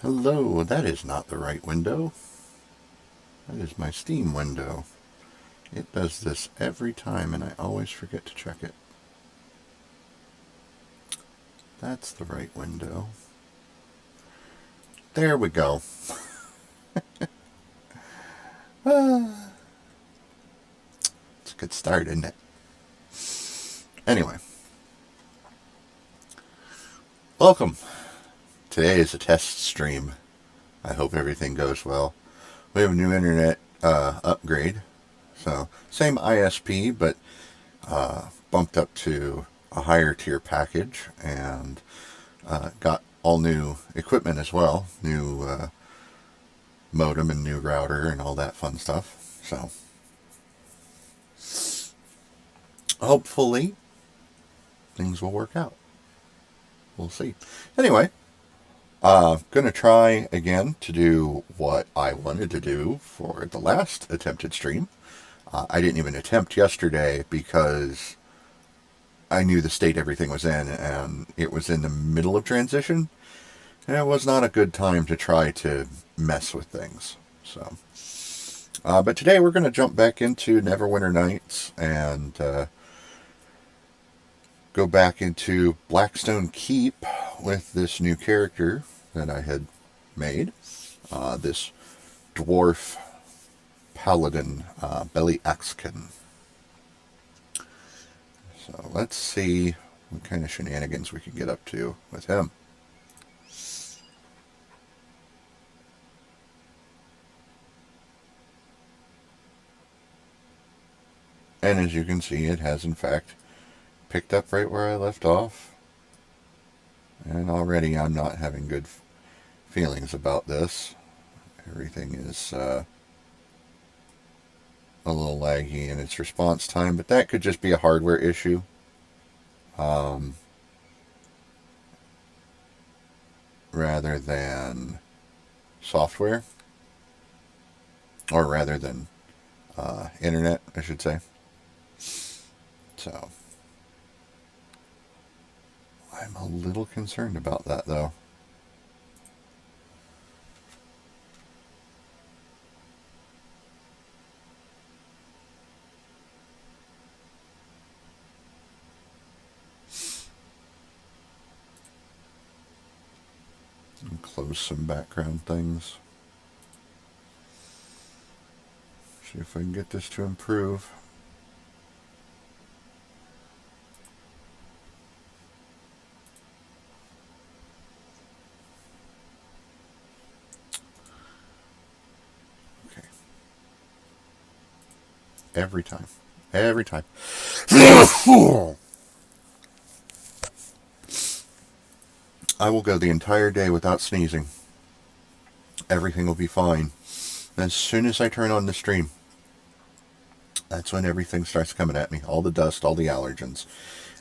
Hello, that is not the right window. That is my Steam window. It does this every time and I always forget to check it. That's the right window. There we go. It's a good start, isn't it? Anyway, welcome. Today is a test stream. I hope everything goes well. We have a new internet upgrade. So, same ISP, but bumped up to a higher tier package and got all new equipment as well. New modem and new router and all that fun stuff. So, hopefully, things will work out. We'll see. Anyway, gonna try again to do what I wanted to do for the last attempted stream. I didn't even attempt yesterday because I knew the state everything was in, and it was in the middle of transition, and it was not a good time to try to mess with things. So, but today we're going to jump back into Neverwinter Nights and go back into Blackstone Keep with this new character that I had made. This dwarf paladin, Belly Axkin. So let's see what kind of shenanigans we can get up to with him. And as you can see, it has in fact picked up right where I left off. And already I'm not having good feelings about this. Everything is a little laggy in its response time, but that could just be a hardware issue. Rather than software, or rather than internet, I should say. So, I'm a little concerned about that, though. And close some background things. See if I can get this to improve. Okay. Every time. Every time. I will go the entire day without sneezing. Everything will be fine. As soon as I turn on the stream, that's when everything starts coming at me. All the dust, all the allergens,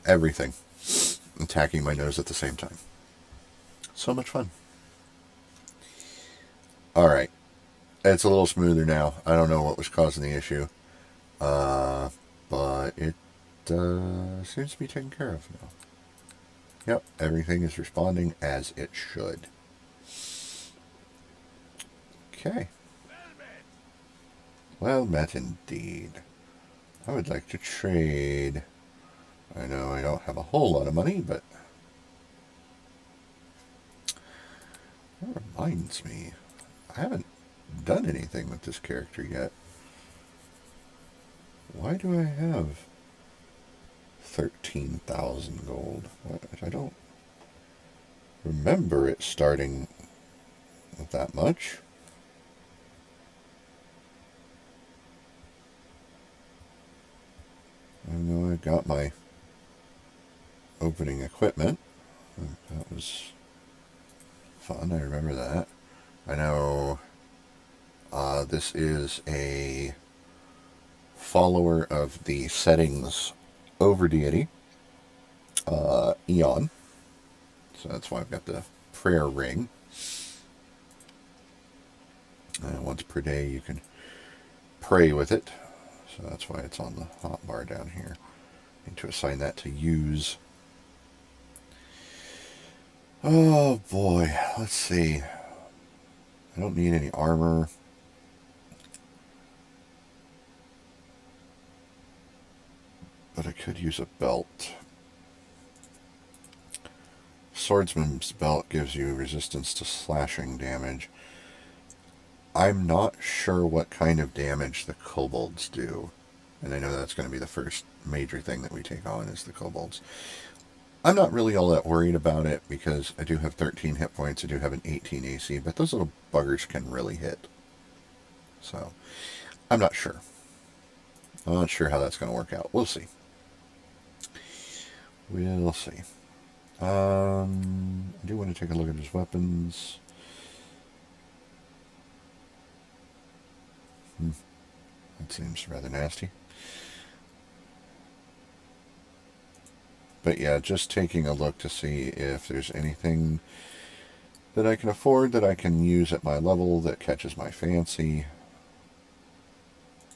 everything attacking my nose at the same time. So much fun. Alright. It's a little smoother now. I don't know what was causing the issue. But it seems to be taken care of now. Yep, everything is responding as it should. Okay. Well met indeed. I would like to trade. I know I don't have a whole lot of money, but that reminds me, I haven't done anything with this character yet. Why do I have 13,000 gold? What? I don't remember it starting with that much. I know I got my opening equipment. That was fun. I remember that. I know this is a follower of the settings over deity, Eon. So that's why I've got the prayer ring. Once per day you can pray with it. So that's why it's on the hotbar down here. I need to assign that to use. Oh boy, let's see. I don't need any armor. But I could use a belt. Swordsman's belt gives you resistance to slashing damage. I'm not sure what kind of damage the kobolds do. And I know that's going to be the first major thing that we take on is the kobolds. I'm not really all that worried about it because I do have 13 hit points. I do have an 18 AC, but those little buggers can really hit. So, I'm not sure. I'm not sure how that's going to work out. We'll see. We'll see. I do want to take a look at his weapons. That seems rather nasty. But yeah, just taking a look to see if there's anything that I can afford that I can use at my level that catches my fancy.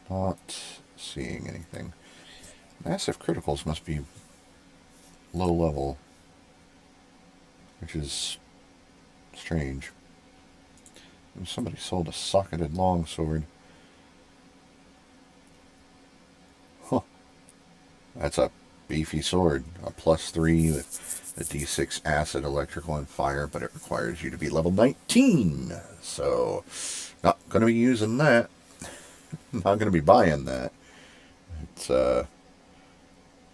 Not seeing anything. Massive criticals must be low level, which is strange. Somebody sold a socketed longsword. Huh. That's a beefy sword. A +3 with a D6 acid, electrical, and fire, but it requires you to be level 19. So, not going to be using that. Not going to be buying that. It's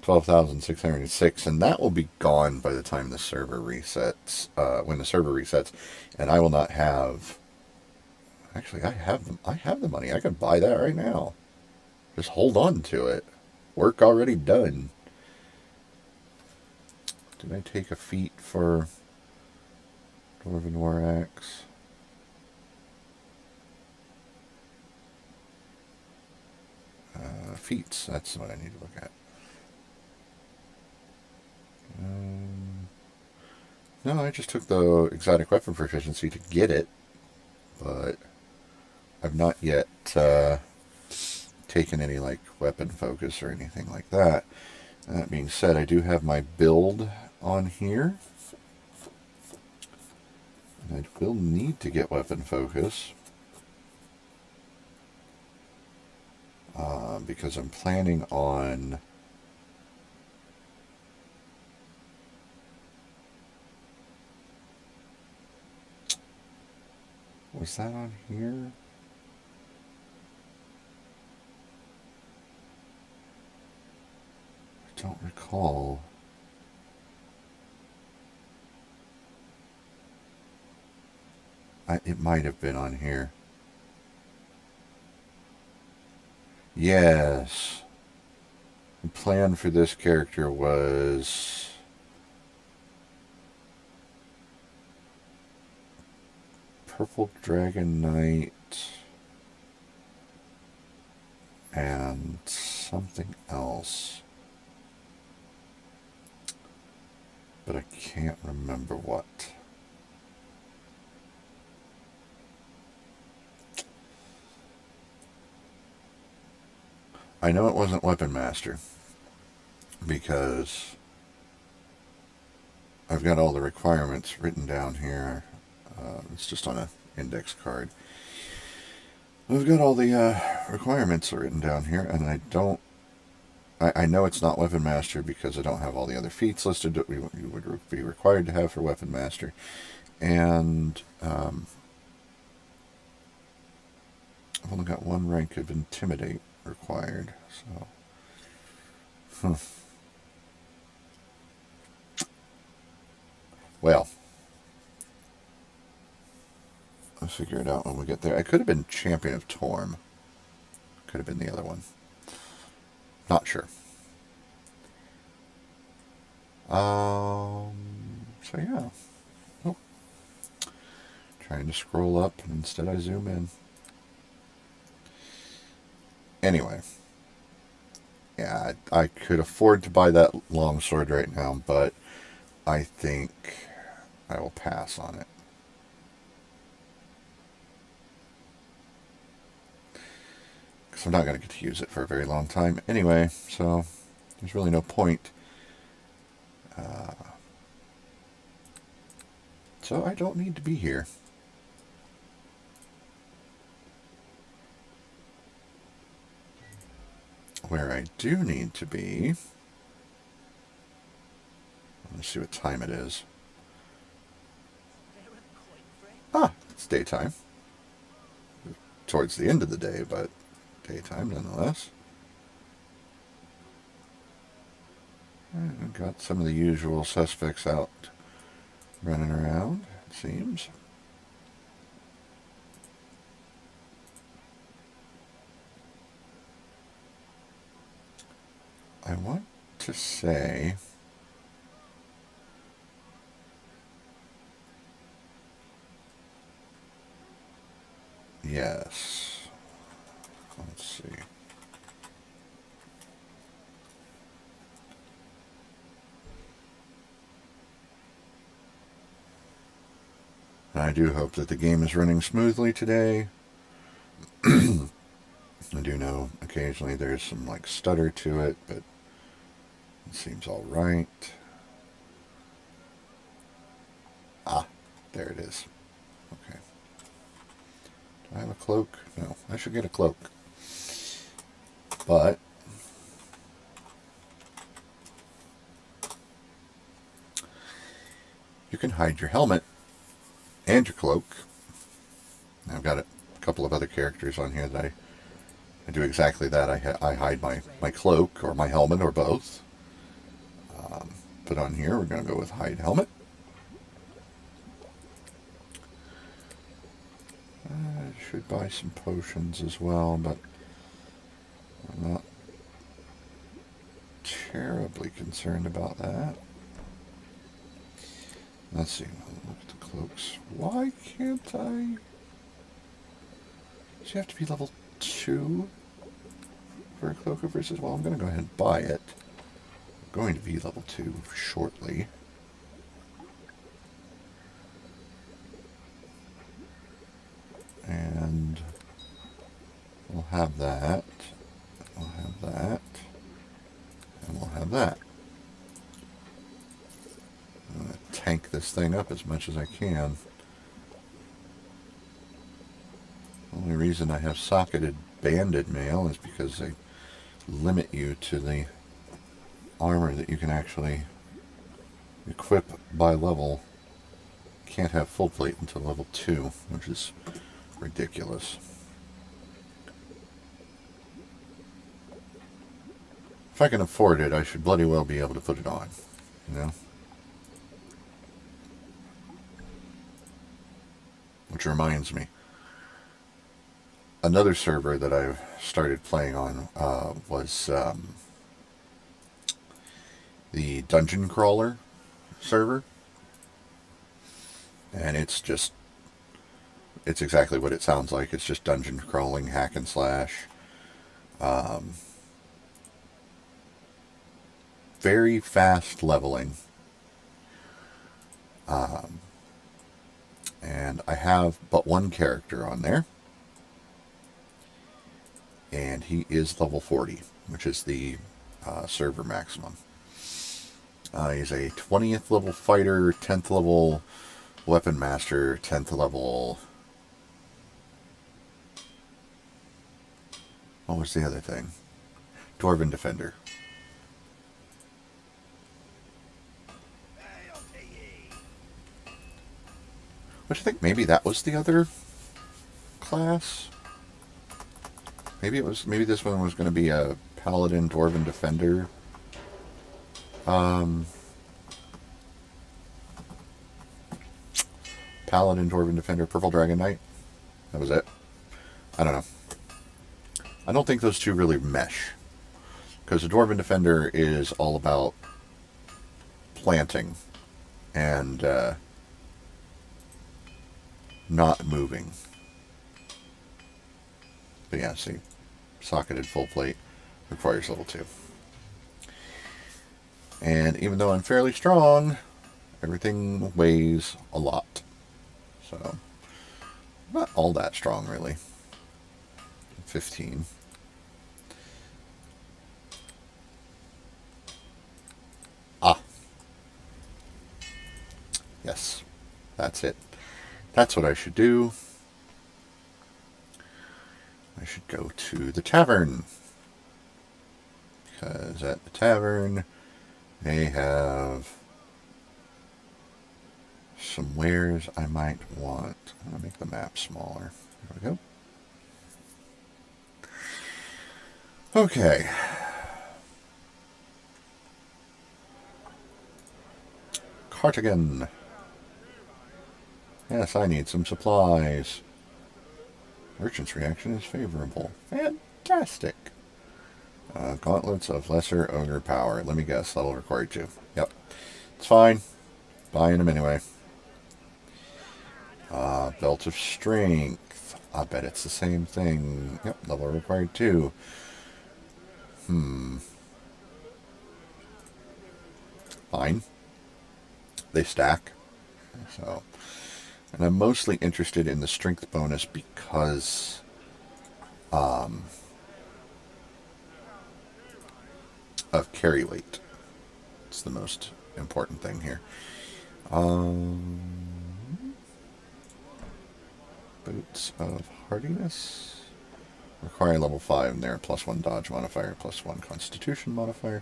12,606, and that will be gone by the time the server resets. When the server resets, and I will not have. Actually, I have the money. I can buy that right now. Just hold on to it. Work already done. Did I take a feat for Dwarven War Axe? Feats, that's what I need to look at. No, I just took the exotic weapon proficiency to get it, but I've not yet taken any like weapon focus or anything like that. That being said, I do have my build on here. And I will need to get weapon focus. Because I'm planning on was that on here? I don't recall. It might have been on here. Yes. The plan for this character was Purple Dragon Knight and something else. But I can't remember what. I know it wasn't Weapon Master because I've got all the requirements written down here. It's just on an index card. I've got all the requirements written down here, and I know it's not Weapon Master because I don't have all the other feats listed that you would be required to have for Weapon Master. And I've only got one rank of Intimidate required, so. Well, I'll figure it out when we get there. I could have been Champion of Torm. Could have been the other one. Not sure. So yeah. Oh. Trying to scroll up, and instead I zoom in. Anyway. Yeah, I could afford to buy that longsword right now, but I think I will pass on it. Because I'm not going to get to use it for a very long time anyway, so there's really no point. So I don't need to be here. where I do need to be... Let's see what time it is. Ah, it's daytime. Towards the end of the day, but daytime nonetheless. And got some of the usual suspects out running around, it seems. I want to say... Yes. Let's see. I do hope that the game is running smoothly today. I do know occasionally there's some like stutter to it, but it seems all right. Ah, there it is. Okay. Do I have a cloak? No, I should get a cloak. But you can hide your helmet and your cloak. I've got a couple of other characters on here that I do exactly that. I hide my cloak or my helmet or both. But on here we're going to go with hide helmet. I should buy some potions as well, but I'm not terribly concerned about that. Let's see. Look at the cloaks. Why can't I? Does you have to be level 2 for a cloak versus? Well, I'm going to go ahead and buy it. I'm going to be level 2 shortly. And we'll have that. We'll have that. And we'll have that. I'm going to tank this thing up as much as I can. The only reason I have socketed banded mail is because they limit you to the armor that you can actually equip by level. Can't have full plate until level 2, which is ridiculous. If I can afford it, I should bloody well be able to put it on, you know? Which reminds me, another server that I've started playing on was the Dungeon Crawler server. And it's exactly what it sounds like. It's just dungeon crawling, hack and slash. Very fast leveling. And I have but one character on there. And he is level 40, which is the server maximum. He's a 20th level fighter, 10th level weapon master, 10th level... What was the other thing? Dwarven defender. Which I think maybe that was the other class. Maybe this one was going to be a paladin dwarven defender. Paladin dwarven defender, purple dragon knight. That was it. I don't know. I don't think those two really mesh, because the dwarven defender is all about planting and not moving. But yeah, see, socketed full plate requires level 2. And even though I'm fairly strong, everything weighs a lot. So, not all that strong, really. 15. Ah. Yes, that's it. That's what I should do. I should go to the tavern. Because at the tavern, they have some wares I might want. I'm going to make the map smaller. There we go. Okay. Cartigan. Yes, I need some supplies. Merchant's reaction is favorable. Fantastic. Gauntlets of Lesser Ogre Power. Let me guess, level required 2. Yep. It's fine. Buying them anyway. Belt of Strength. I bet it's the same thing. Yep, level required 2. Fine. They stack. So, and I'm mostly interested in the strength bonus because of carry weight. It's the most important thing here. Boots of Hardiness. Require level 5 and they're +1 dodge modifier, +1 constitution modifier.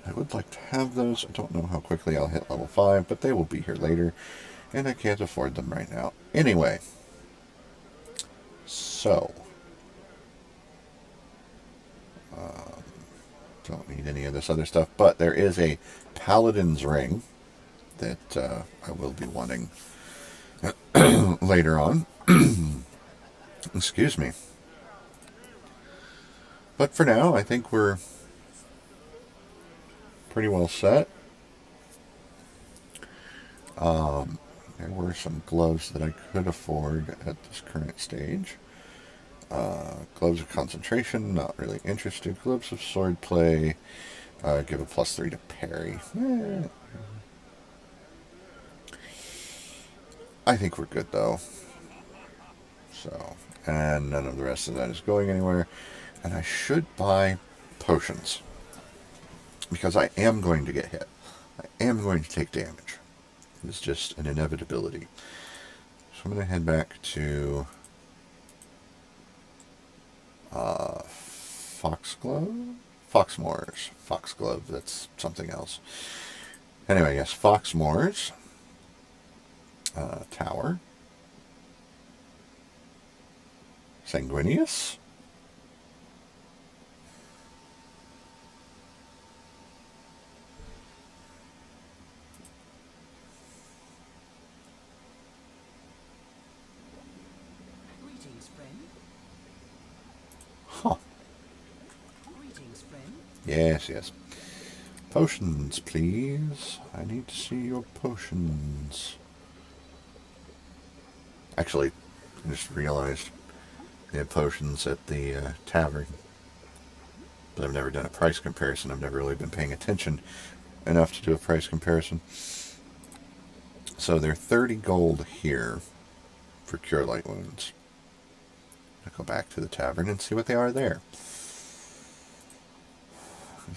I would like to have those. I don't know how quickly I'll hit level 5, but they will be here later. And I can't afford them right now. Anyway. So. Don't need any of this other stuff. But there is a Paladin's Ring that I will be wanting later on. Excuse me. But for now, I think we're pretty well set. There were some gloves that I could afford at this current stage. Gloves of Concentration, not really interested. Gloves of Swordplay, give a +3 to parry. I think we're good though. So, and none of the rest of that is going anywhere. And I should buy potions. Because I am going to get hit. I am going to take damage. It's just an inevitability. So I'm going to head back to Foxmoors. Foxglove, that's something else. Anyway, yes, Foxmoors. Tower. Sanguinius. Huh. Yes, yes. Potions, please. I need to see your potions. Actually, I just realized they have potions at the tavern. But I've never done a price comparison. I've never really been paying attention enough to do a price comparison. So they're 30 gold here for Cure Light Wounds. I'll go back to the tavern and see what they are there.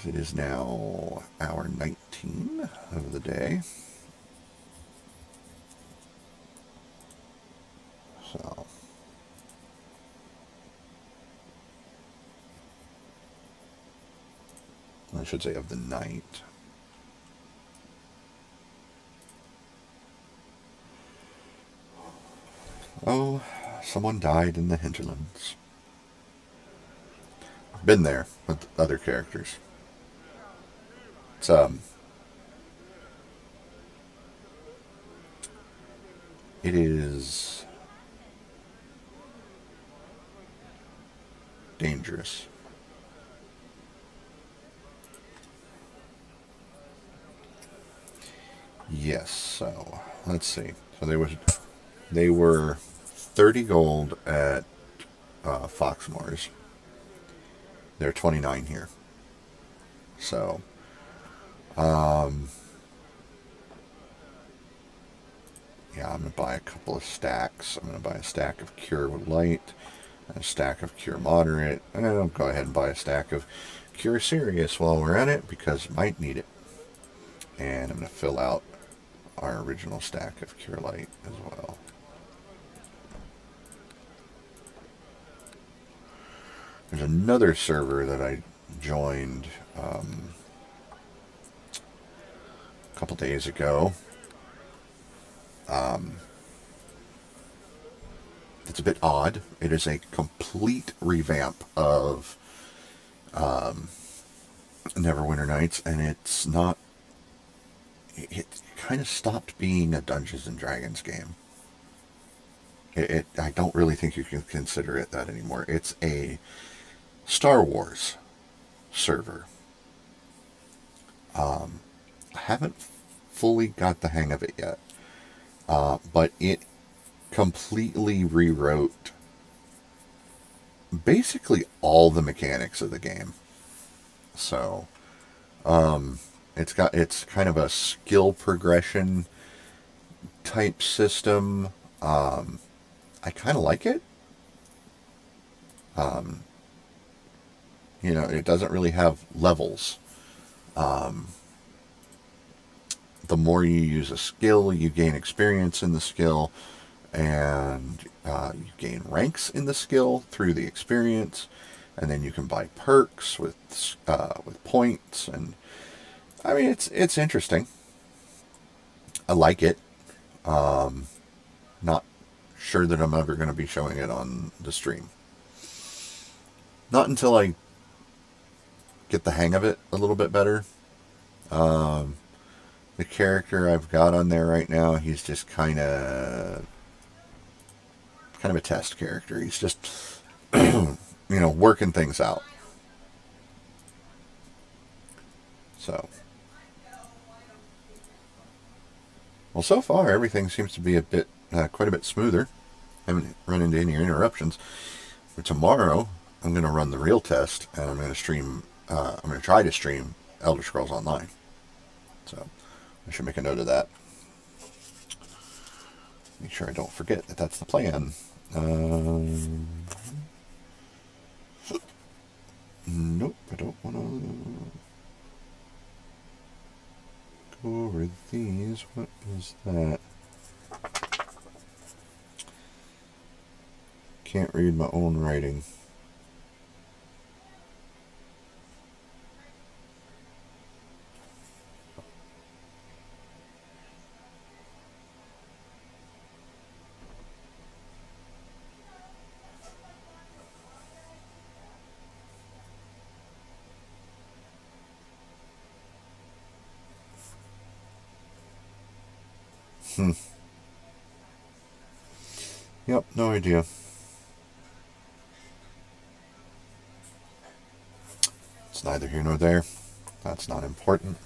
It is now hour 19 of the day. So, I should say of the night. Oh, someone died in the hinterlands. Been there with other characters. It's it is dangerous. Yes, so let's see. So they were 30 gold at Foxmoors. They're 29 here. So yeah, I'm going to buy a couple of stacks. I'm going to buy a stack of Cure Light, a stack of Cure Moderate, and then I'll go ahead and buy a stack of Cure Serious while we're at it, because might need it. And I'm going to fill out our original stack of Cure Light as well. There's another server that I joined a couple days ago. It's a bit odd. It is a complete revamp of Neverwinter Nights, and it's not. It kind of stopped being a Dungeons and Dragons game. I don't really think you can consider it that anymore. It's a Star Wars server. I haven't fully got the hang of it yet, but it completely rewrote basically all the mechanics of the game. So, it's kind of a skill progression type system. I kind of like it. It doesn't really have levels. The more you use a skill, you gain experience in the skill, and you gain ranks in the skill through the experience, and then you can buy perks with points, and I mean it's interesting. I like it. Not sure that I'm ever going to be showing it on the stream. Not until I get the hang of it a little bit better. The character I've got on there right now, he's just kind of a test character. He's just working things out. So, well, so far everything seems to be quite a bit smoother. I haven't run into any interruptions. For tomorrow, I'm going to run the real test, and I'm going to stream. I'm going to try to stream Elder Scrolls Online. So, I should make a note of that. Make sure I don't forget that that's the plan. Nope, I don't want to go over these. What is that? Can't read my own writing. Yep, no idea. It's neither here nor there. That's not important.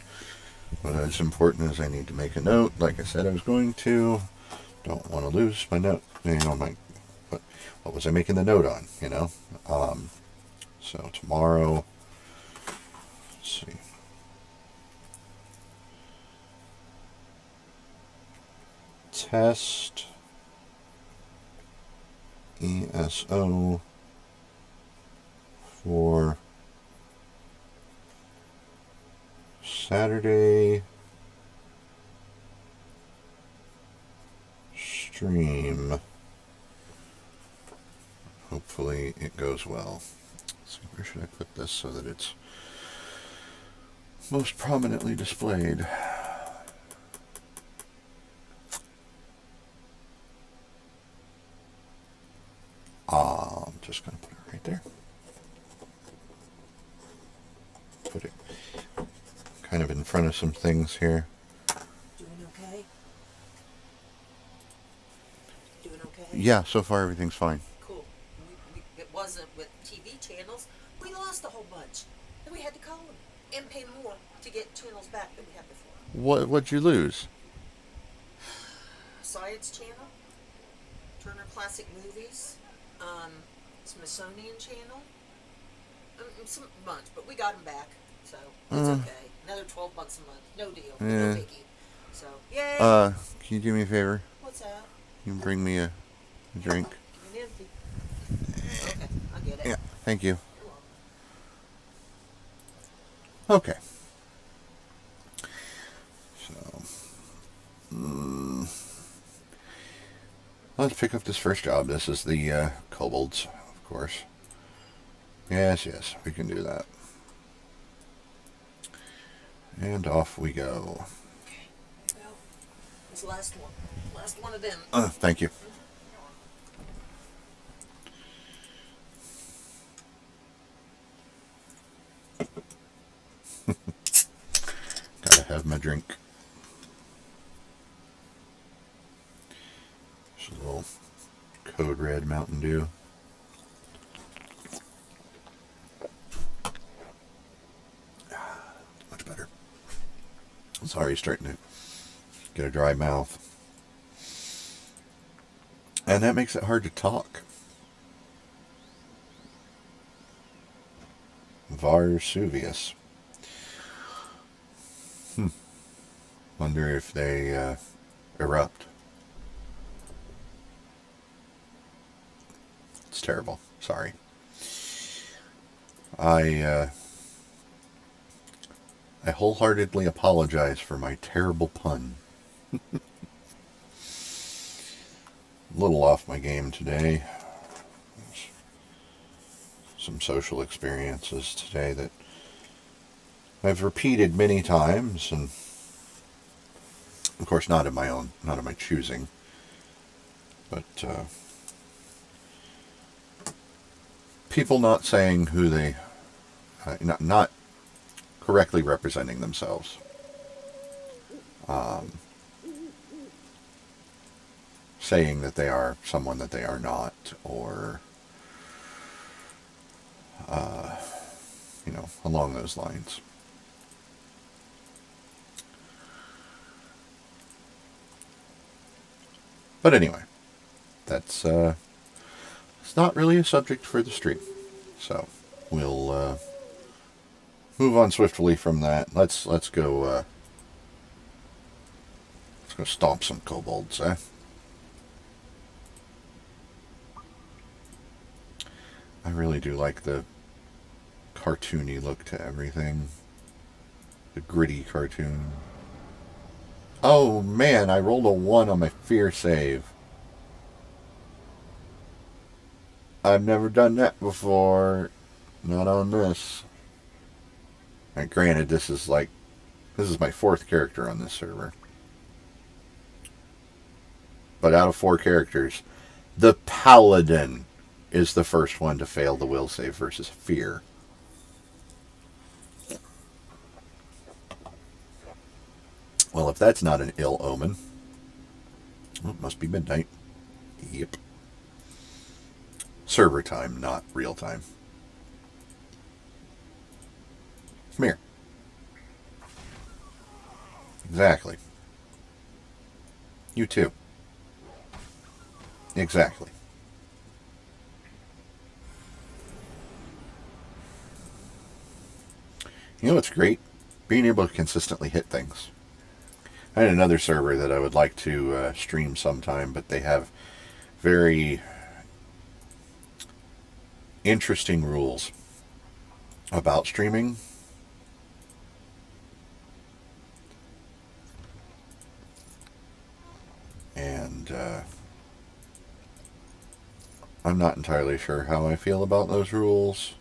What is important is I need to make a note, like I said I was going to. Don't want to lose my note. What was I making the note on, So tomorrow, let's see. Test ESO for Saturday stream. Hopefully it goes well. Let's see, where should I put this so that it's most prominently displayed? I'm just going to put it right there. Put it kind of in front of some things here. Doing okay? Doing okay? Yeah, so far everything's fine. Cool. It wasn't with TV channels. We lost a whole bunch. And we had to call them and pay more to get channels back that we had before. What'd you lose? Science Channel, Turner Classic Movies, Smithsonian Channel, some bunch, but we got them back, so it's okay. Another $12 a month, no deal, no biggie. So yay! Can you do me a favor? What's that? You can bring me a drink. An empty. Okay, I'll get it. Yeah, thank you. Okay. So, let's pick up this first job. This is the kobolds, of course. Yes, we can do that. And off we go. Okay, there you go. It's the last one. Last one of them. Thank you. Gotta have my drink. Just a little Code Red Mountain Dew. Much better. Sorry, starting to get a dry mouth. And that makes it hard to talk. Varsuvius. Wonder if they erupt. It's terrible. Sorry. I wholeheartedly apologize for my terrible pun. A little off my game today. Some social experiences today that I've repeated many times, and of course not of my choosing, but people not saying who they, not correctly representing themselves. Saying that they are someone that they are not, or along those lines. But anyway, that's it's not really a subject for the stream, so we'll move on swiftly from that. Let's go stomp some kobolds, eh? I really do like the cartoony look to everything. The gritty cartoon. Oh man, I rolled a 1 on my fear save. I've never done that before. Not on this. And granted, this is my 4th character on this server. But out of 4 characters, the Paladin is the first one to fail the will save versus fear. Well, if that's not an ill omen, well, it must be midnight. Yep. Server time, not real time. Come here. Exactly. You too. Exactly. You know what's great? Being able to consistently hit things. I had another server that I would like to stream sometime, but they have very interesting rules about streaming. And I'm not entirely sure how I feel about those rules.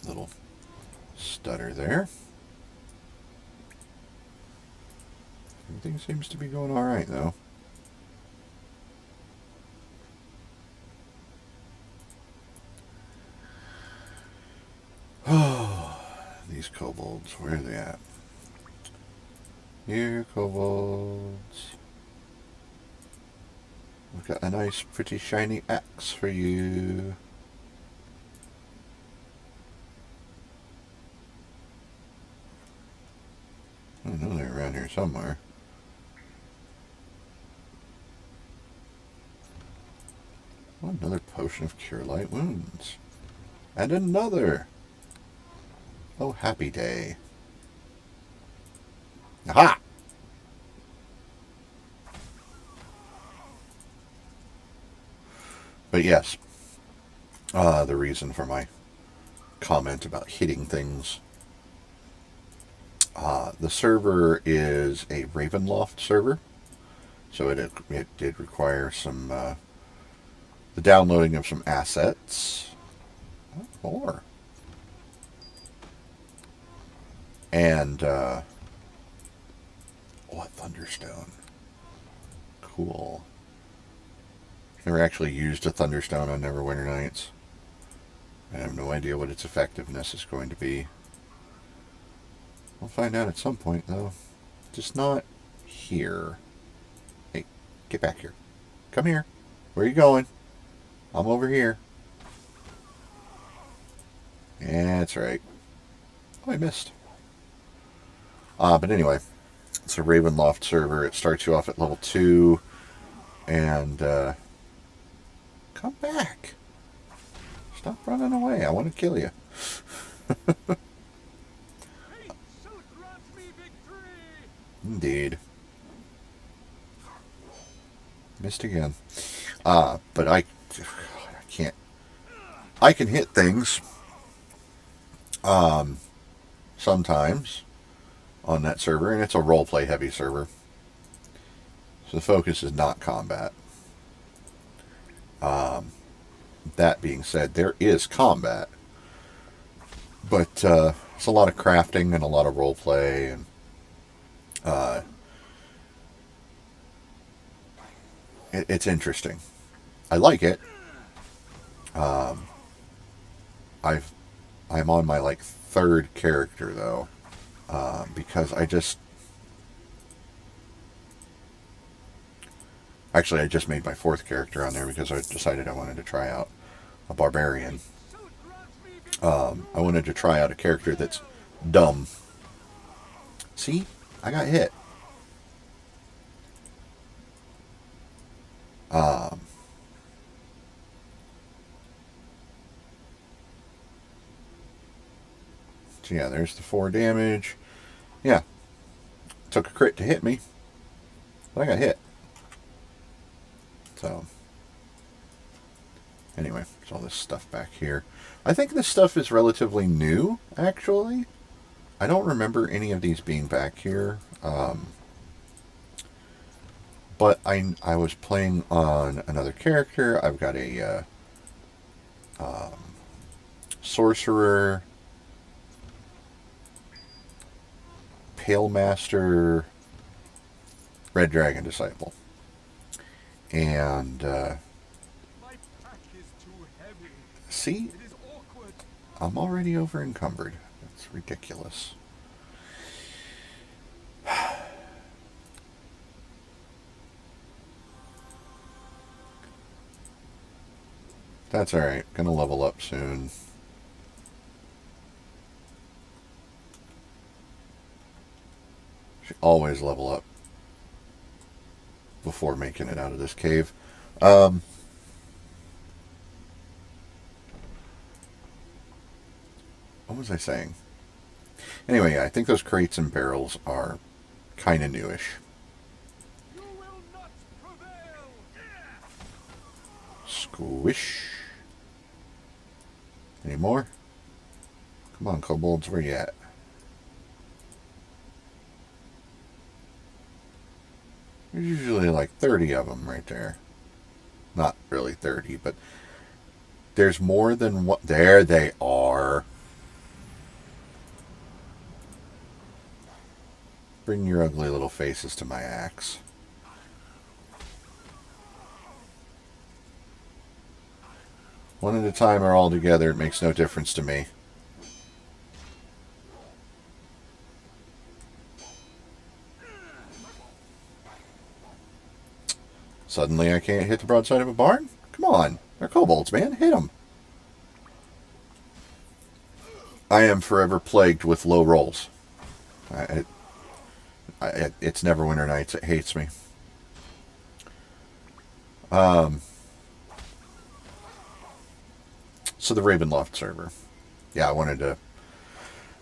Little stutter there. Everything seems to be going alright, though. Oh, these kobolds, where are they at? Here, kobolds. We've got a nice, pretty shiny axe for you. I know they're around here somewhere. Oh, another potion of cure light wounds. And another. Oh, happy day. Aha! But yes, the reason for my comment about hitting things. The server is a Ravenloft server, so it did require some the downloading of some assets, More. And, a Thunderstone. Cool. Never actually used a Thunderstone on Neverwinter Nights. I have no idea what its effectiveness is going to be. We'll find out at some point, though. Just not here. Hey, get back here. Come here. Where are you going? I'm over here. Yeah, that's right. Oh, I missed. But anyway, it's a Ravenloft server. It starts you off at level 2. And, come back. Stop running away. I want to kill you. Indeed. Missed again. But I can't. I can hit things. Sometimes on that server, and it's a roleplay heavy server. So the focus is not combat. That being said, there is combat. But it's a lot of crafting and a lot of roleplay, and it's interesting. I like it. I'm on my like third character though, because I just made my fourth character on there because I decided I wanted to try out a barbarian. I wanted to try out a character that's dumb. See, I got hit. So yeah, there's the 4 damage. Yeah, took a crit to hit me, but I got hit. So anyway, there's all this stuff back here. I think this stuff is relatively new, actually. I don't remember any of these being back here. But I was playing on another character. I've got a sorcerer, pale master, red dragon disciple, and see, I'm already over encumbered. That's ridiculous. That's alright. Gonna level up soon. Should always level up before making it out of this cave. What was I saying? Anyway, yeah, I think those crates and barrels are kind of newish. Squish. Any more? Come on, kobolds, where you at? There's usually like 30 of them right there. Not really 30, but there's more than what. There they are. Bring your ugly little faces to my axe. One at a time or all together, it makes no difference to me. Suddenly I can't hit the broadside of a barn? Come on. They're kobolds, man. Hit them. I am forever plagued with low rolls. It's Neverwinter Nights. It hates me. So the Ravenloft server. Yeah, I wanted to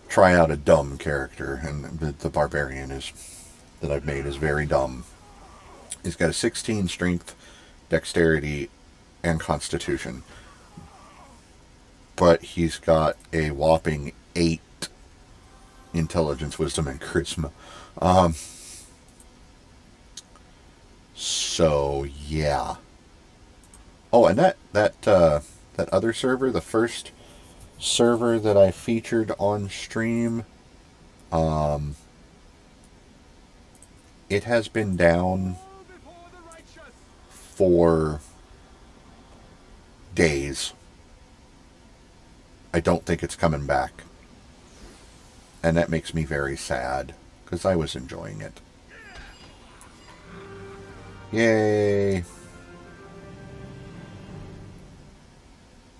try out a dumb character, and the barbarian that I've made is very dumb. He's got a 16 strength, dexterity, and constitution. But he's got a whopping 8 intelligence, wisdom, and charisma. So yeah. Oh, and that other server, the first server that I featured on stream, um, it has been down for days. I don't think it's coming back. And that makes me very sad, because I was enjoying it. Yay!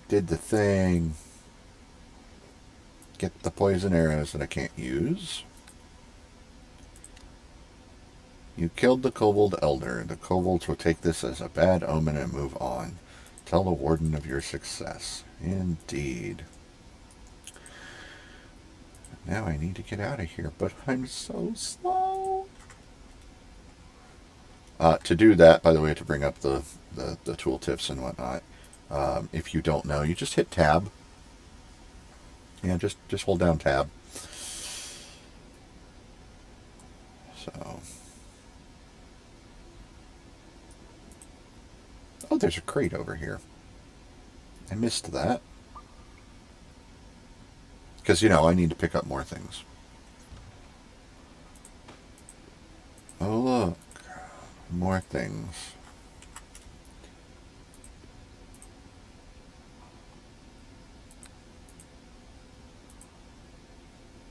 Did the thing. Get the poison arrows that I can't use. You killed the kobold elder. The kobolds will take this as a bad omen and move on. Tell the warden of your success. Indeed. Now I need to get out of here, but I'm so slow. To do that, by the way, to bring up the tooltips and whatnot, if you don't know, you just hit tab. Yeah, just hold down tab. So. Oh, there's a crate over here. I missed that. Because, you know, I need to pick up more things. Oh, look. More things.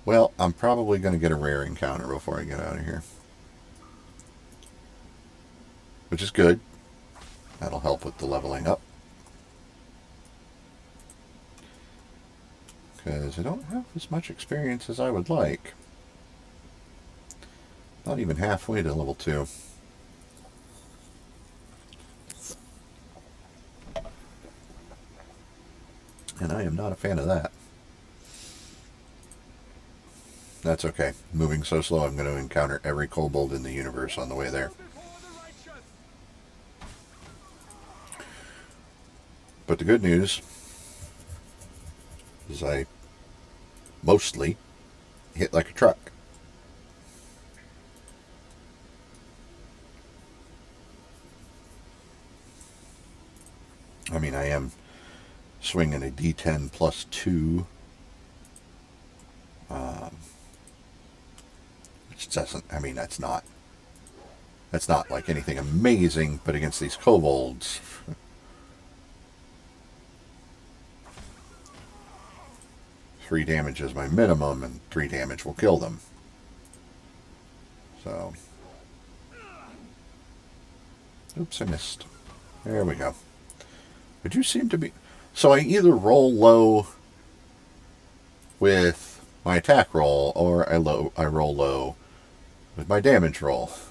Well, I'm probably going to get a rare encounter before I get out of here. Which is good. That'll help with the leveling up. Because I don't have as much experience as I would like. Not even halfway to level 2. And I am not a fan of that. That's okay. Moving so slow, I'm going to encounter every kobold in the universe on the way there. But the good news is I mostly hit like a truck. I mean, I am swinging a D10 plus 2. Which doesn't, I mean, that's not like anything amazing, but against these kobolds, 3 damage is my minimum, and 3 damage will kill them. So, oops, I missed. There we go. But you seem to be... So I either roll low with my attack roll, or I roll low with my damage roll. So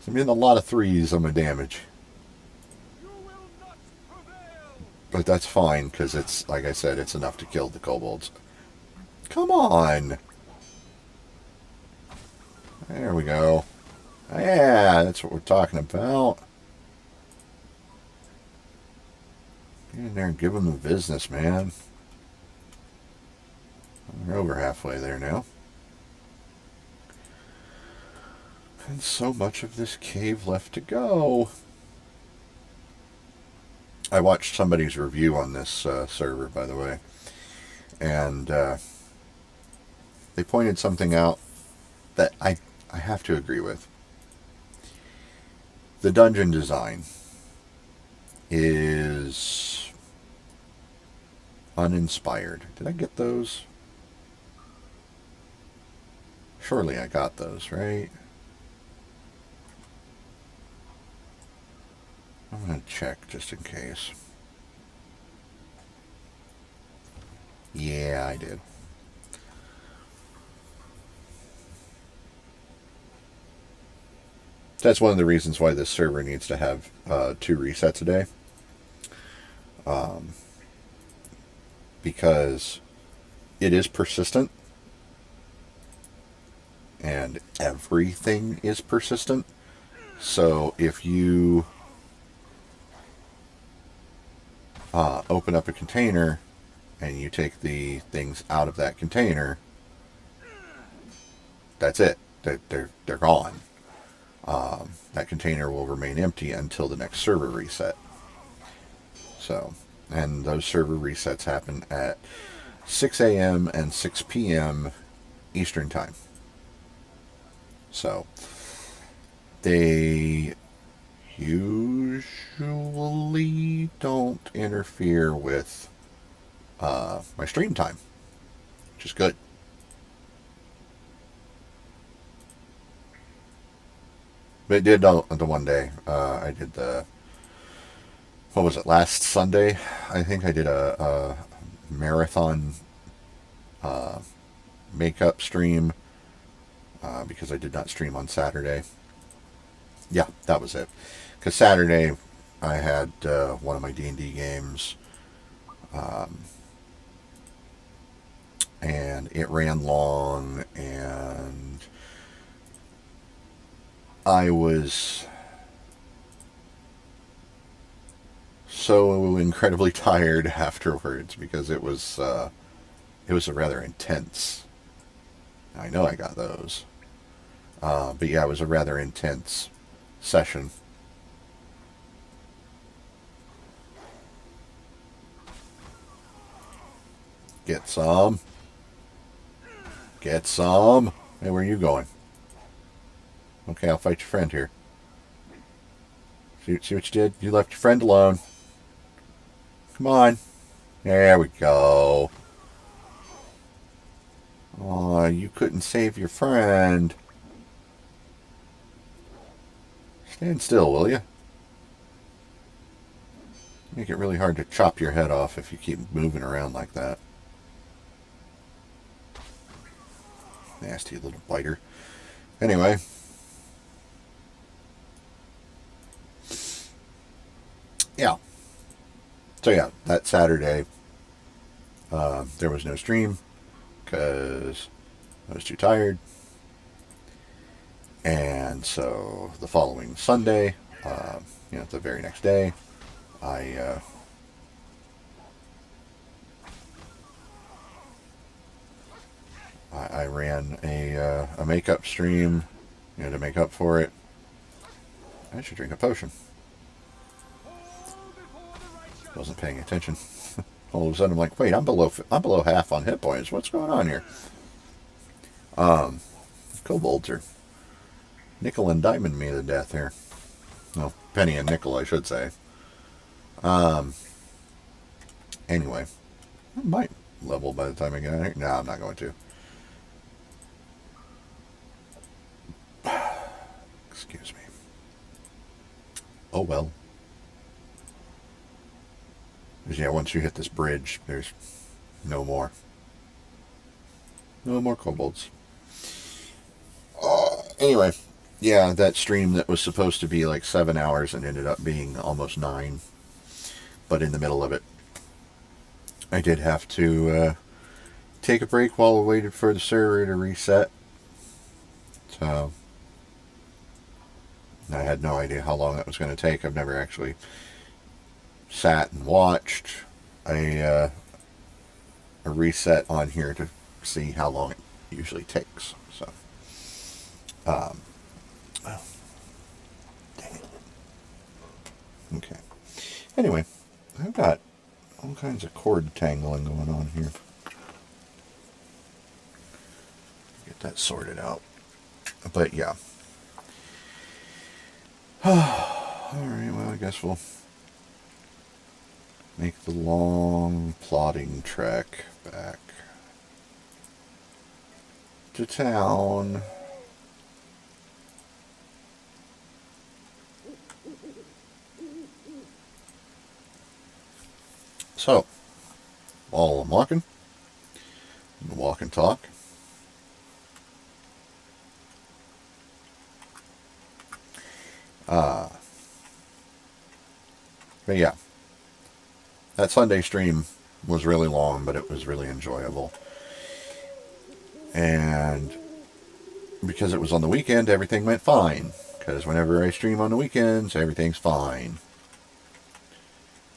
I'm getting a lot of 3s on my damage. But that's fine, because it's, like I said, it's enough to kill the kobolds. Come on! There we go. Yeah, that's what we're talking about. Get in there and give them the business, man. We're over halfway there now. And so much of this cave left to go. I watched somebody's review on this server, by the way. And they pointed something out that I have to agree with. The dungeon design is uninspired. Did I get those? Surely I got those, right? I'm going to check just in case. Yeah, I did. That's one of the reasons why this server needs to have 2 resets a day. Because it is persistent. And everything is persistent. So if you open up a container and you take the things out of that container, that's it. They're gone. That container will remain empty until the next server reset. So, And those server resets happen at 6 a.m. and 6 p.m. Eastern Time. So they usually don't interfere with my stream time, which is good. But it did the one day. I did what was it, last Sunday? I think I did a marathon makeup stream because I did not stream on Saturday. Yeah, that was it. Because Saturday I had one of my D&D games, and it ran long, and I was so incredibly tired afterwards because it was a rather intense. I know I got those, but yeah, it was a rather intense session. Get some. Get some. Hey, where are you going? Okay, I'll fight your friend here. See what you did? You left your friend alone. Come on. There we go. Oh, you couldn't save your friend. Stand still, will you? Make it really hard to chop your head off if you keep moving around like that. Nasty little biter. Anyway. Yeah. So yeah, that Saturday, there was no stream because I was too tired. And so the following Sunday, the very next day, I ran a makeup stream, to make up for it. I should drink a potion. Wasn't paying attention. All of a sudden, I'm like, wait, I'm below half on hit points. What's going on here? Kobolds are nickel and diamond me to death here. Well, penny and nickel, I should say. Anyway, I might level by the time I get out here. No, I'm not going to. Excuse me. Oh well. Because, yeah, once you hit this bridge, there's no more. No more kobolds. Anyway, yeah, that stream that was supposed to be like 7 hours and ended up being almost 9. But in the middle of it, I did have to take a break while we waited for the server to reset. So I had no idea how long that was going to take. I've never actually sat and watched a reset on here to see how long it usually takes. So, oh, dang it. Okay. Anyway, I've got all kinds of cord tangling going on here. Get that sorted out. But yeah. Alright, well, I guess we'll make the long plodding trek back to town. So, while I'm walking, I'm going to walk and talk. But yeah, that Sunday stream was really long, but it was really enjoyable. And because it was on the weekend, everything went fine. Because whenever I stream on the weekends, everything's fine.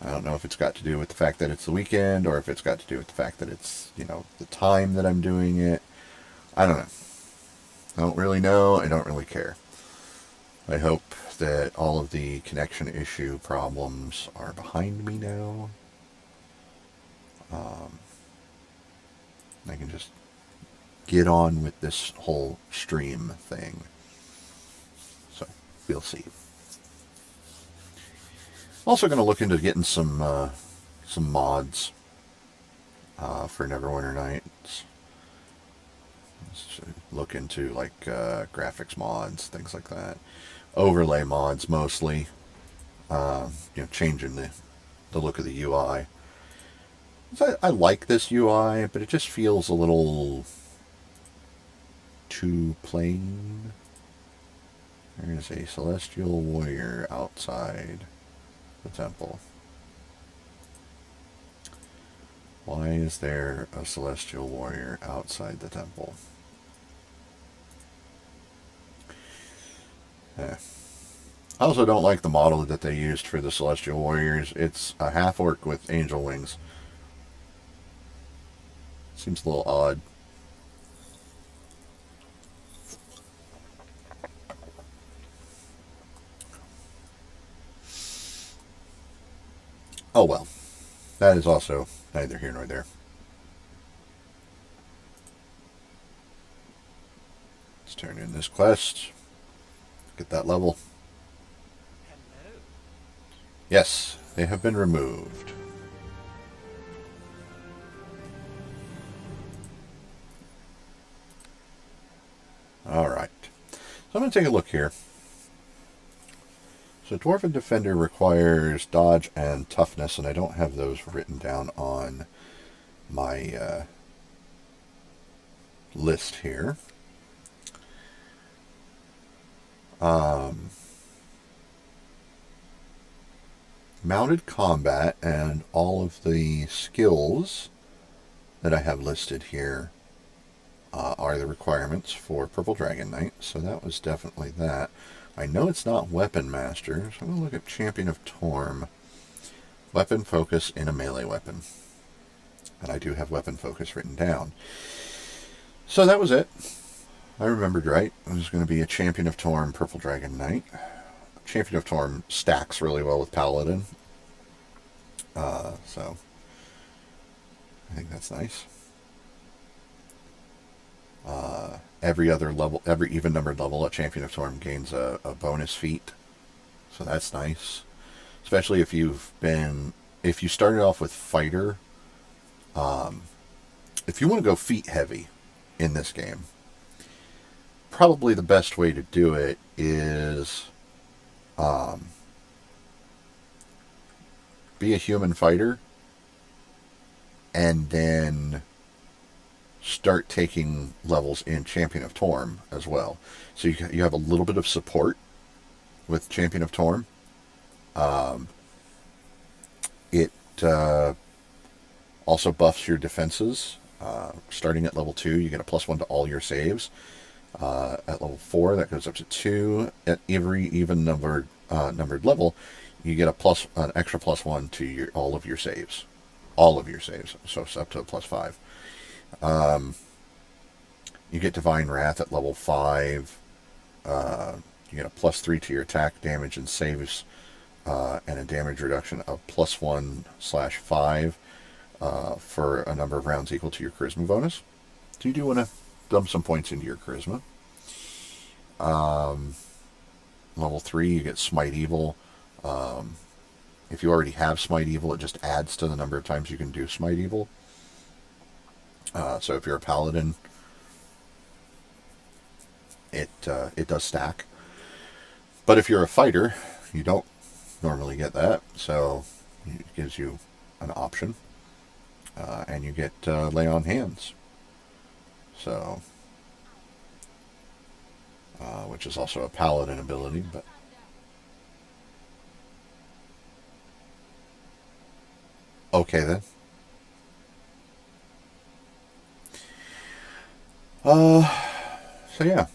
I don't know if it's got to do with the fact that it's the weekend, or if it's got to do with the fact that it's, the time that I'm doing it. I don't know. I don't really know. I don't really care. I hope that all of the connection issue problems are behind me now. I can just get on with this whole stream thing. So we'll see. Also going to look into getting some mods for Neverwinter Nights. Look into like graphics mods, things like that. Overlay mods mostly. Changing the look of the UI. So I like this UI, but it just feels a little too plain. There is a celestial warrior outside the temple. Why is there a celestial warrior outside the temple? I also don't like the model that they used for the celestial warriors. It's a half orc with angel wings. Seems a little odd. Oh well. That is also neither here nor there. Let's turn in this quest. Get that level. Hello. Yes, they have been removed. Alright. So I'm going to take a look here. So Dwarven Defender requires dodge and toughness, and I don't have those written down on my list here. Mounted combat and all of the skills that I have listed here are the requirements for Purple Dragon Knight, so that was definitely that. I know it's not Weapon Master, so I'm going to look at Champion of Torm. Weapon focus in a melee weapon. And I do have weapon focus written down. So that was it. I remembered right. It was going to be a Champion of Torm, Purple Dragon Knight. Champion of Torm stacks really well with Paladin. So I think that's nice. Every other level, every even numbered level at Champion of Torm gains a bonus feat. So that's nice. Especially if you started off with Fighter. If you want to go feat heavy in this game, probably the best way to do it is be a human fighter and then start taking levels in Champion of Torm as well. So you have a little bit of support with Champion of Torm. It also buffs your defenses. Starting at level 2, you get a +1 to all your saves. At level 4, that goes up to 2. At every even numbered level, you get an extra +1 to all of your saves. All of your saves. So it's up to a +5. You get Divine Wrath at level 5. You get a +3 to your attack, damage, and saves, and a damage reduction of +1/5 for a number of rounds equal to your charisma bonus. So you do want to dump some points into your charisma. Level 3, you get Smite Evil. If you already have Smite Evil, it just adds to the number of times you can do Smite Evil. So if you're a paladin, it does stack. But if you're a fighter, you don't normally get that, so it gives you an option. And you get Lay on Hands. So, which is also a paladin ability, but okay then. So yeah.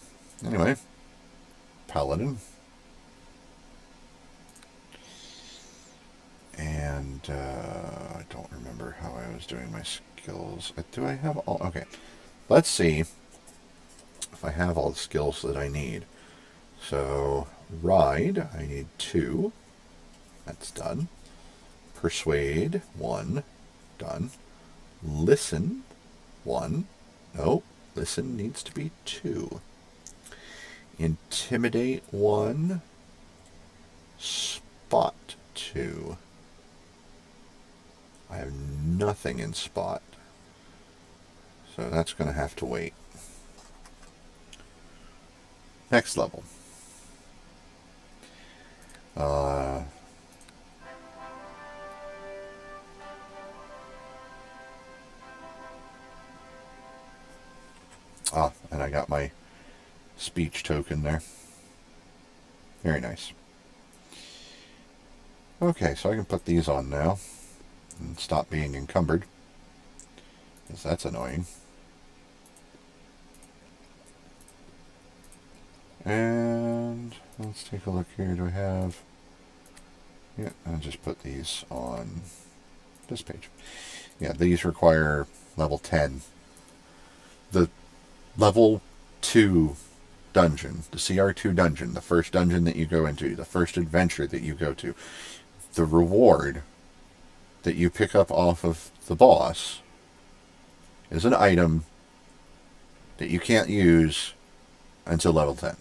Anyway, paladin. And I don't remember how I was doing my skills. Do I have all? Okay. Let's see if I have all the skills that I need. So, Ride, I need 2. That's done. Persuade, 1. Done. listen, 1. Nope, listen needs to be 2. Intimidate, 1. Spot, 2. I have nothing in spot, so that's going to have to wait. Next level. And I got my speech token there. Very nice. Okay, so I can put these on now and stop being encumbered, because that's annoying. And let's take a look here. Do I have... Yeah, I'll just put these on this page. Yeah, these require level 10. The level 2 dungeon, the CR2 dungeon, the first dungeon that you go into, the first adventure that you go to, the reward that you pick up off of the boss is an item that you can't use until level 10.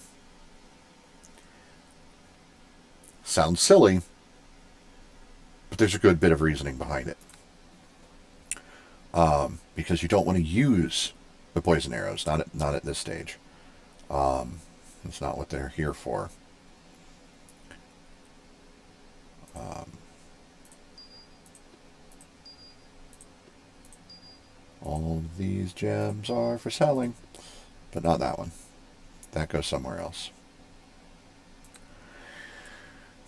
Sounds silly, but there's a good bit of reasoning behind it. Because you don't want to use the poison arrows, not at this stage. It's not what they're here for. All of these gems are for selling, but not that one. That goes somewhere else.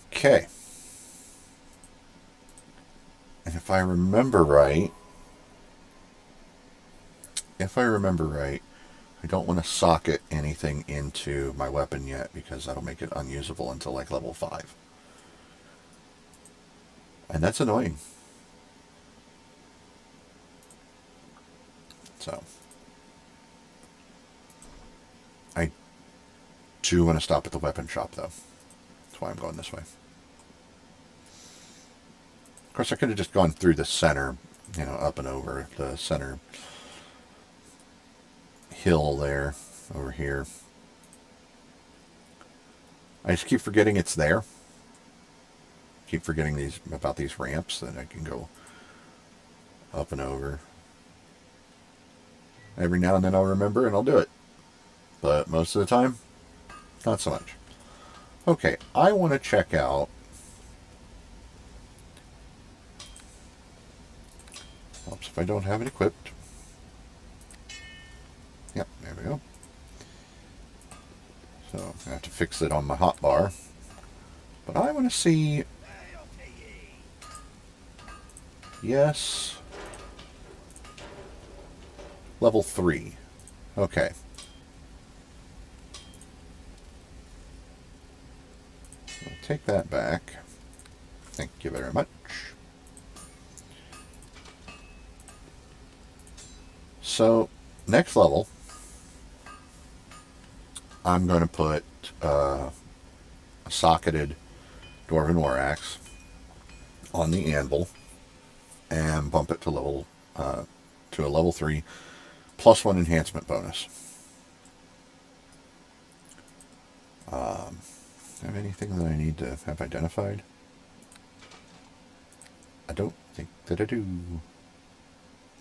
Okay. And if I remember right, I don't want to socket anything into my weapon yet, because that'll make it unusable until like level 5. And that's annoying. So, I do want to stop at the weapon shop, though. That's why I'm going this way. Of course, I could have just gone through the center, up and over the center hill there, over here. I just keep forgetting it's there. Keep forgetting about these ramps that I can go up and over. Every now and then I'll remember and I'll do it. But most of the time, not so much. Okay, I want to check out... Oops, if I don't have it equipped. Yep, there we go. So I have to fix it on my hotbar. But I want to see... Yes. Level 3. Okay. I'll take that back. Thank you very much. So, next level, I'm going to put a socketed Dwarven War Axe on the anvil and bump it to a level 3 plus 1 enhancement bonus. Have anything that I need to have identified? I don't think that I do.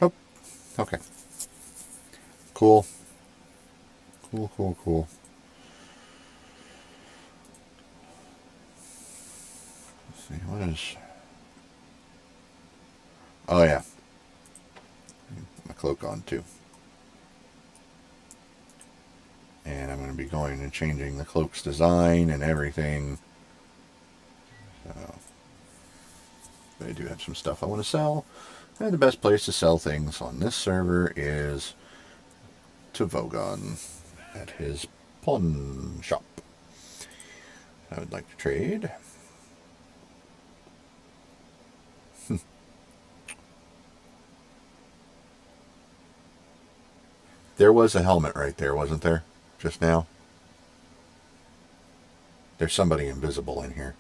Nope. Okay. Cool. Cool. Let's see, what is... Oh, yeah. My cloak on, too. And I'm going to be going and changing the cloak's design and everything. So, but I do have some stuff I want to sell. And the best place to sell things on this server is to Vogon at his pawn shop. I would like to trade. There was a helmet right there, wasn't there? Just now. There's somebody invisible in here.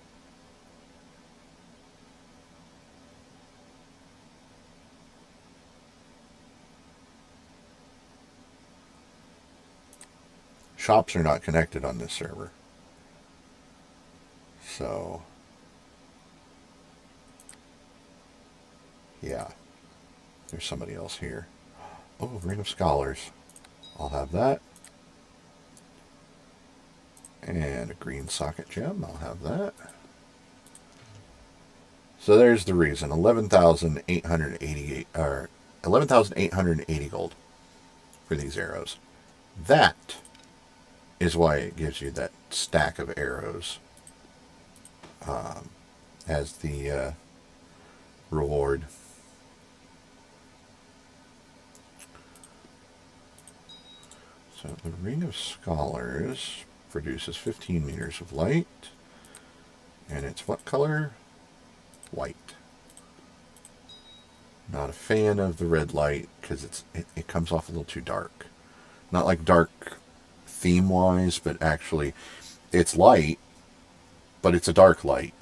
Shops are not connected on this server. So, yeah. There's somebody else here. Oh, Ring of Scholars. I'll have that. And a green socket gem. I'll have that. So there's the reason. 11,888 or 11,880 gold for these arrows. That is why it gives you that stack of arrows as the reward. So the Ring of Scholars produces 15 meters of light. And it's what color? White. Not a fan of the red light because it comes off a little too dark. Not like dark theme-wise, but actually it's light, but it's a dark light.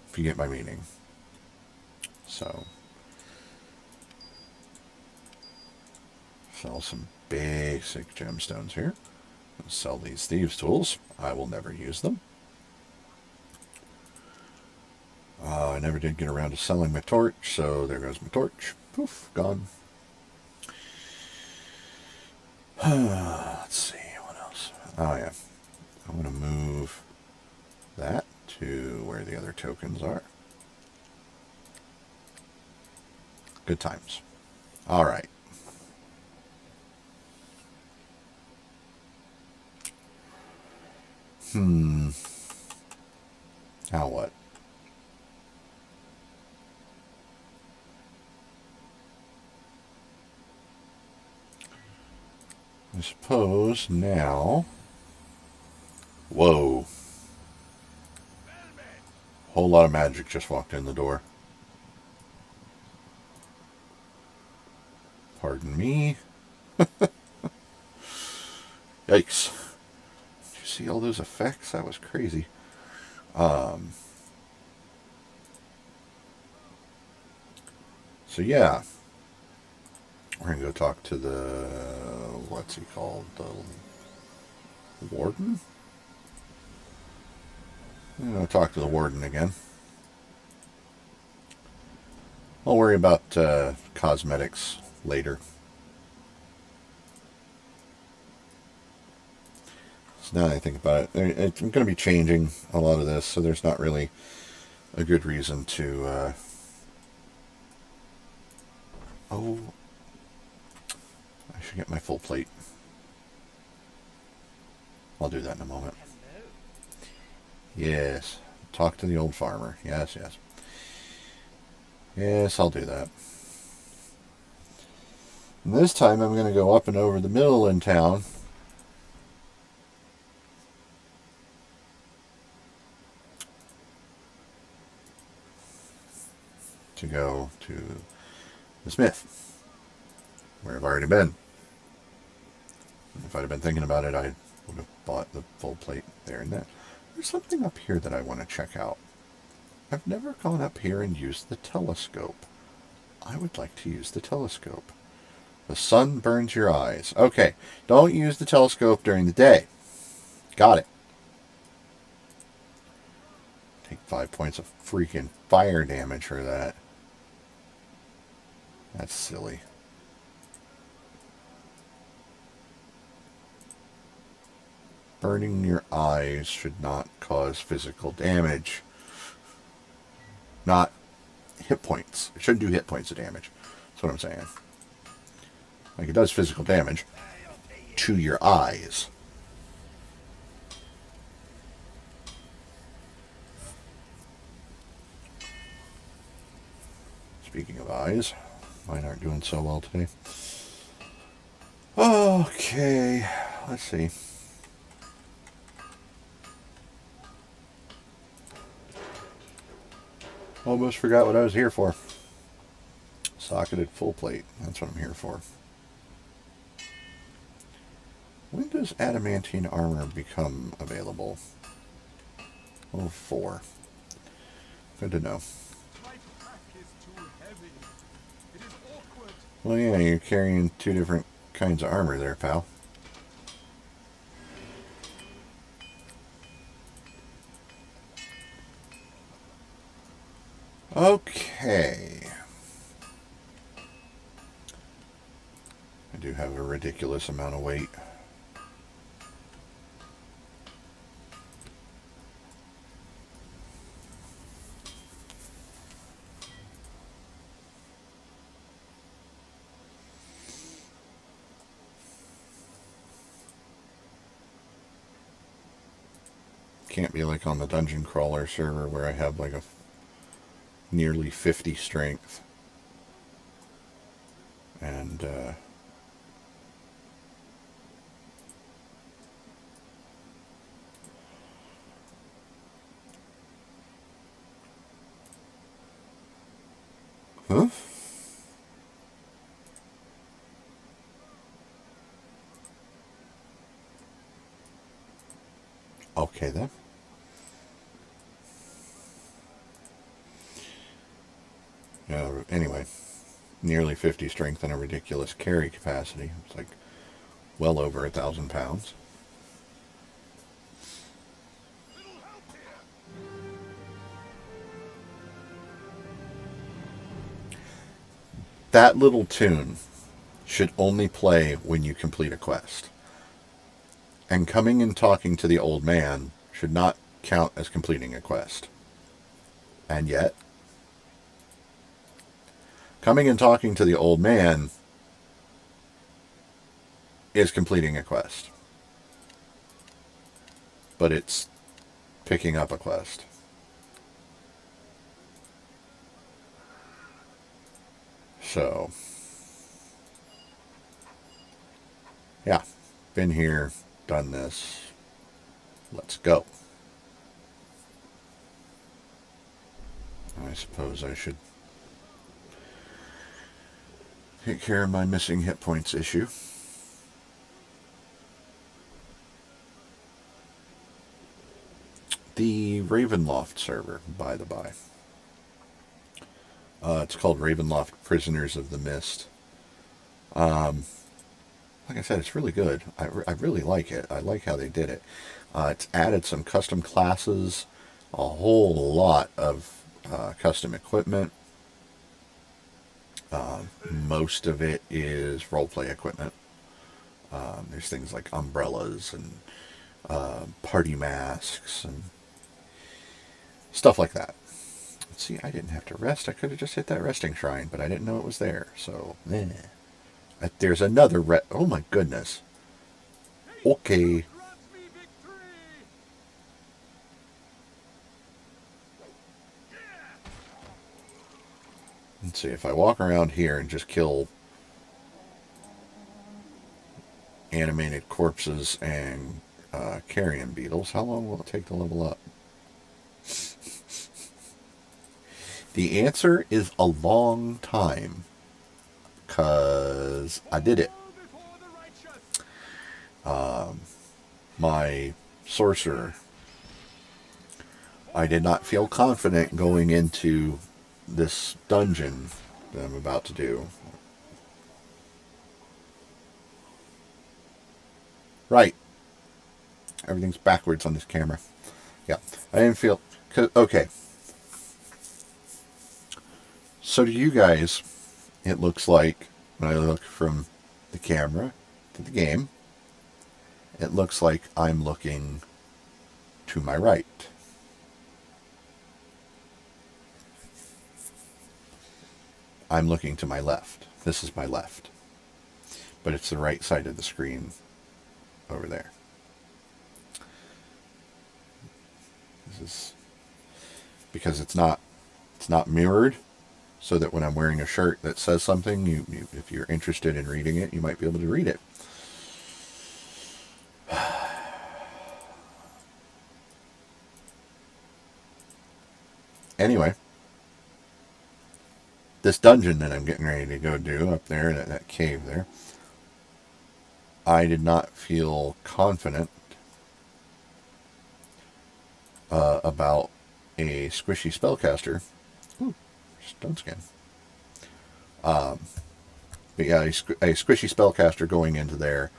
If you get my meaning. So, sell some basic gemstones here. Sell these thieves' tools. I will never use them. I never did get around to selling my torch, so there goes my torch. Poof, gone. Let's see, what else? Oh, yeah. I want to move that to where the other tokens are. Good times. All right. Now what? I suppose now... Whoa. Whole lot of magic just walked in the door. Pardon me. Yikes. Did you see all those effects? That was crazy. So yeah. We're going to go talk to the... What's he called? The warden? I'm going to talk to the warden again. I'll worry about cosmetics later. So now that I think about it, I'm going to be changing a lot of this, so there's not really a good reason to... Oh, I should get my full plate. I'll do that in a moment. Hello. Yes, talk to the old farmer. Yes, yes. Yes, I'll do that. And this time I'm going to go up and over the middle in town. To go to the smith, where I've already been. If I'd have been thinking about it, I would have bought the full plate there and then. There's something up here that I want to check out. I've never gone up here and used the telescope. I would like to use the telescope. The sun burns your eyes. Okay, don't use the telescope during the day. Got it. Take 5 points of freaking fire damage for that. That's silly. Burning your eyes should not cause physical damage. Not hit points. It shouldn't do hit points of damage. That's what I'm saying. Like, it does physical damage to your eyes. Speaking of eyes, mine aren't doing so well today. Okay, let's see. Almost forgot what I was here for. Socketed full plate. That's what I'm here for. When does adamantine armor become available? Oh, 4. Good to know. My pack is too heavy. It is awkward. Well, yeah, you're carrying 2 different kinds of armor there, pal. Okay. I do have a ridiculous amount of weight. Can't be like on the dungeon crawler server where I have like a nearly 50 strength. And huh? Okay then. Anyway, nearly 50 strength and a ridiculous carry capacity. It's like well over 1,000 pounds. That little tune should only play when you complete a quest. And coming and talking to the old man should not count as completing a quest. And yet, coming and talking to the old man is completing a quest. But it's picking up a quest. So, yeah, been here, done this. Let's go. I suppose I should take care of my missing hit points issue. The Ravenloft server, by the by. It's called Ravenloft Prisoners of the Mist. Like I said, it's really good. I really like it. I like how they did it. It's added some custom classes, a whole lot of custom equipment. Most of it is roleplay equipment. There's things like umbrellas and party masks and stuff like that. Let's see, I didn't have to rest. I could have just hit that resting shrine, but I didn't know it was there. So, there's another oh my goodness. Okay. Let's see, if I walk around here and just kill animated corpses and carrion beetles, how long will it take to level up? The answer is a long time, because I did it. My sorcerer, I did not feel confident going into this dungeon that I'm about to do. Right. Everything's backwards on this camera. Yeah. I didn't feel... Okay. So to you guys, it looks like, when I look from the camera to the game, it looks like I'm looking to my right. I'm looking to my left. This is my left. But it's the right side of the screen over there. This is because it's not mirrored, so that when I'm wearing a shirt that says something, you if you're interested in reading it, you might be able to read it. Anyway, this dungeon that I'm getting ready to go do up there, that cave there, I did not feel confident about a squishy spellcaster. Ooh, stone skin. But yeah, a squishy spellcaster going into there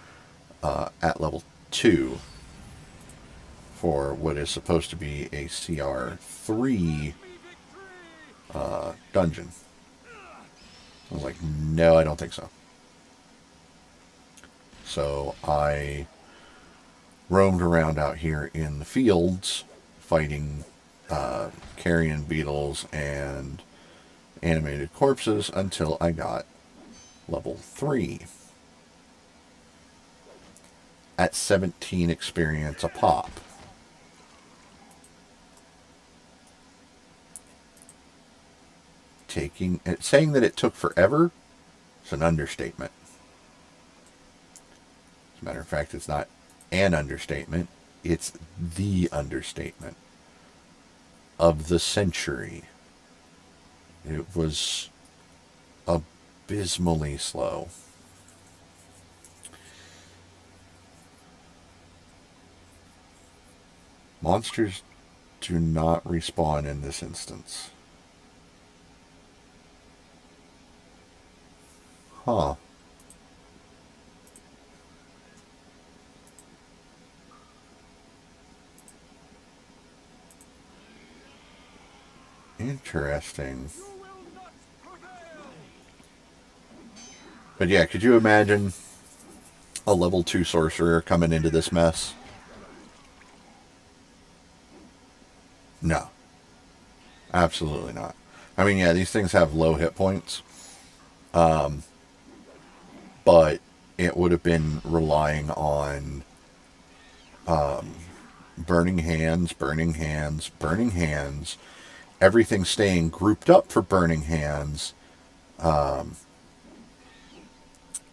at level 2 for what is supposed to be a CR 3 dungeon. I was like, no, I don't think so. So I roamed around out here in the fields, fighting carrion beetles and animated corpses until I got level 3 at 17 experience a pop. Saying that it took forever is an understatement. As a matter of fact, it's not an understatement, it's the understatement of the century. It was abysmally slow. Monsters do not respawn in this instance. Huh. Interesting. But yeah, could you imagine a level 2 sorcerer coming into this mess? No. Absolutely not. I mean, yeah, these things have low hit points. But it would have been relying on burning hands, burning hands, burning hands, everything staying grouped up for burning hands, and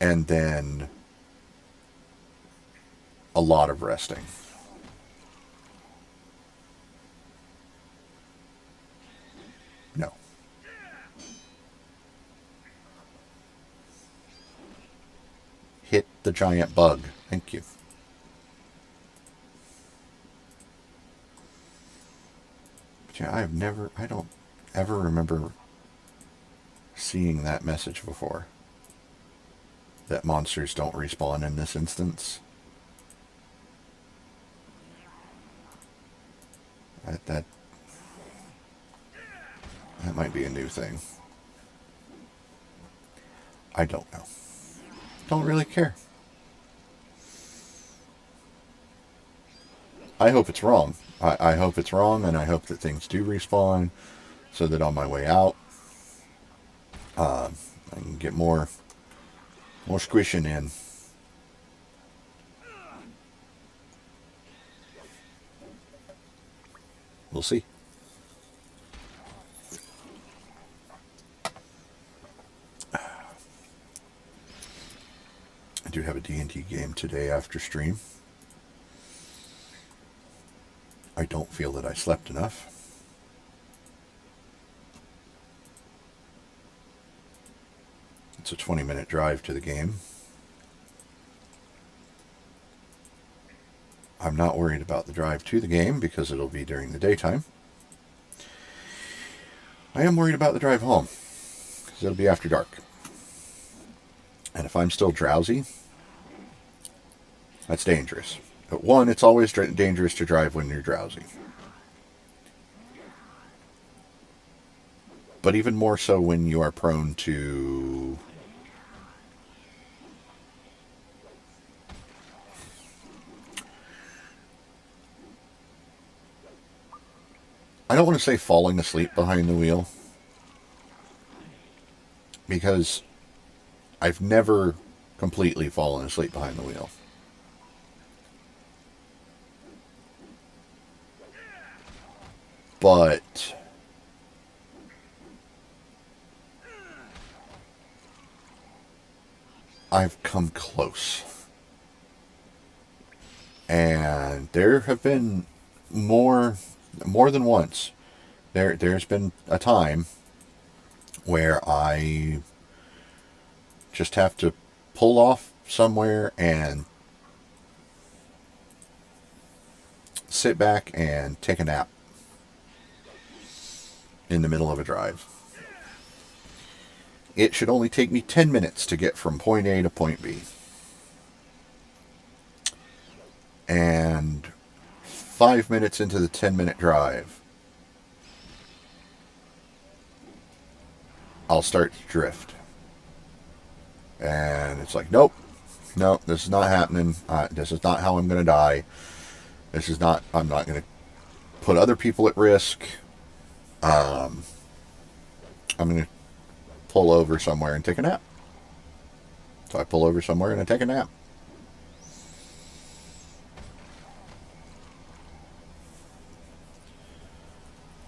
then a lot of resting. No. Hit the giant bug. Thank you. But yeah, I don't ever remember seeing that message before. That monsters don't respawn in this instance. That might be a new thing. I don't know. Don't really care. I hope it's wrong. I hope it's wrong, and I hope that things do respawn, so that on my way out, I can get more squishing in. We'll see. I do have a D&D game today after stream. I don't feel that I slept enough. It's a 20-minute drive to the game. I'm not worried about the drive to the game because it'll be during the daytime. I am worried about the drive home because it'll be after dark. And if I'm still drowsy, that's dangerous. But one, it's always dangerous to drive when you're drowsy. But even more so when you are prone to I don't want to say falling asleep behind the wheel, because I've never completely fallen asleep behind the wheel. But I've come close. And there have been more than once. There's been a time where I just have to pull off somewhere and sit back and take a nap in the middle of a drive. It should only take me 10 minutes to get from point A to point B. And 5 minutes into the 10-minute drive, I'll start to drift. And it's like, nope, no, this is not happening. This is not how I'm going to die. I'm not going to put other people at risk. I'm going to pull over somewhere and take a nap. So I pull over somewhere and I take a nap.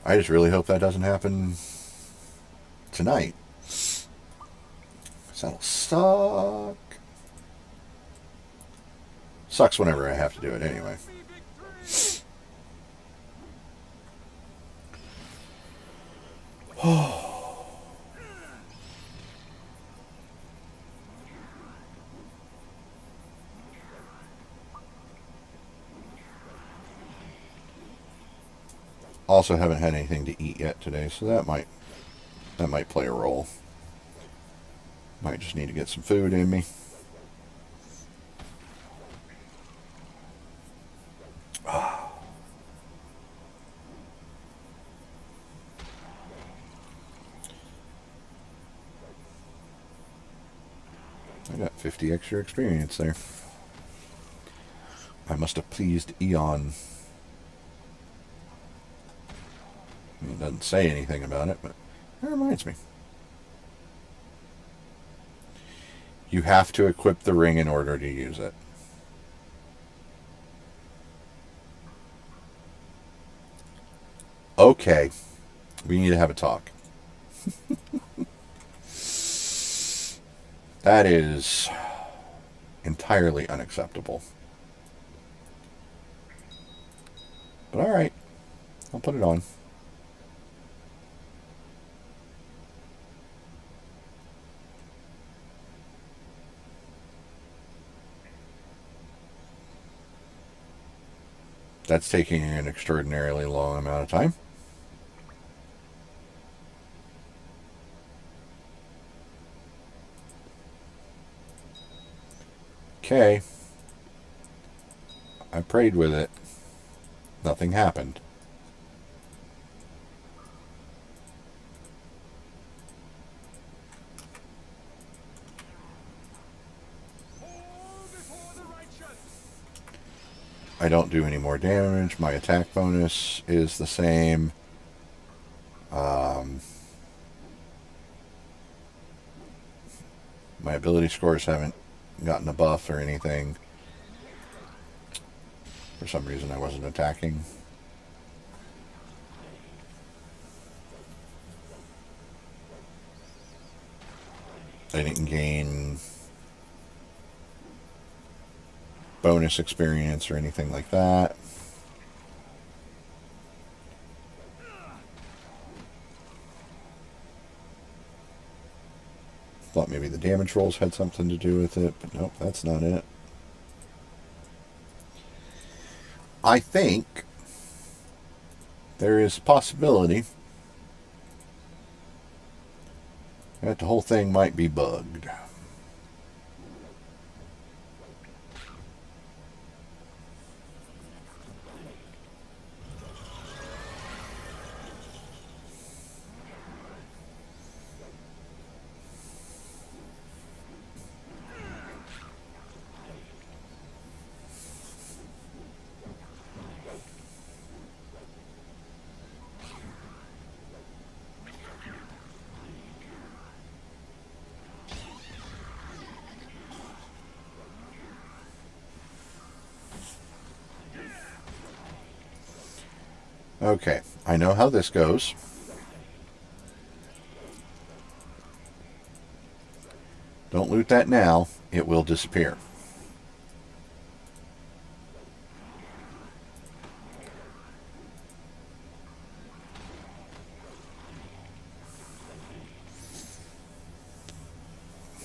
I just really hope that doesn't happen tonight. 'Cause that'll suck. Sucks whenever I have to do it anyway. Also haven't had anything to eat yet today, so that might play a role. Might just need to get some food in me. I got 50 extra experience there. I must have pleased Eon. It doesn't say anything about it, but it reminds me. You have to equip the ring in order to use it. Okay. We need to have a talk. That is entirely unacceptable. But alright. I'll put it on. That's taking an extraordinarily long amount of time. Okay. I prayed with it. Nothing happened. I don't do any more damage. My attack bonus is the same. My ability scores haven't gotten a buff or anything. For some reason I wasn't attacking. I didn't gain bonus experience or anything like that. Thought maybe the damage rolls had something to do with it, but nope, that's not it. I think there is a possibility that the whole thing might be bugged. Okay, I know how this goes. Don't loot that now, it will disappear.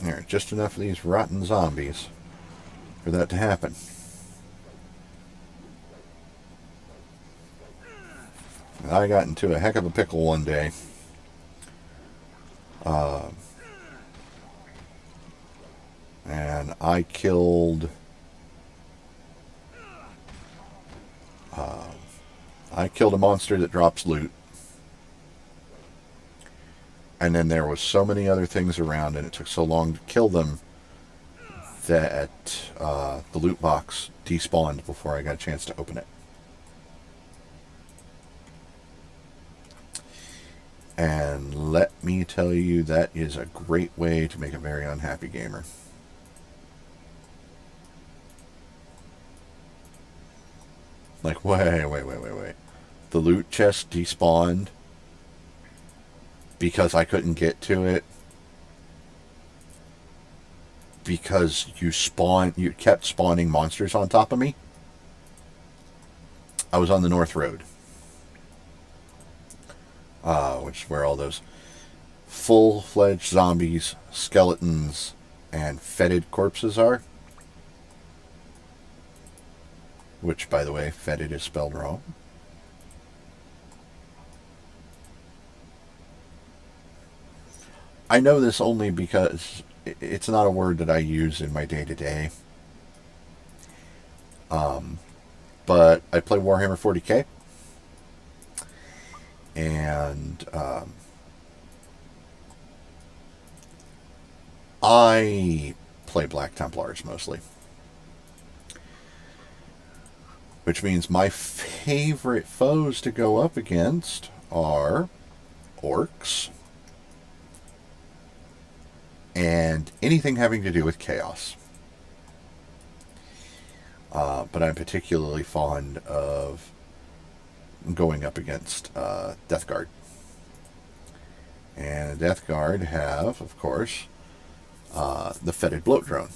There, just enough of these rotten zombies for that to happen. I got into a heck of a pickle one day. And I killed a monster that drops loot. And then there was so many other things around, and it took so long to kill them that the loot box despawned before I got a chance to open it. And let me tell you, that is a great way to make a very unhappy gamer. Like, wait. The loot chest despawned because I couldn't get to it because you kept spawning monsters on top of me. I was on the North Road, which is where all those full-fledged zombies, skeletons, and fetid corpses are. Which, by the way, fetid is spelled wrong. I know this only because it's not a word that I use in my day-to-day. But I play Warhammer 40k. And I play Black Templars mostly. Which means my favorite foes to go up against are orcs and anything having to do with chaos. But I'm particularly fond of going up against Death Guard. And Death Guard have, of course, the fetid bloat drone.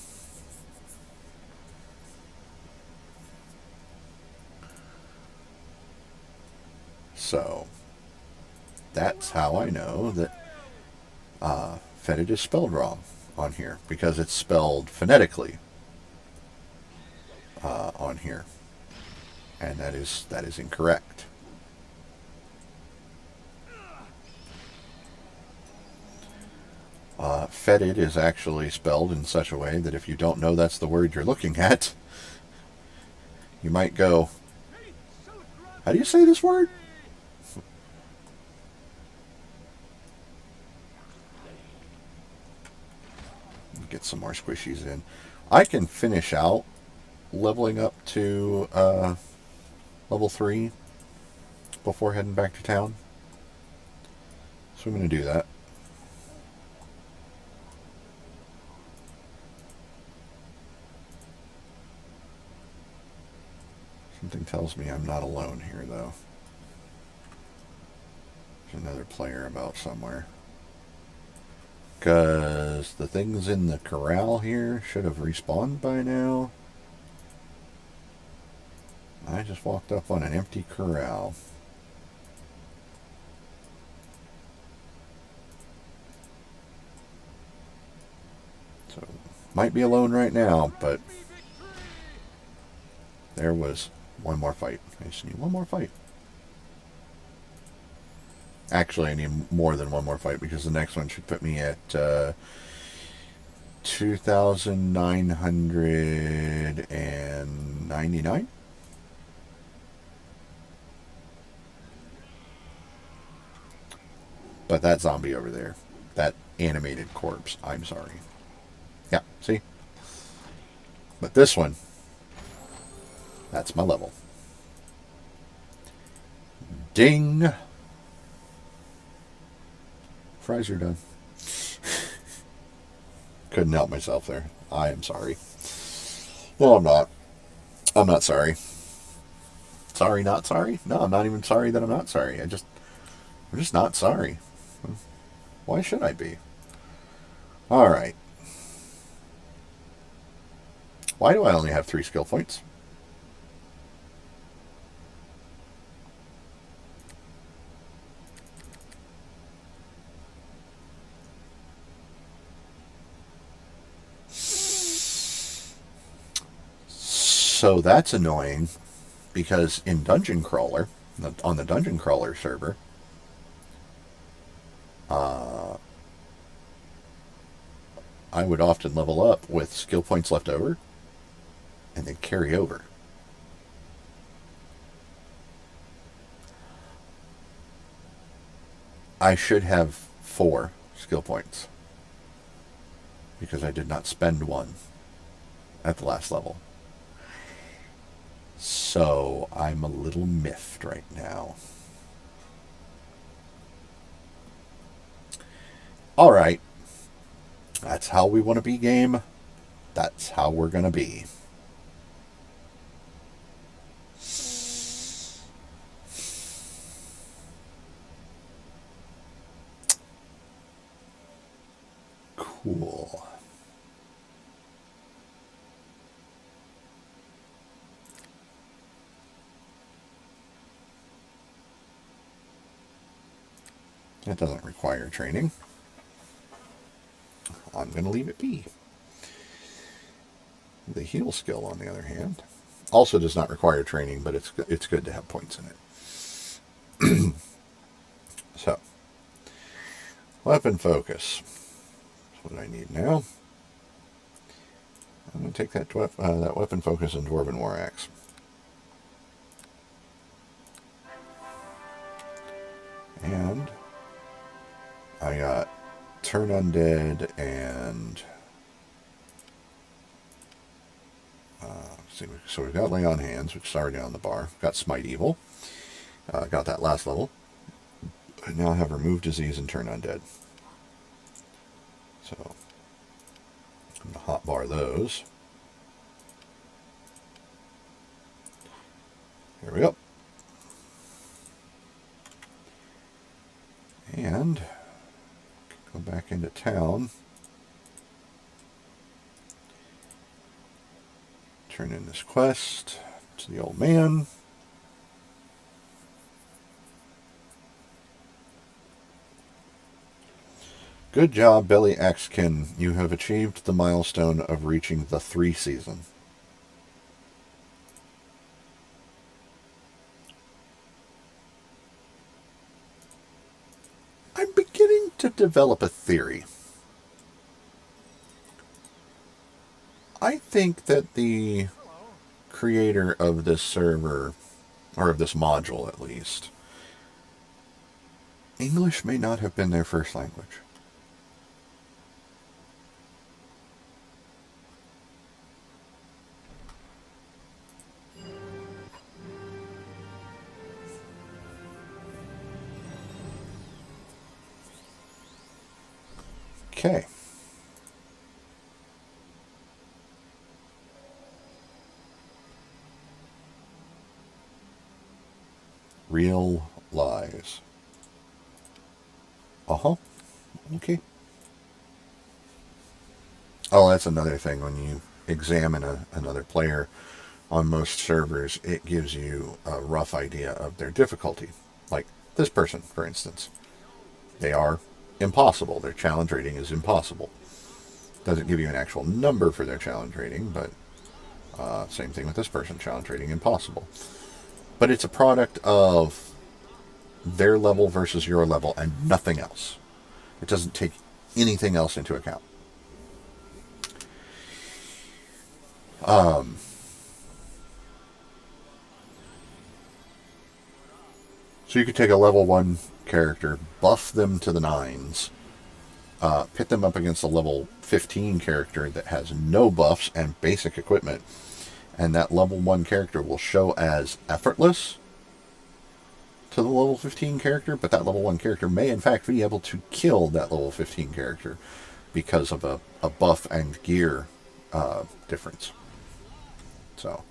So, that's how I know that fetid is spelled wrong on here, because it's spelled phonetically on here, and that is incorrect. Fetid is actually spelled in such a way that if you don't know that's the word you're looking at, you might go, how do you say this word? Get some more squishies in. I can finish out leveling up to level 3 before heading back to town. So I'm going to do that. Something tells me I'm not alone here, though. There's another player about somewhere. Because the things in the corral here should have respawned by now. I just walked up on an empty corral. So, might be alone right now, but there was one more fight. I just need one more fight. Actually, I need more than one more fight, because the next one should put me at 2,999. But that zombie over there, that animated corpse, I'm sorry. Yeah, see? But this one, that's my level. Ding! Fries are done. Couldn't help myself there. I am sorry. Well, I'm not. I'm not sorry. Sorry, not sorry? No, I'm not even sorry that I'm not sorry. I'm just not sorry. Why should I be? Alright. Why do I only have 3 skill points? So that's annoying, because in Dungeon Crawler, on the Dungeon Crawler server, I would often level up with skill points left over and then carry over. I should have 4 skill points because I did not spend one at the last level. So I'm a little miffed right now. Alright. That's how we want to be, game. That's how we're going to be. Cool. It doesn't require training. I'm going to leave it be. The heal skill, on the other hand, also does not require training, but it's good to have points in it. So, weapon focus. That's what I need now. I'm going to take that weapon focus and Dwarven War Axe. And I got Turn Undead and so we've got Lay on Hands, which is already on the bar. Got Smite Evil. Got that last level. I now have Remove Disease and Turn Undead. So I'm going to hotbar those. There we go. And go back into town. Turn in this quest to the old man. Good job, Belly Axkin. You have achieved the milestone of reaching the 3 season. I'm beginning to develop a theory. I think that the creator of this server, or of this module at least, English may not have been their first language. Okay. Real lies. Uh-huh. Okay. Oh, that's another thing. When you examine another player on most servers, it gives you a rough idea of their difficulty. Like this person, for instance. They are impossible. Their challenge rating is impossible. Doesn't give you an actual number for their challenge rating, but same thing with this person. Challenge rating impossible. But it's a product of their level versus your level and nothing else. It doesn't take anything else into account. So you could take a level 1 character, buff them to the 9s, pit them up against a level 15 character that has no buffs and basic equipment, and that level 1 character will show as effortless to the level 15 character, but that level 1 character may in fact be able to kill that level 15 character because of a buff and gear difference. So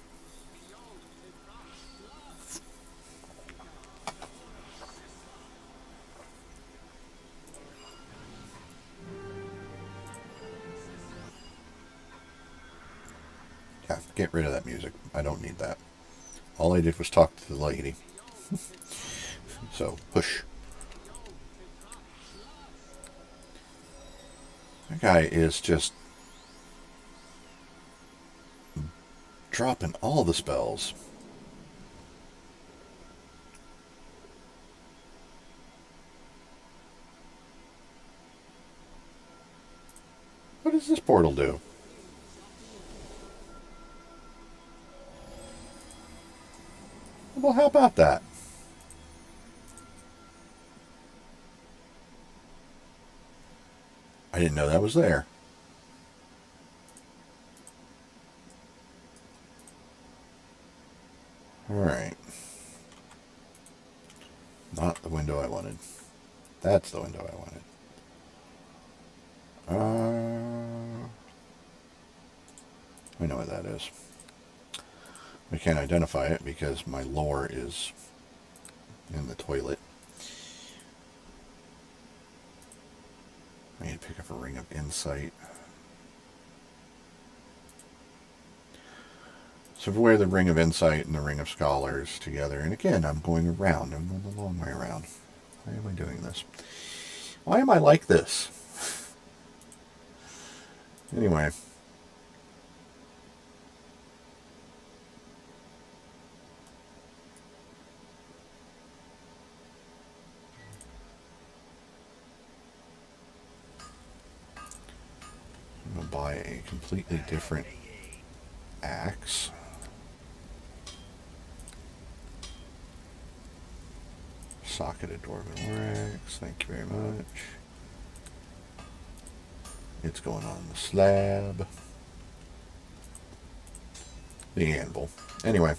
yeah, get rid of that music. I don't need that. All I did was talk to the lady. So, push. That guy is just dropping all the spells. What does this portal do? Well, how about that? I didn't know that was there. Alright. Not the window I wanted. That's the window I wanted. I know what that is. I can't identify it because my lore is in the toilet. I need to pick up a ring of insight. So if we wear the ring of insight and the ring of scholars together, and again, I'm going around. I'm going the long way around. Why am I doing this? Why am I like this? Anyway. I'm going to buy a completely different axe. Socketed dwarven axe. Thank you very much. It's going on the slab. The anvil. Anyway.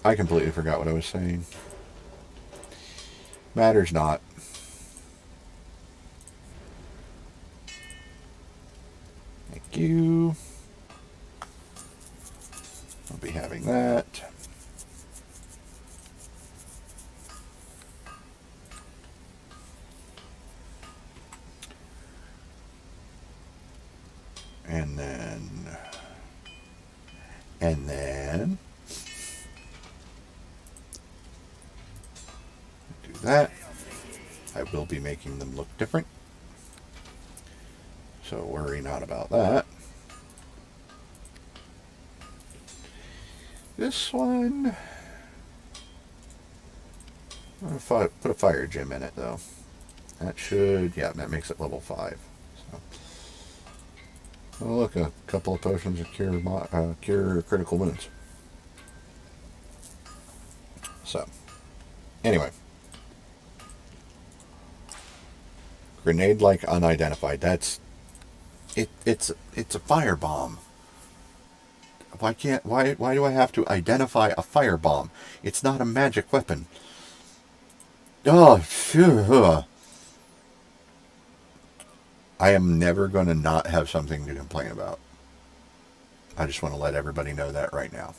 I completely forgot what I was saying. Matters not. Thank you. I'll be having that. And then do that. I will be making them look different. So worry not about that. This one, I'm going to put a fire gem in it though. That should, yeah, that makes it level 5. So, oh look, a couple of potions of cure critical wounds. So, anyway. Grenade like unidentified. That's it. It's a firebomb. Why do I have to identify a firebomb? It's not a magic weapon. Oh, phew. I am never going to not have something to complain about. I just want to let everybody know that right now.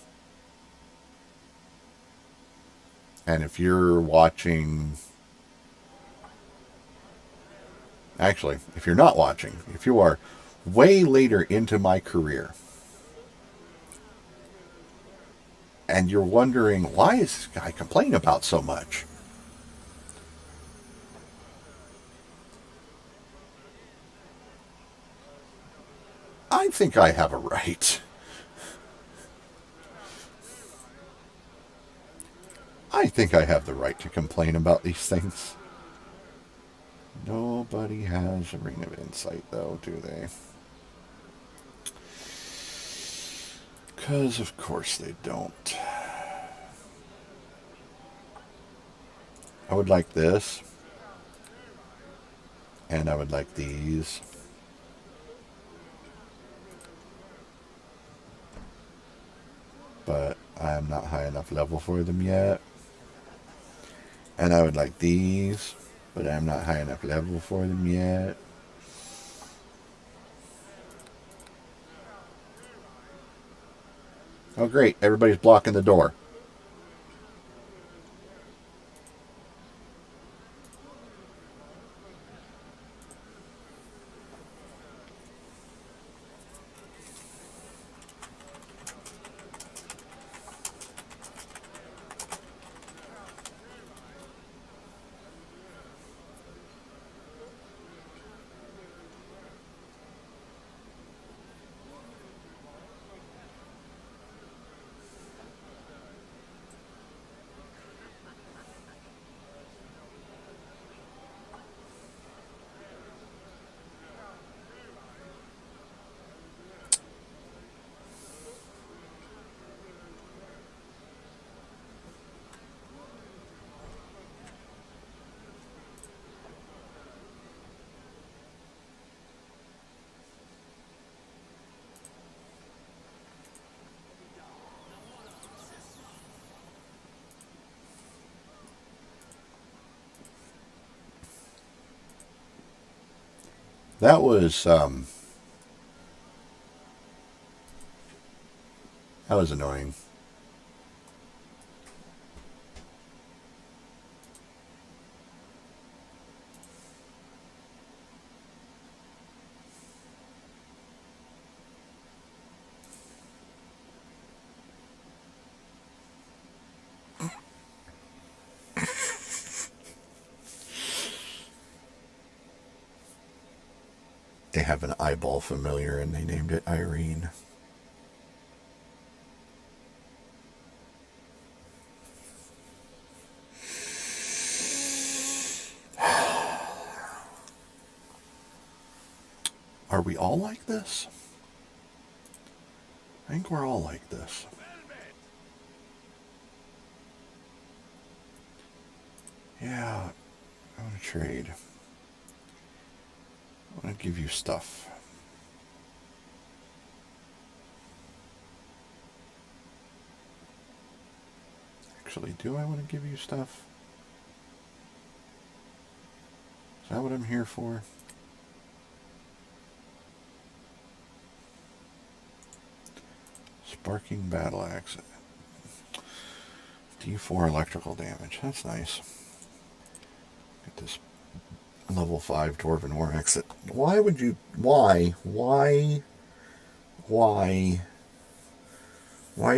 And if you're watching... Actually, if you're not watching, if you are way later into my career, and you're wondering, why is this guy complaining about so much? I think I have a right. I think I have the right to complain about these things. Nobody has a ring of insight, though, do they? Because, of course, they don't. I would like this. And I would like these. But I am not high enough level for them yet. And I would like these. But I'm not high enough level for them yet. Oh, great. Everybody's blocking the door. That was annoying. They have an eyeball familiar and they named it Irene. Are we all like this? I think we're all like this. Yeah, I want to trade. I want to give you stuff. Actually, do I want to give you stuff? Is that what I'm here for? Sparking battle axe. D4 electrical damage. That's nice. Get this level 5 Dwarven War exit. Why would you... Why? Why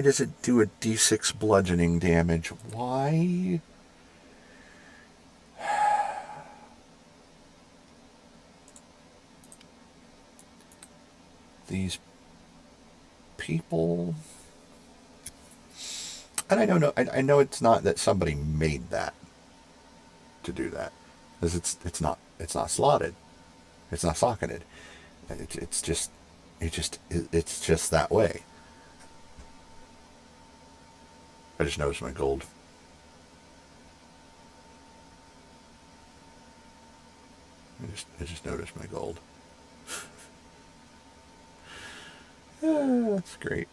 does it do a D6 bludgeoning damage? Why? These people... And I know it's not that somebody made that to do that, because it's not slotted, it's not socketed. It's just that way. I just noticed my gold. I just noticed my gold. That's great.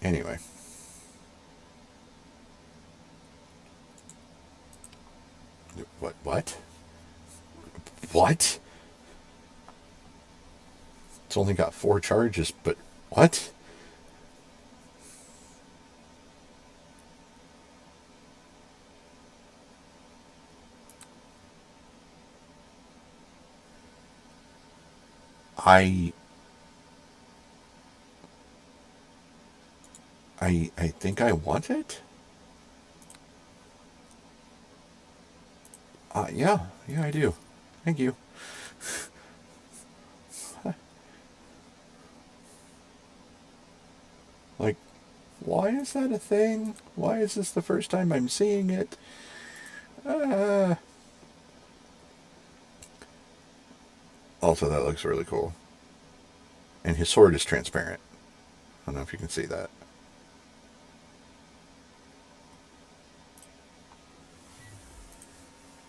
Anyway. What? What? It's only got 4 charges, but what? I think I want it. Yeah, I do. Thank you. Like, why is that a thing? Why is this the first time I'm seeing it? Also, that looks really cool. And his sword is transparent. I don't know if you can see that.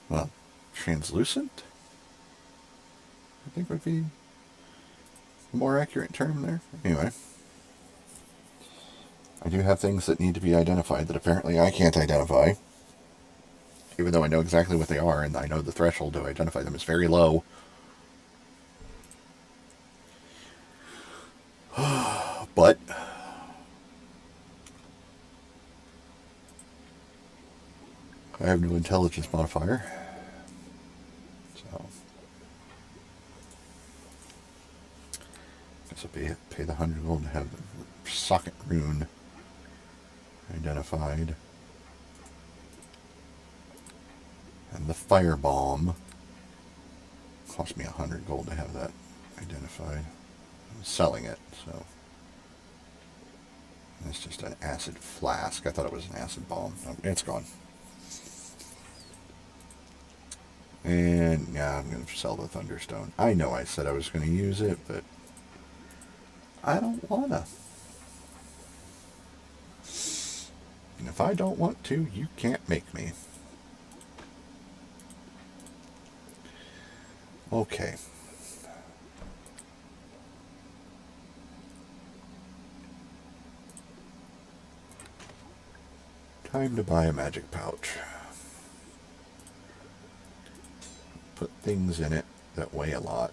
Well, translucent, I think would be a more accurate term there. Anyway. I do have things that need to be identified that apparently I can't identify. Even though I know exactly what they are, and I know the threshold to identify them is very low. But I have no intelligence modifier. So I guess I'll pay the 100 gold to have the socket rune identified. And the firebomb cost me 100 gold to have that identified. I'm selling it, so it's just an acid flask. I thought it was an acid bomb. No, it's gone. And yeah, I'm going to sell the Thunderstone. I know I said I was going to use it, but I don't want to. And if I don't want to, you can't make me. Okay. Time to buy a magic pouch. put things in it that weigh a lot,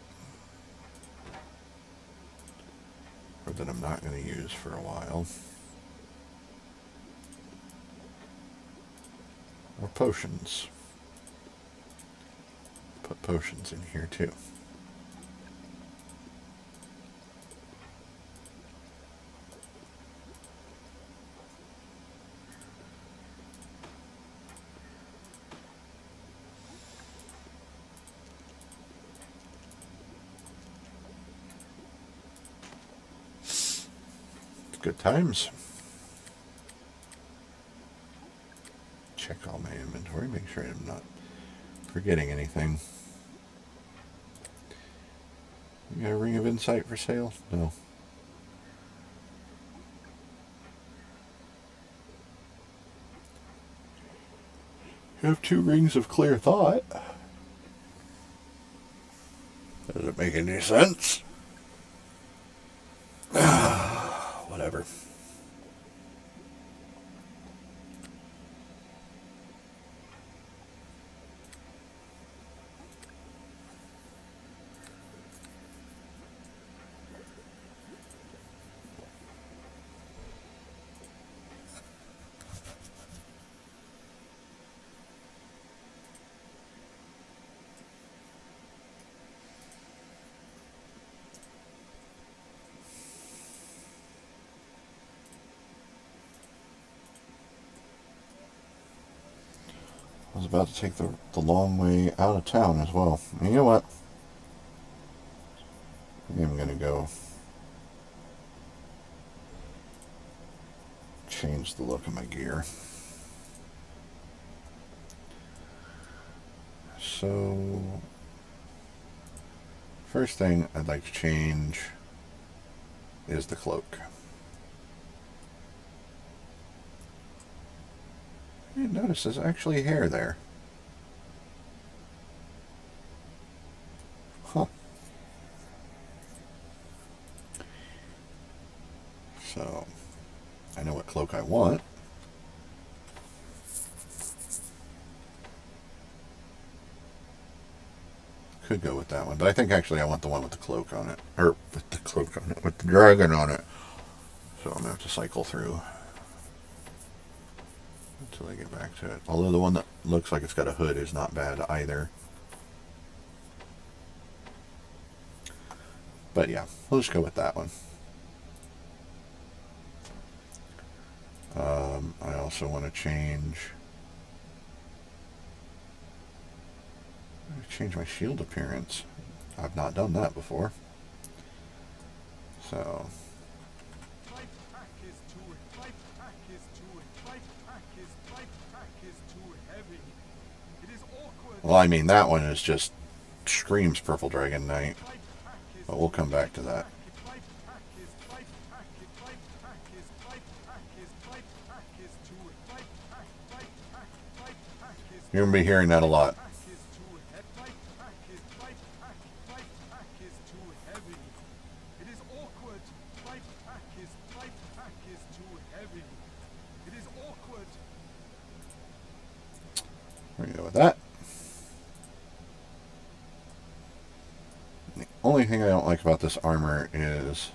or that I'm not going to use for a while. Or potions. Put potions in here too. Good times. Check all my inventory, make sure I'm not forgetting anything. You got a Ring of Insight for sale? No. You have 2 Rings of Clear Thought. Does it make any sense? Whatever. I was about to take the long way out of town as well. And you know what? I'm going to go change the look of my gear. So, first thing I'd like to change is the cloak. You notice there's actually hair there. Huh. So, I know what cloak I want. Could go with that one, but I think actually I want the one with the cloak on it. Or, with the cloak on it, with the dragon on it. So I'm going to have to cycle through until I get back to it. Although the one that looks like it's got a hood is not bad either. But yeah, we'll just go with that one. I also want to change my shield appearance. I've not done that before. So well, I mean, that one is just screams Purple Dragon Knight. But we'll come back to that. You're going to be hearing that a lot. We're going to go with that. The only thing I don't like about this armor is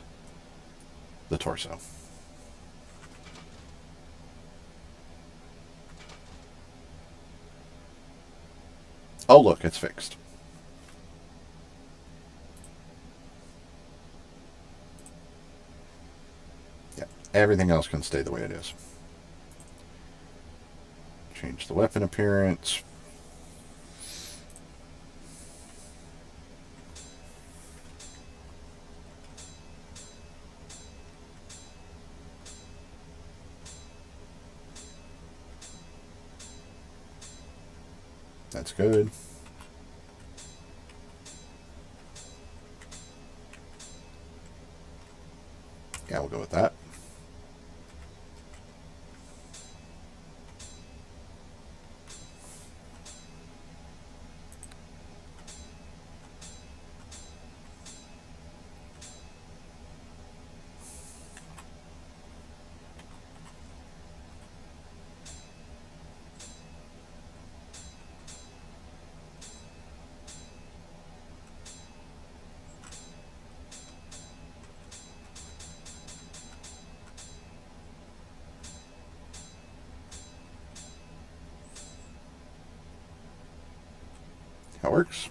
the torso. Oh, look, it's fixed. Yeah, everything else can stay the way it is. Change the weapon appearance. That's good. Yeah, we'll go with that. That works.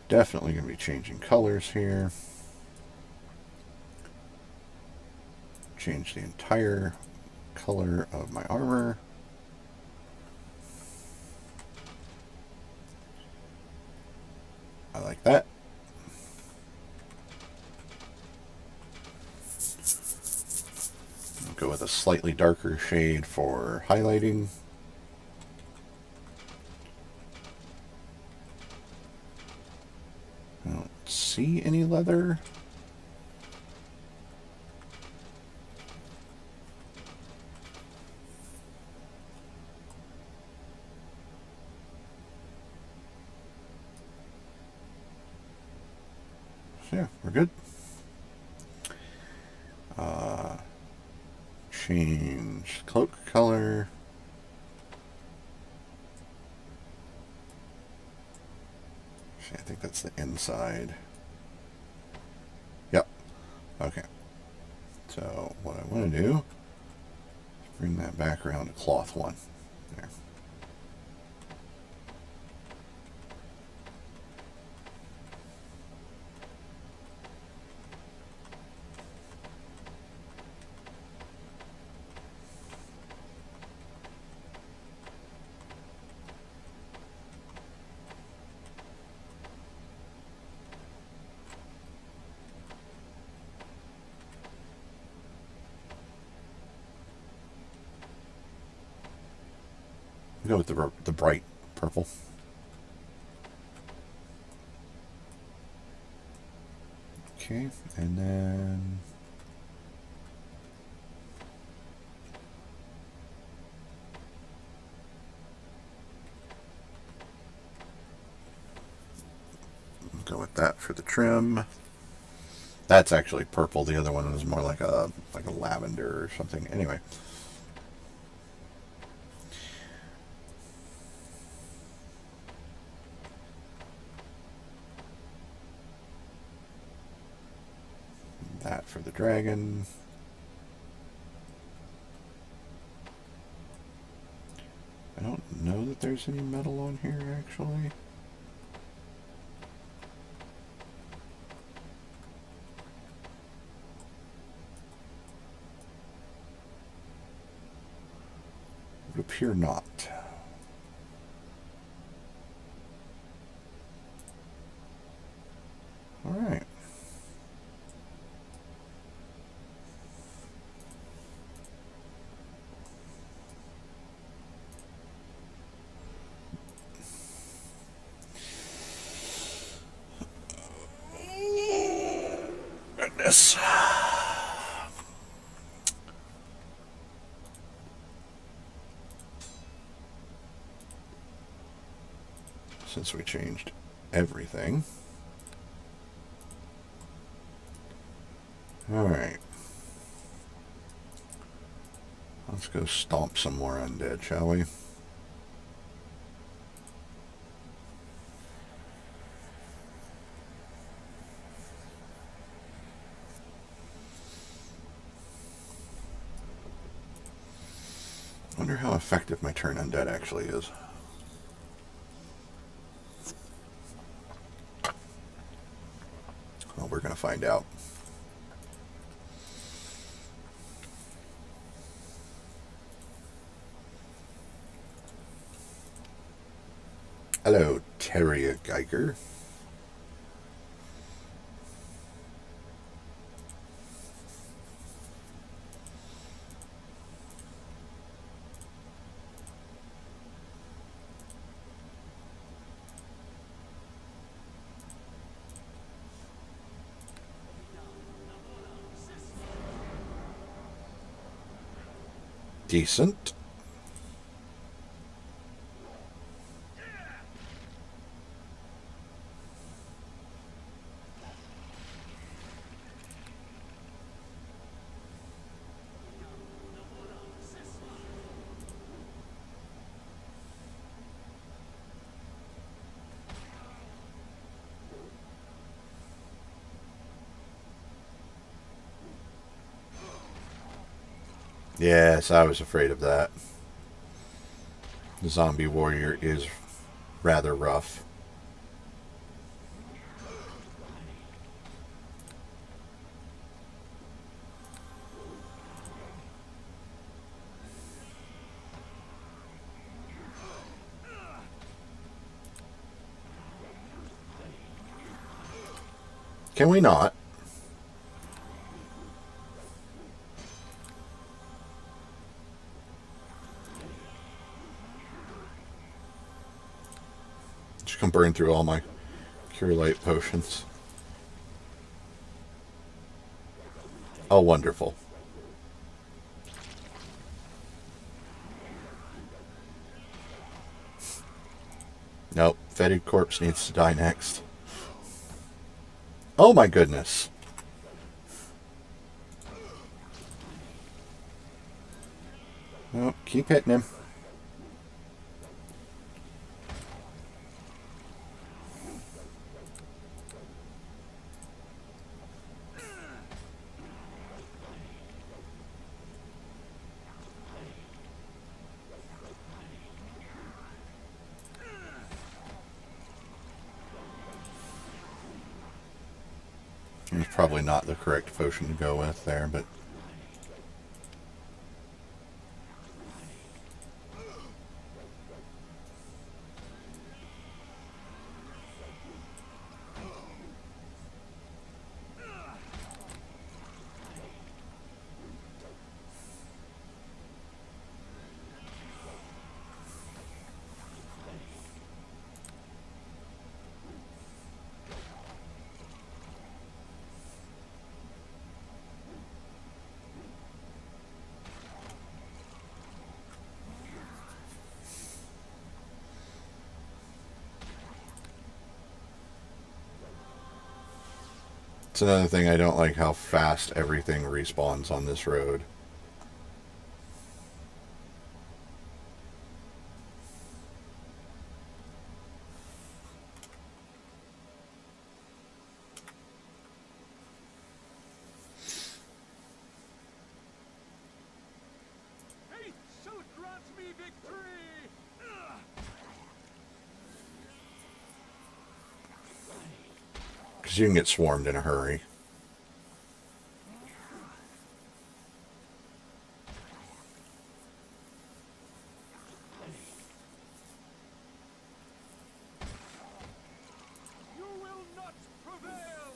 Definitely going to be changing colors here. Change the entire color of my armor. I like that. I'll go with a slightly darker shade for highlighting. I don't see any leather. So yeah, we're good. Change cloak color. I think that's the inside. Yep. Okay. So what I want to do is bring that back around to cloth one. There. Go with the bright purple. Okay, and then go with that for the trim. That's actually purple. The other one was more like a lavender or something. Anyway. That for the dragon. I don't know that there's any metal on here actually. It would appear not. All right. Goodness. Since we changed everything. All right. Let's go stomp some more undead, shall we? Wonder how effective my turn undead actually is. Well, we're going to find out. Hello, Terrier Geiger. Decent. Yes, I was afraid of that. The zombie warrior is rather rough. Can we not? Just gonna burn through all my cure light potions. Oh, wonderful. Nope, fetid corpse needs to die next. Oh my goodness. Well, keep hitting him. It's probably not the correct potion to go with there, but it's another thing I don't like how fast everything respawns on this road. Hate shall grant me victory! Because you can get swarmed in a hurry. You will not prevail!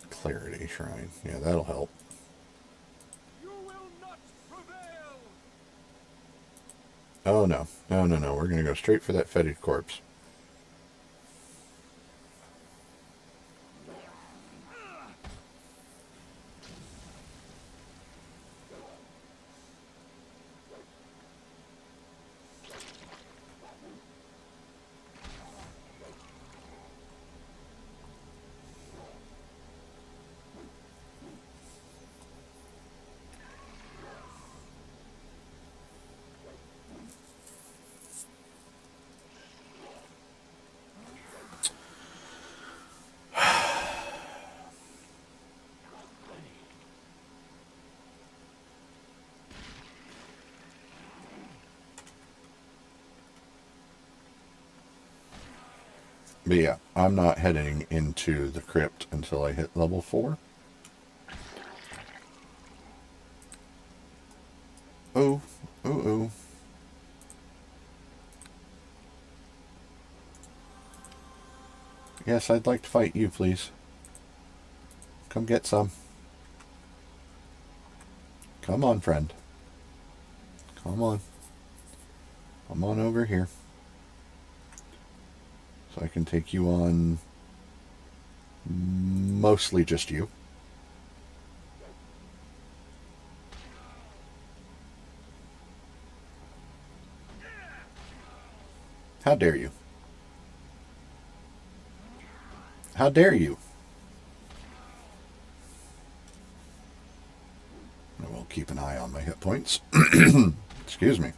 Clarity Shrine. Yeah, that'll help. You will not prevail! Oh no. No, no, no. We're going to go straight for that fetid corpse. But yeah, I'm not heading into the crypt until I hit level 4. Oh, oh, oh. Yes, I'd like to fight you, please. Come get some. Come on, friend. Come on. Come on over here. So I can take you on mostly just you. How dare you? How dare you? keep an eye on my hit points. Excuse me.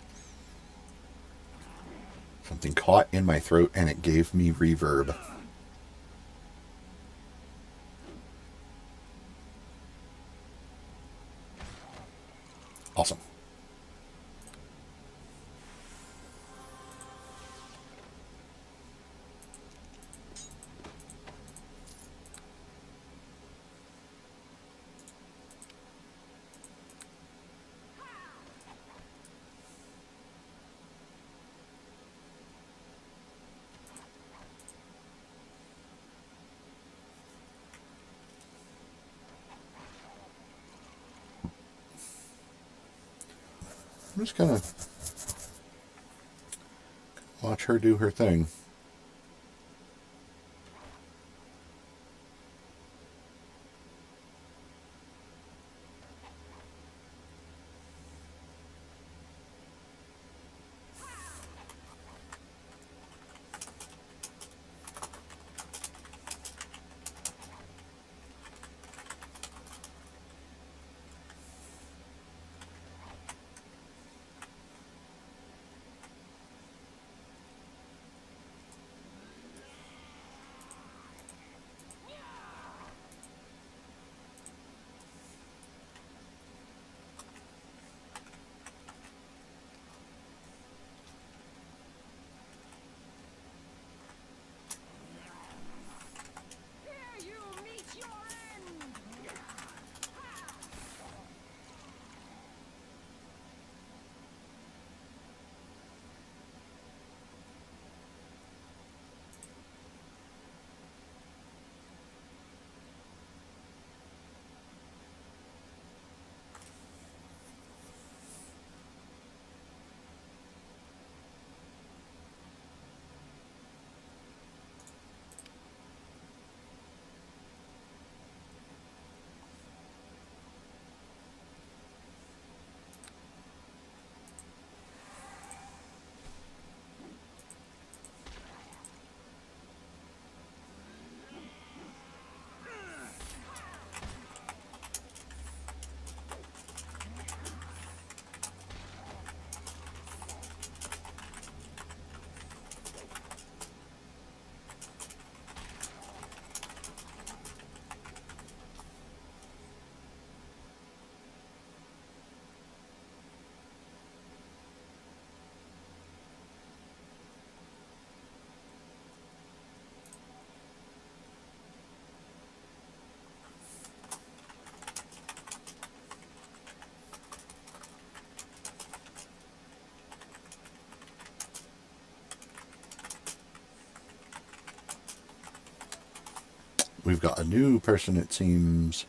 Something caught in my throat and it gave me reverb. Awesome. I'm just gonna watch her do her thing. Here you meet your end! We've got a new person, it seems.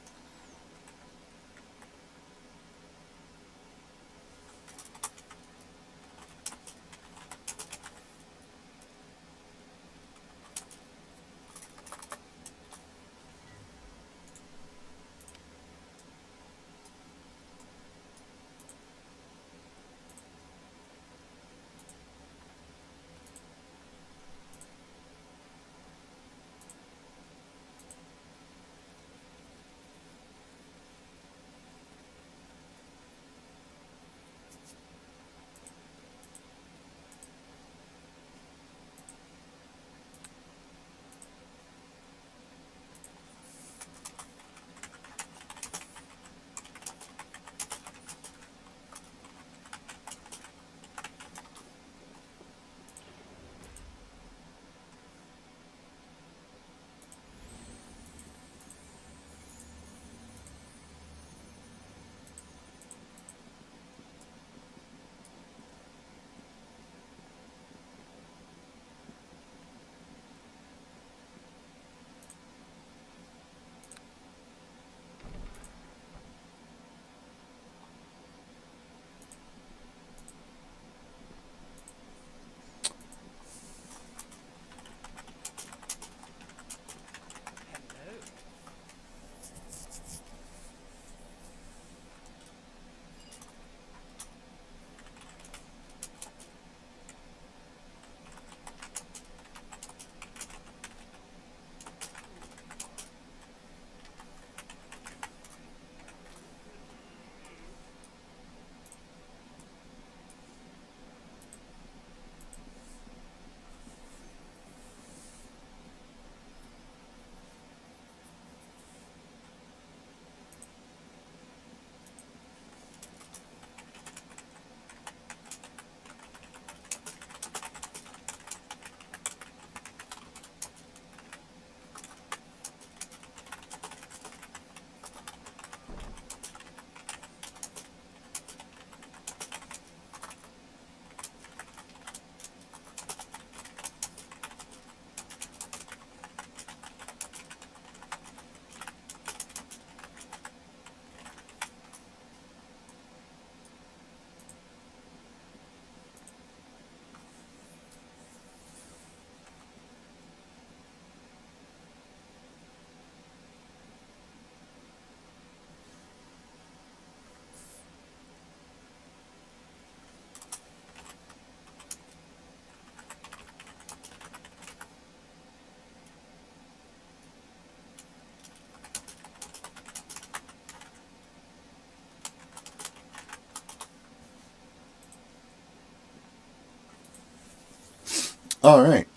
All right.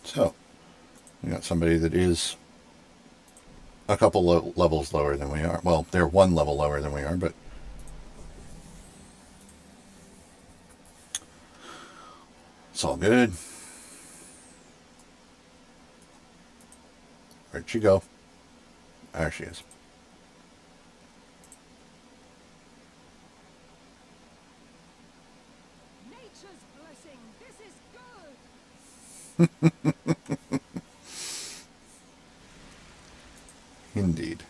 So, we got somebody that is a couple levels lower than we are. Well, they're one level lower than we are, but it's all good. Where'd she go? There she is. Nature's blessing. This is good. Indeed.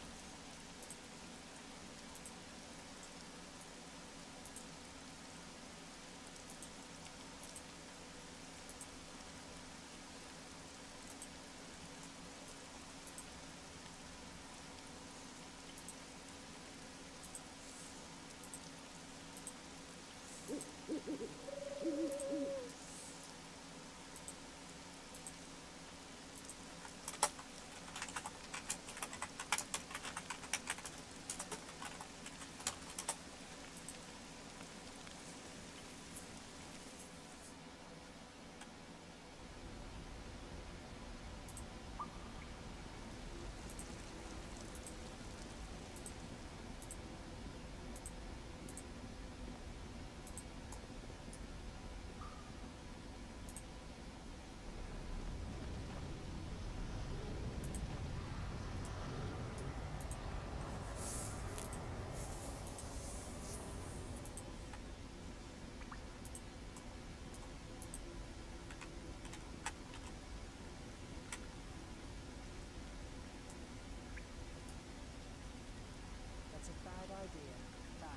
That's a bad idea. Bad.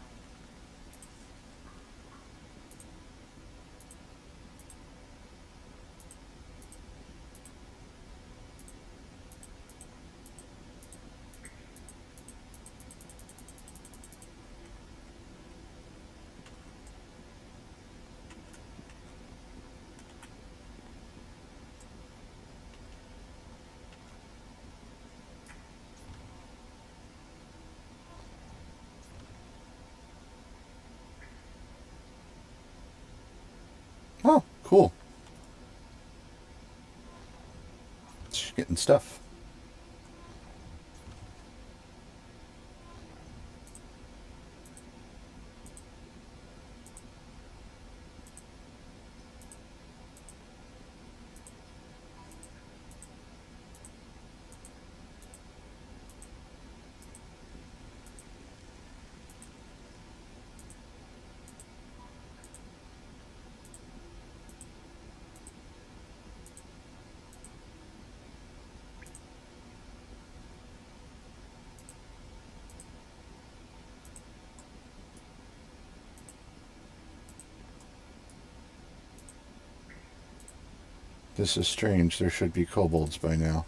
Oh, cool. She's getting stuff. This is strange. There should be kobolds by now.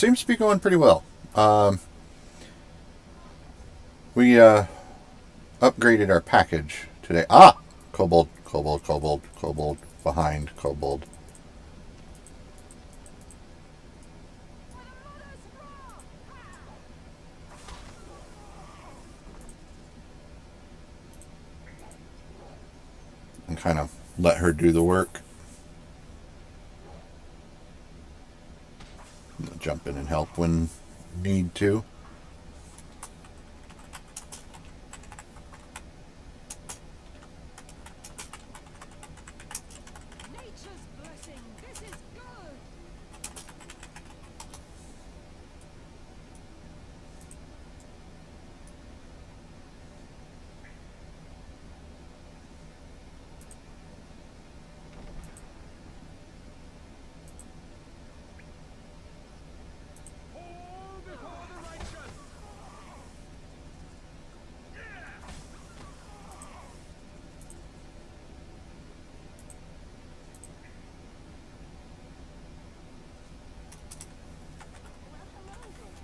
seems to be going pretty well. We upgraded our package today. Ah! Kobold, kobold, kobold, kobold, behind, kobold. And kind of let her do the work. Jump in and help when need to. Nature's blessing. This is good. All before the righteous. Well, hello there.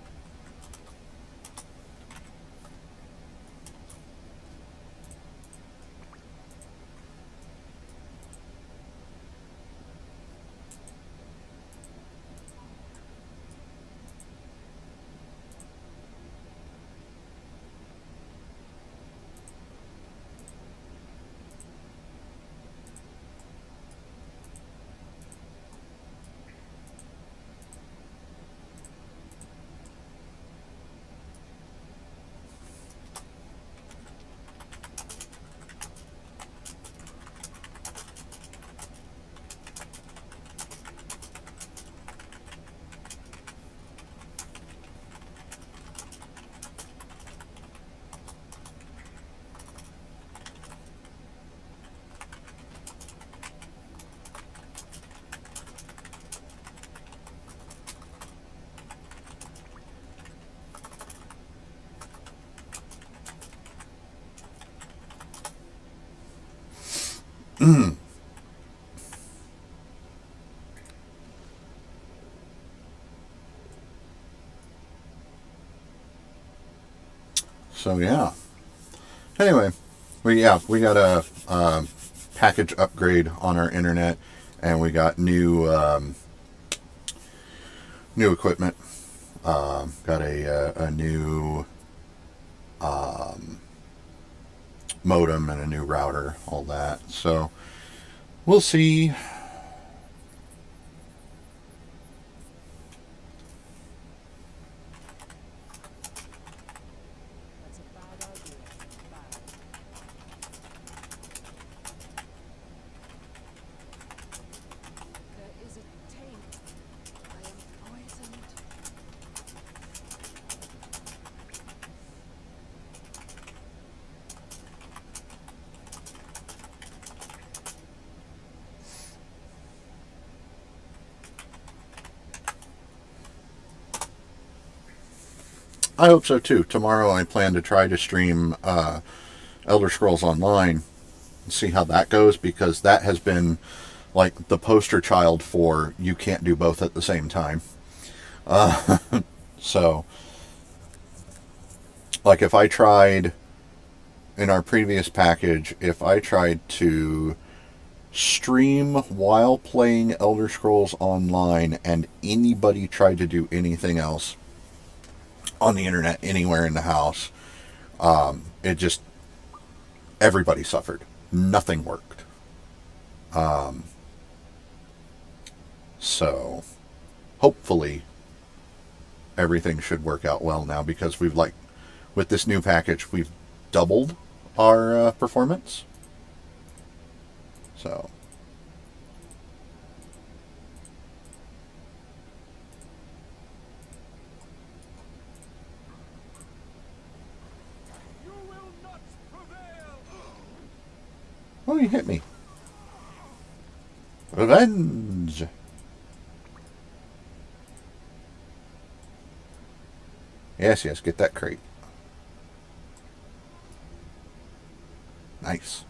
So yeah. Anyway, we got a package upgrade on our internet, and we got new equipment. Got a new modem and a new router, all that. So we'll see. That's a bad idea. Bad. There is a taint. I am poisoned. I hope so too. Tomorrow I plan to try to stream Elder Scrolls Online and see how that goes, because that has been like the poster child for you can't do both at the same time. So, like if I tried in our previous package, if I tried to stream while playing Elder Scrolls Online and anybody tried to do anything else on the internet anywhere in the house, it just, everybody suffered. Nothing worked. So hopefully everything should work out well now, because we've like, with this new package, we've doubled our performance. So You will not prevail. oh, you hit me. Revenge. Yes, yes, get that crate. Nice.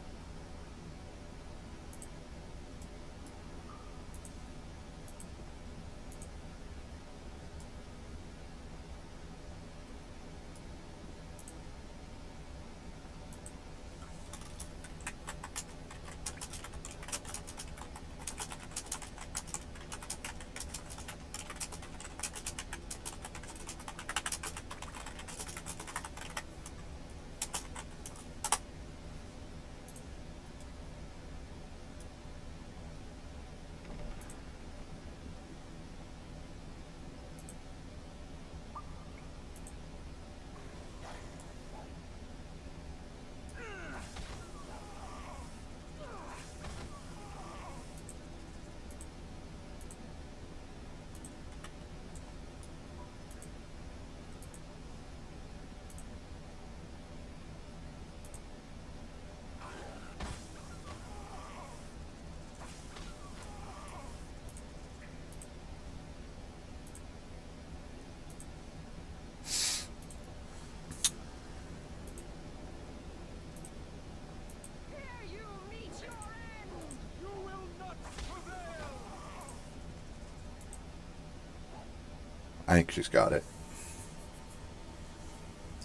I think she's got it.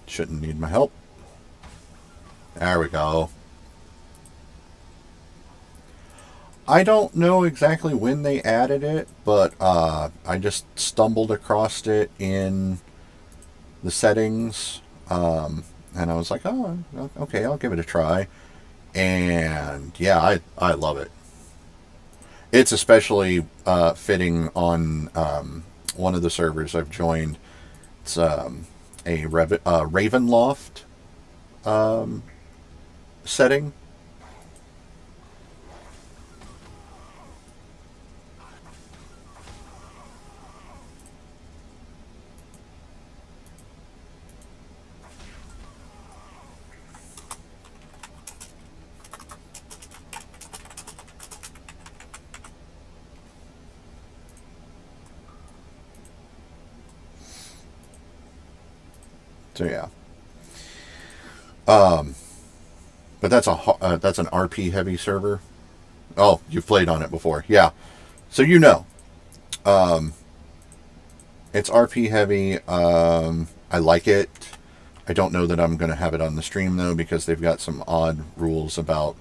Shouldn't need my help. There we go. I don't know exactly when they added it, but I just stumbled across it in the settings, and I was like, oh, okay, I'll give it a try. And yeah, I love it. It's especially fitting on one of the servers I've joined. It's a Ravenloft setting. So yeah, but that's an RP heavy server. Oh, you've played on it before, yeah. So you know, it's RP heavy. I like it. I don't know that I'm going to have it on the stream though because they've got some odd rules about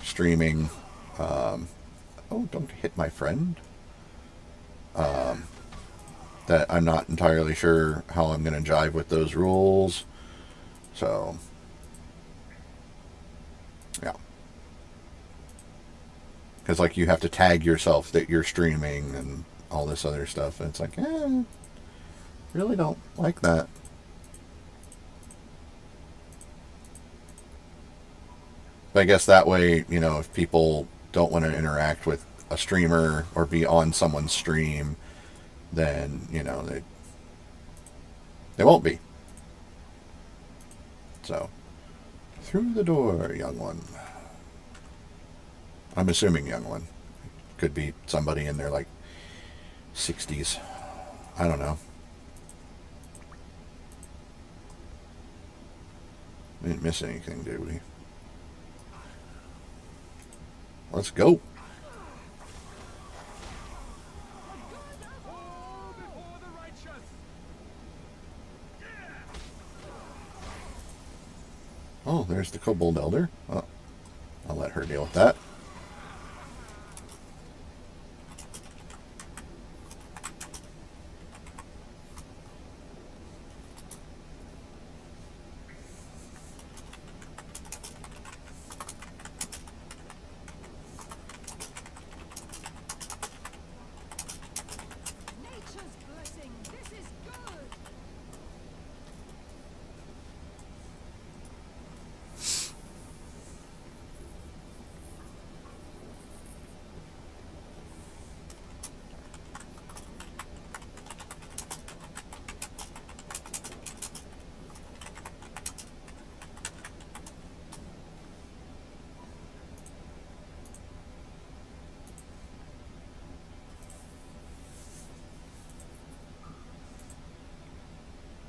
streaming. Oh, don't hit my friend. That I'm not entirely sure how I'm going to jive with those rules. So, yeah. Because, like, you have to tag yourself that you're streaming and all this other stuff. And it's like, really don't like that. But I guess that way, you know, if people don't want to interact with a streamer or be on someone's stream, then, you know, they won't be. So, through the door, young one. I'm assuming young one. Could be somebody in their, like, 60s. I don't know. We didn't miss anything, did we? Let's go. Fall before the righteous. Oh, there's the Kobold Elder. Oh, I'll let her deal with that. Nature's blessing. This is good.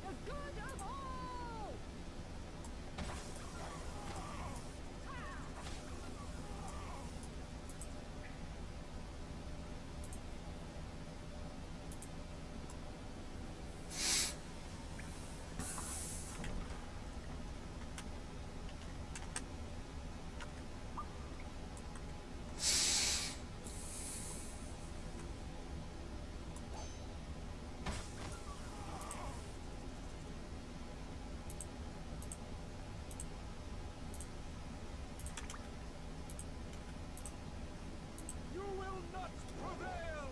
The good of all. You will not prevail.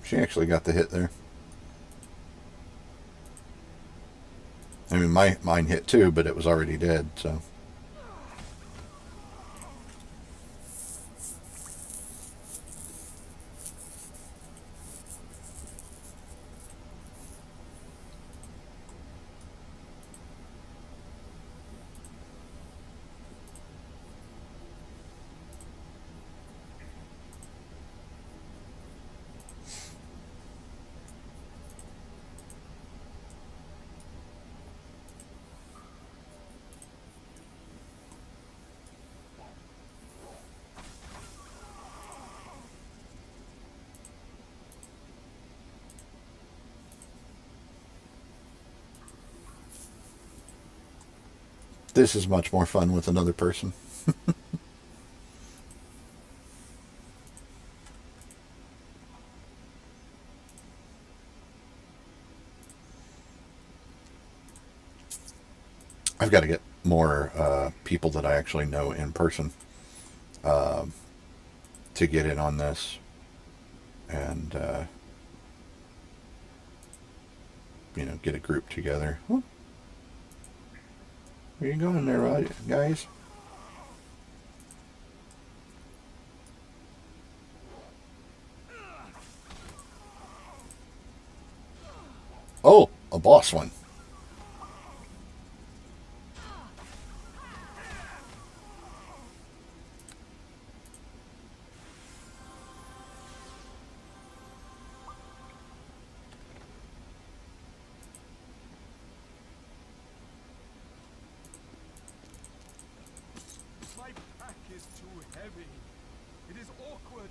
She actually got the hit there. I mean, mine hit too, but it was already dead, so. This is much more fun with another person. I've got to get more people that I actually know in person to get in on this, and get a group together. Where you going there, guys? Oh, a boss one. My pack is too heavy. It is awkward.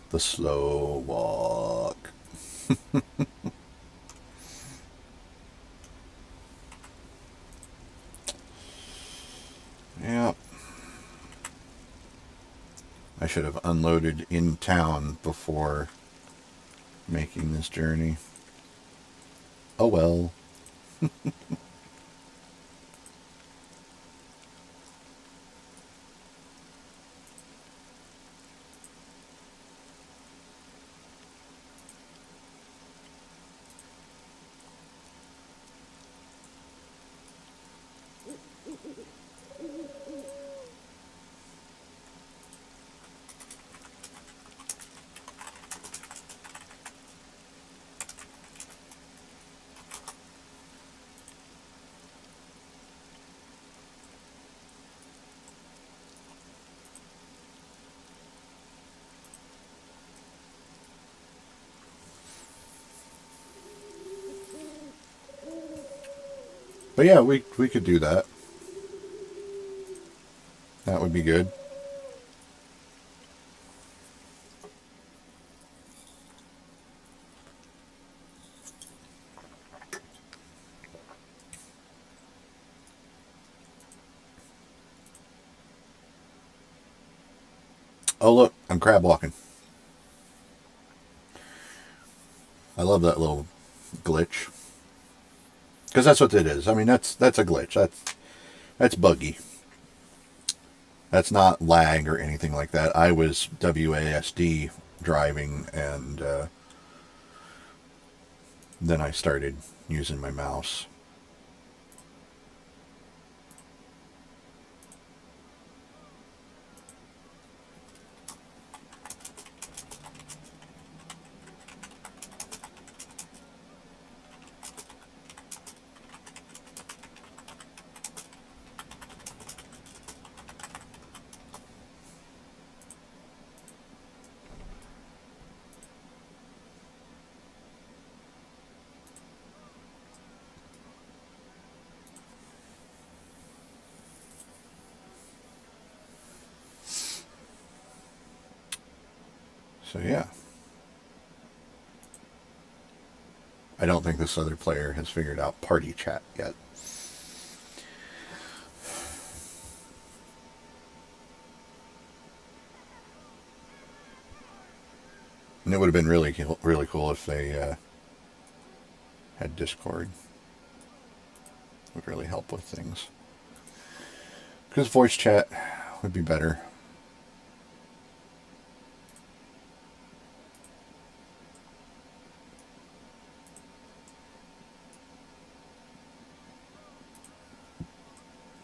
The slow walk. Yeah. I should have unloaded in town before making this journey. Oh well. But yeah, we could do that. That would be good. Oh look, I'm crab walking. I love that little glitch. Because that's what it is. I mean, that's a glitch. That's buggy. That's not lag or anything like that. I was WASD driving, and then I started using my mouse. So yeah. I don't think this other player has figured out party chat yet. And it would have been really cool if they had Discord. Would really help with things. Because voice chat would be better.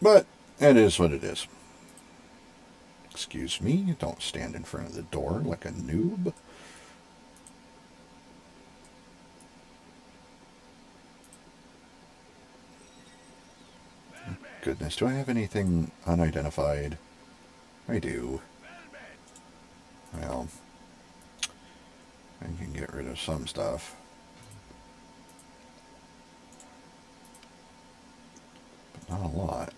But it is what it is. Excuse me, don't stand in front of the door like a noob. Goodness, do I have anything unidentified? I do. Well, I can get rid of some stuff. But not a lot.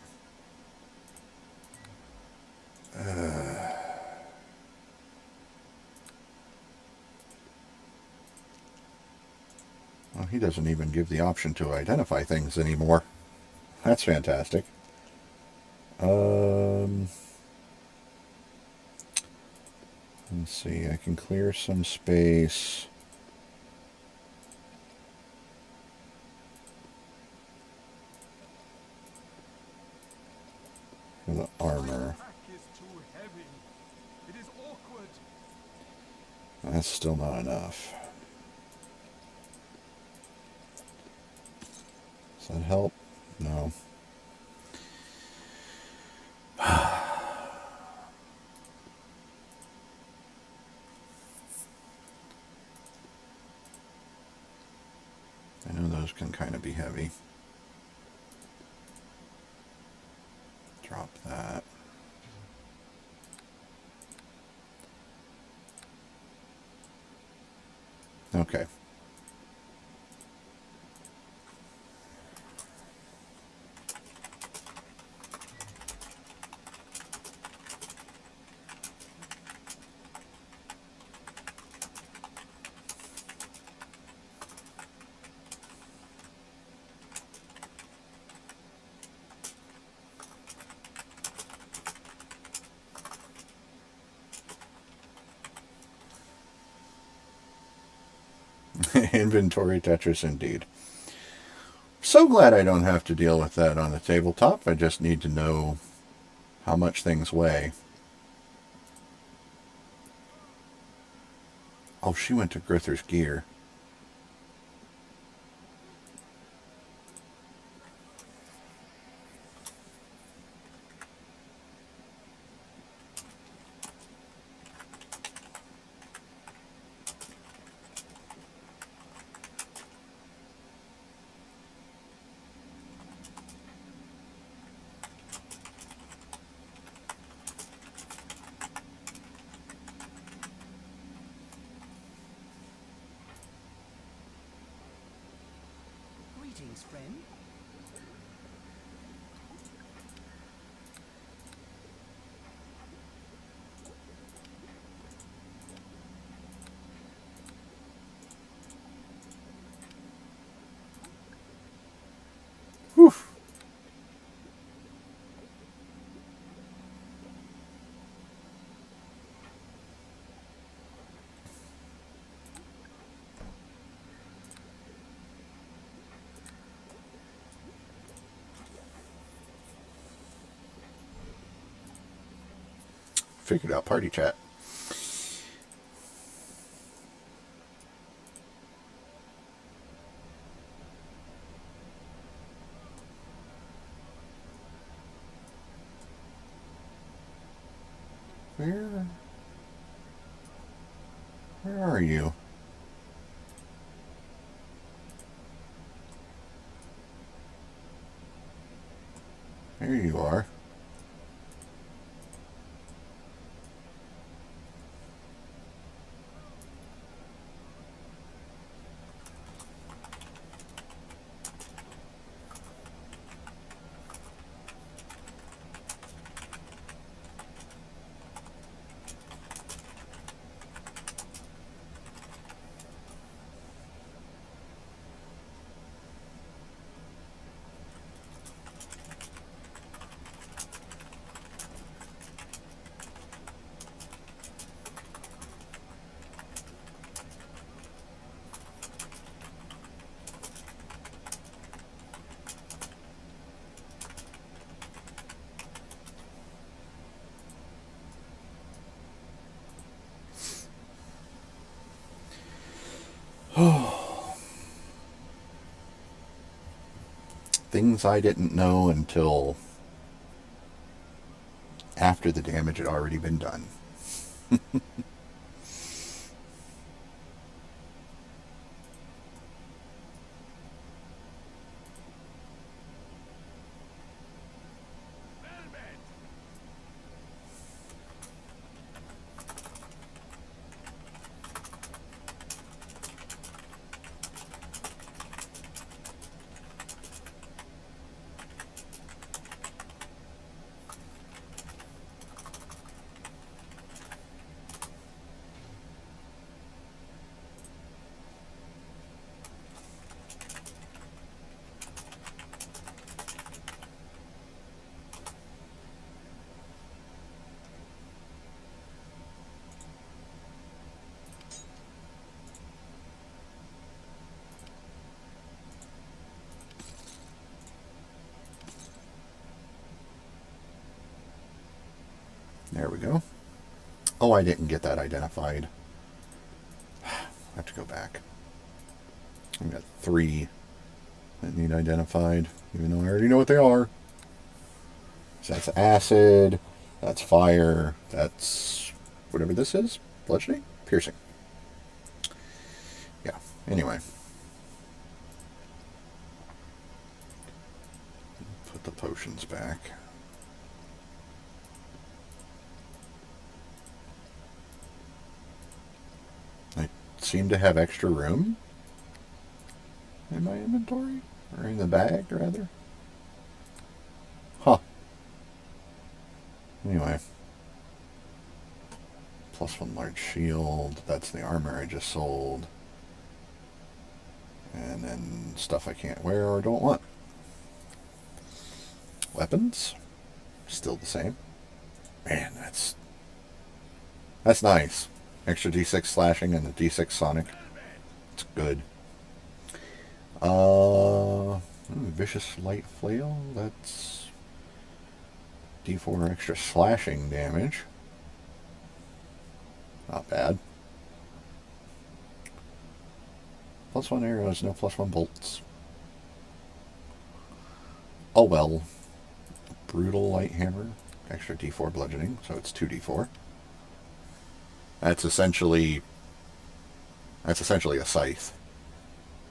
Well, he doesn't even give the option to identify things anymore. That's fantastic. Let's see, I can clear some space. For the armor. That's still not enough. Does that help? No. I know those can kind of be heavy. Drop that. Okay. Inventory Tetris indeed. So glad I don't have to deal with that on the tabletop. I just need to know how much things weigh. Oh, she went to Grither's gear. Greetings, friend. Whew. Figured out party chat. Where are you? There you are. things I didn't know until after the damage had already been done. Velvet! There we go. Oh, I didn't get that identified. I have to go back. I've got 3 that need identified, even though I already know what they are. So that's acid, that's fire, that's whatever this is. Bludgeoning? Piercing. Yeah, anyway. Put the potions back. I seem to have extra room in my inventory, or in the bag, rather. Huh. Anyway. +1 large shield. That's the armor I just sold. And then stuff I can't wear or don't want. Weapons. Still the same. Man, that's nice. Extra D6 slashing and the D6 sonic. It's good. Vicious light flail. That's D4 extra slashing damage. Not bad. +1 arrows, no +1 bolts. Oh well. Brutal light hammer. Extra D4 bludgeoning, so it's 2D4. That's essentially a scythe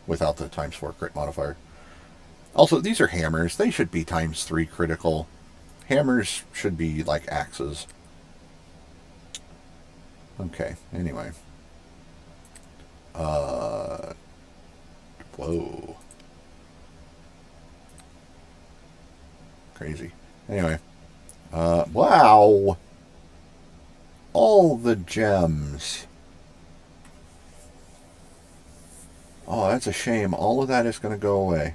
without the ×4 crit modifier. Also, these are hammers. They should be ×3 critical. Hammers should be like axes. Okay, anyway. Whoa. Crazy. Anyway. Wow! All the gems. Oh, that's a shame. All of that is going to go away.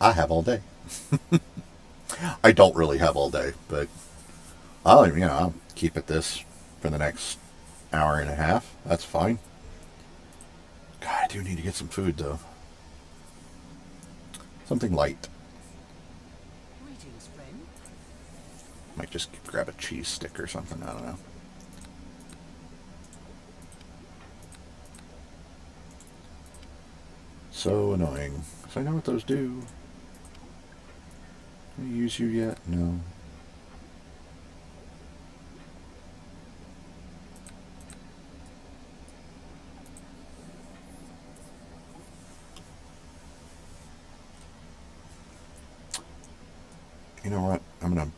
I have all day. I don't really have all day, but I'll keep at this for the next hour and a half. That's fine. God, I do need to get some food though. Something light. Greetings, friend. Might just grab a cheese stick or something. I don't know. So annoying. So I know what those do. Can I use you yet? No. You know what? I'm going to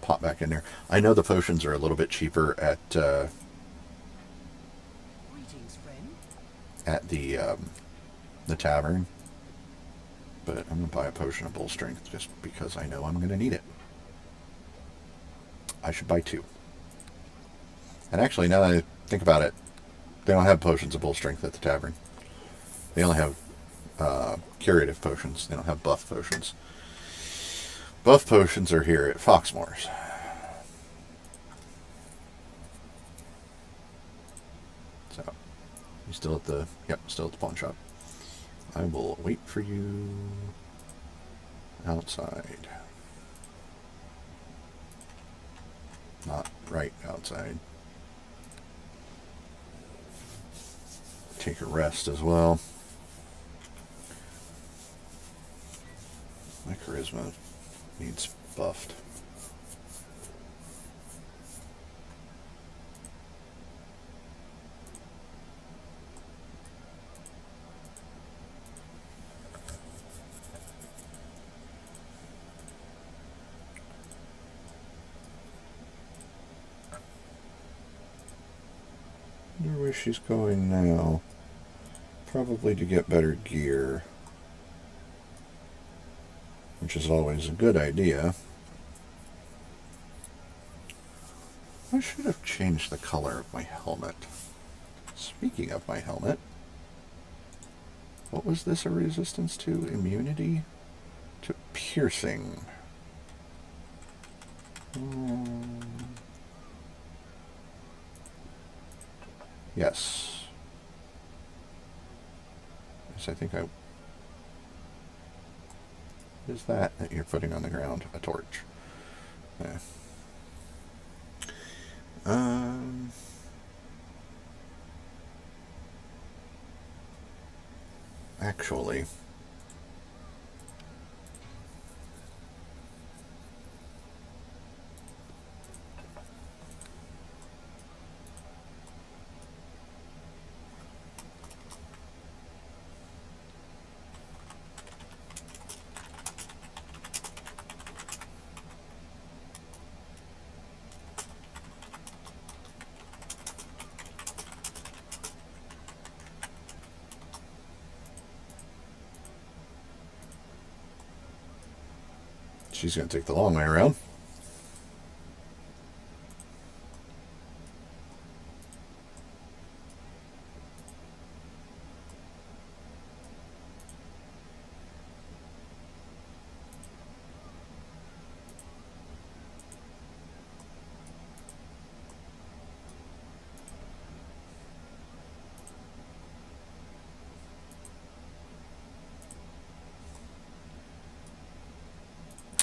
pop back in there. I know the potions are a little bit cheaper at at the tavern. But I'm going to buy a potion of bull strength just because I know I'm going to need it. I should buy 2. And actually, now that I think about it, they don't have potions of bull strength at the tavern. They only have curative potions. They don't have buff potions. Buff potions are here at Foxmore's. So, you still at the... Yep, still at the pawn shop. I will wait for you outside. Not right outside. Take a rest as well. My charisma needs buffed. I wonder where she's going now. Probably to get better gear, which is always a good idea. I should have changed the color of my helmet. Speaking of my helmet, what was this a resistance to? Immunity to piercing. Yes. Yes, I think I... What is that you're putting on the ground? A torch. Yeah. Actually... She's going to take the long way around.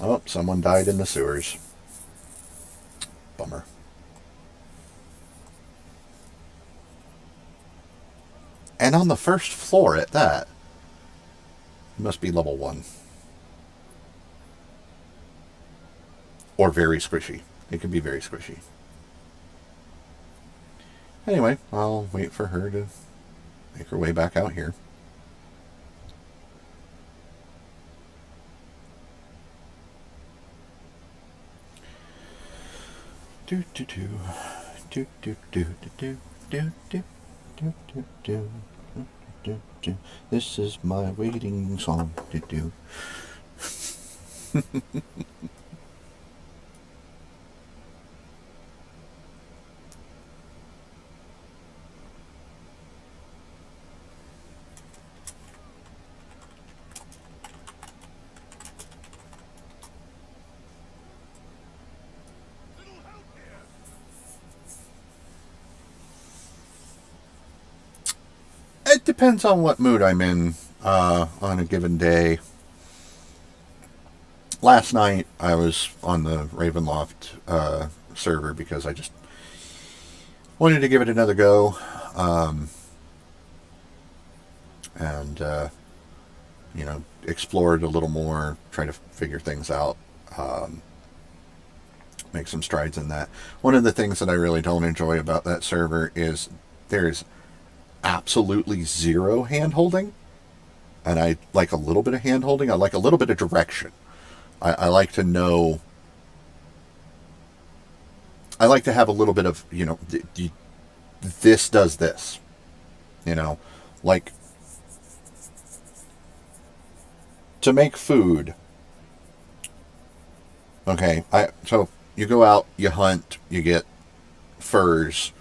Oh, someone died in the sewers. Bummer. And on the first floor at that. It must be level 1. Or very squishy. It could be very squishy. Anyway, I'll wait for her to make her way back out here. Do do do do do do do do do do do do do do. This is my waiting song. Do do. It depends on what mood I'm in on a given day. Last night I was on the Ravenloft server because I just wanted to give it another go. And you know, explored a little more, try to figure things out, make some strides in that. One of the things that I really don't enjoy about that server is there's absolutely zero hand holding, and I like a little bit of hand holding. I like a little bit of direction. I like to know. I like to have a little bit of, you know, this does this. You know, like to make food. Okay, so you go out, you hunt, you get furs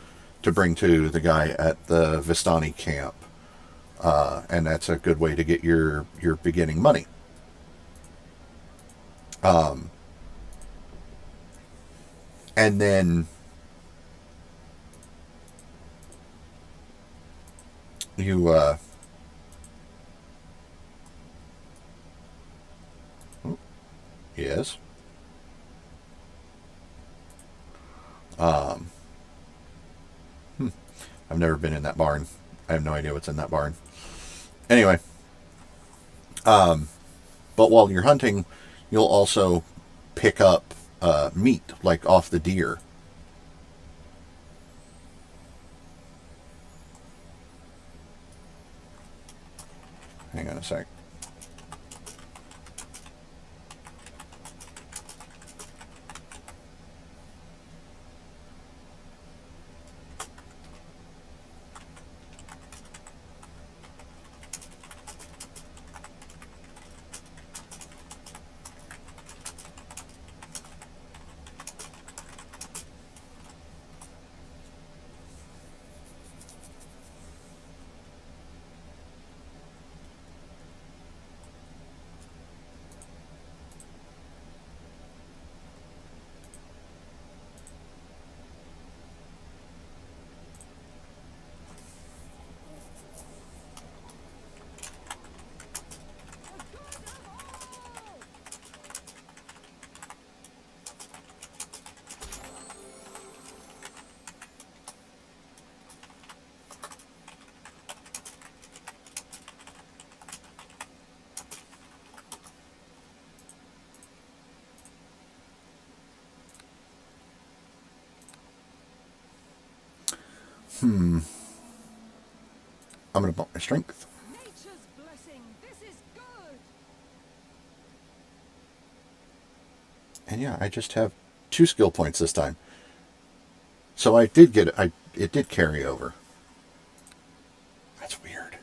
to bring to the guy at the Vistani camp, and that's a good way to get your beginning money. And then you yes, I've never been in that barn. I have no idea what's in that barn. Anyway, but while you're hunting, you'll also pick up meat, like off the deer. Hang on a sec. I'm going to bump my strength. Nature's blessing. This is good. And yeah, I just have 2 skill points this time. So I did get it. It did carry over. That's weird.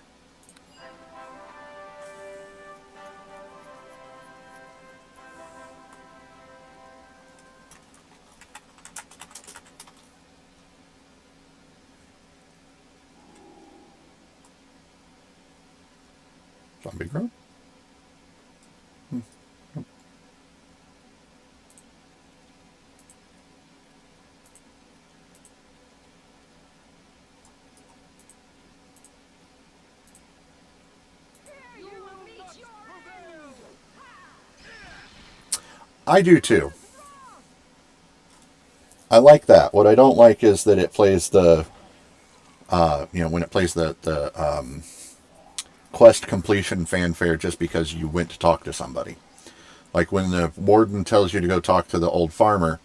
Zombie grown? Here you will meet your end. I do too. I like that. What I don't like is that it plays the, when it plays the quest completion fanfare just because you went to talk to somebody. Like when the warden tells you to go talk to the old farmer.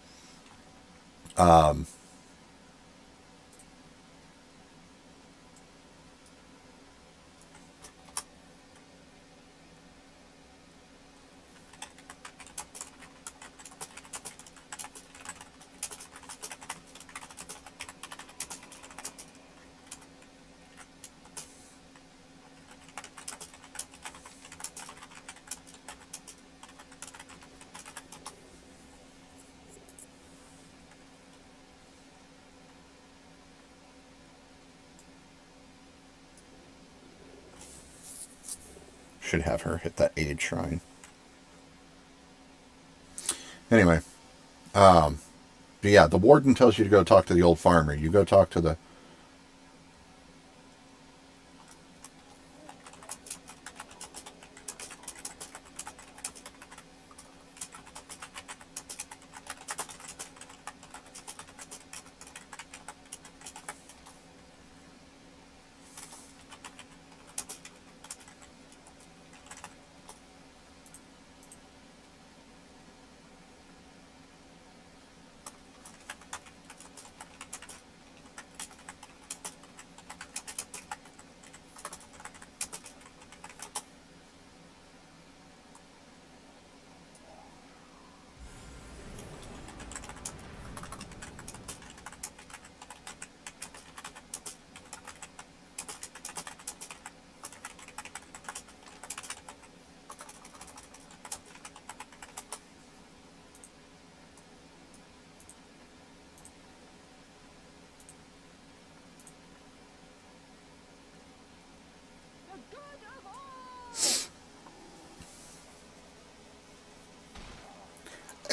Should have her hit that aid shrine. Anyway, but yeah, the warden tells you to go talk to the old farmer. You go talk to the.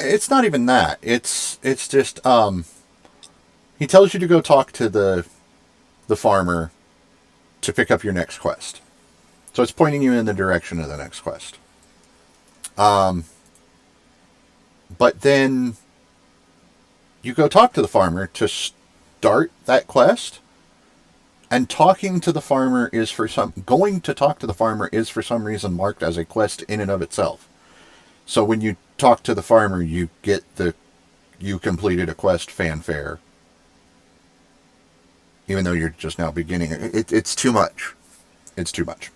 it's not even that. It's just he tells you to go talk to the farmer to pick up your next quest. So it's pointing you in the direction of the next quest. But then you go talk to the farmer to start that quest, and talking to the farmer is going to talk to the farmer is for some reason marked as a quest in and of itself. So when you talk to the farmer, you get you completed a quest fanfare, even though you're just now beginning. It's too much. It's too much.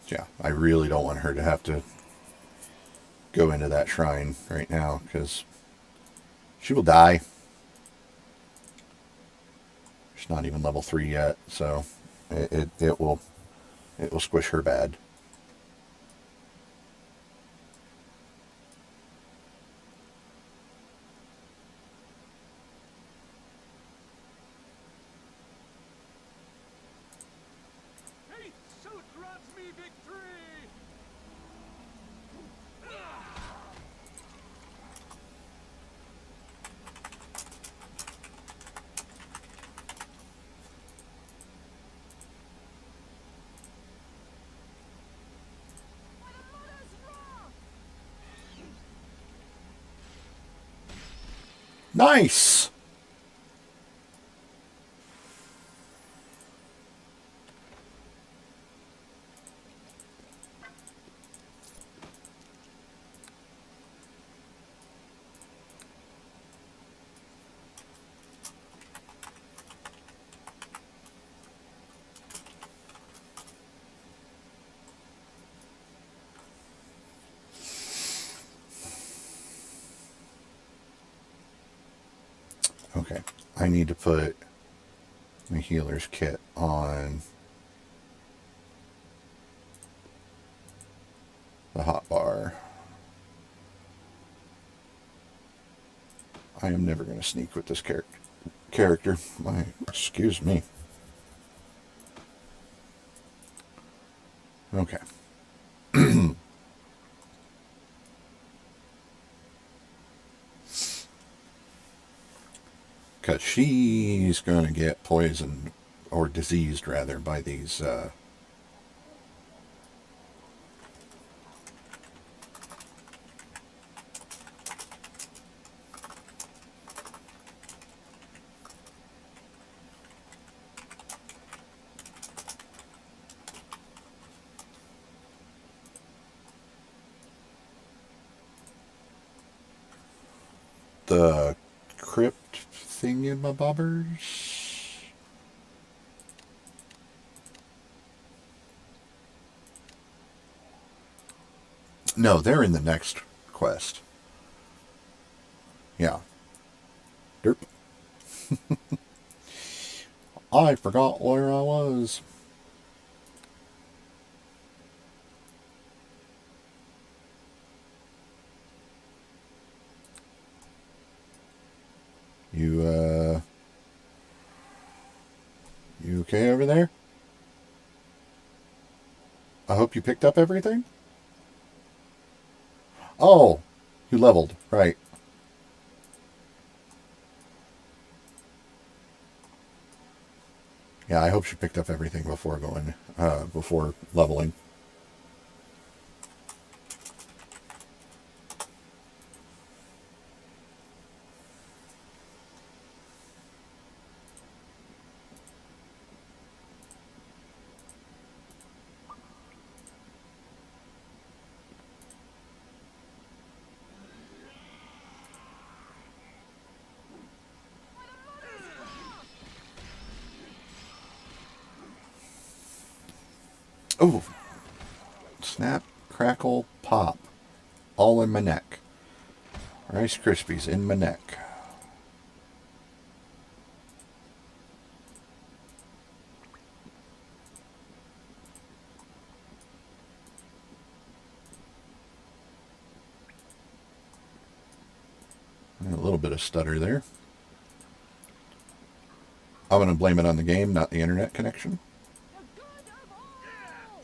Yeah, I really don't want her to have to go into that shrine right now because she will die. She's not even level 3 yet, so it will squish her bad. Hate so grants me victory! Nice! Okay, I need to put my healer's kit on the hot bar. I am never going to sneak with this character. Excuse me. Okay. Because she's going to get poisoned, or diseased rather, by these the crypt thingamabobbers. No, they're in the next quest. Yeah. Derp. I forgot where I was. You okay over there? I hope you picked up everything? Oh, you leveled, right. Yeah, I hope she picked up everything before leveling. Oh, snap, crackle, pop. All in my neck. Rice Krispies in my neck. A little bit of stutter there. I'm going to blame it on the game, not the internet connection. The good of all!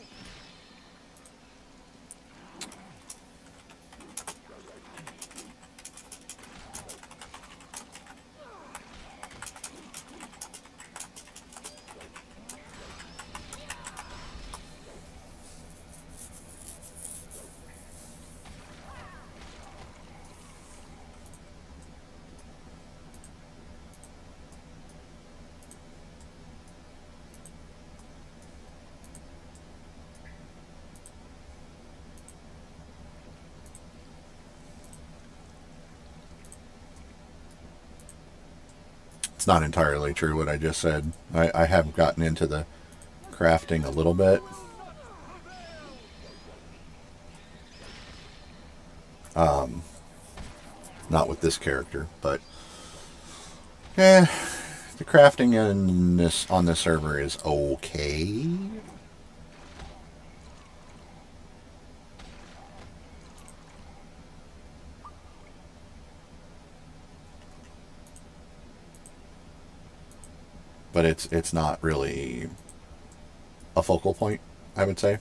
It's not entirely true what I just said. I have gotten into the crafting a little bit. Not with this character, but the crafting in this on this server is okay. But it's not really a focal point, I would say.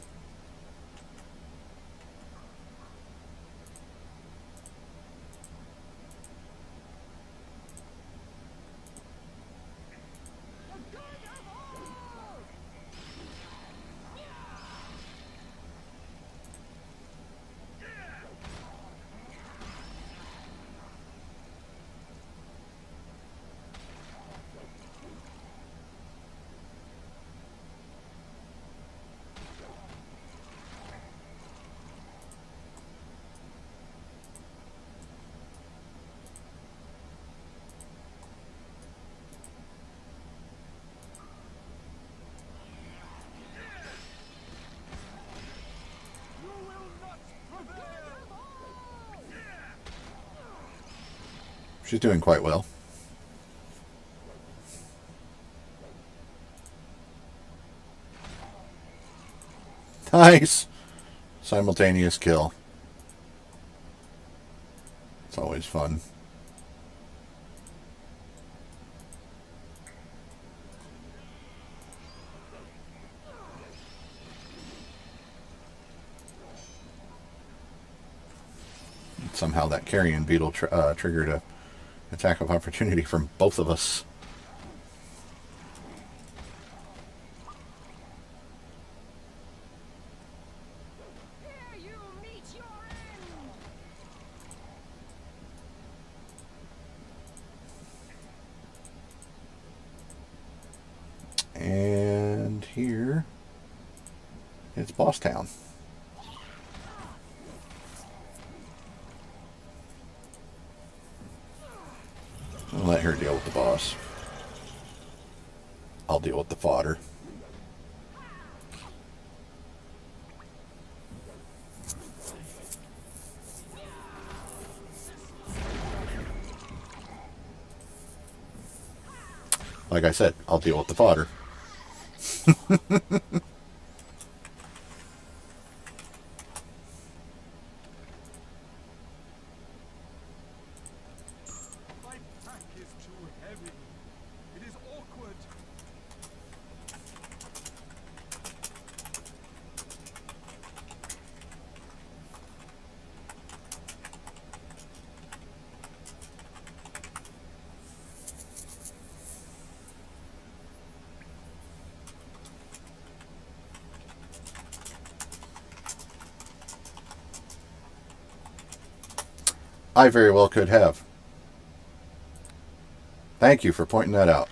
She's doing quite well. Nice! Simultaneous kill. It's always fun. Somehow that carrion beetle triggered a attack of opportunity from both of us. Here you meet your end! And here it's Boss Town. I'll let her deal with the boss. I'll deal with the fodder. Like I said, I'll deal with the fodder. My pack is too heavy. It is awkward. I very well could have. Thank you for pointing that out.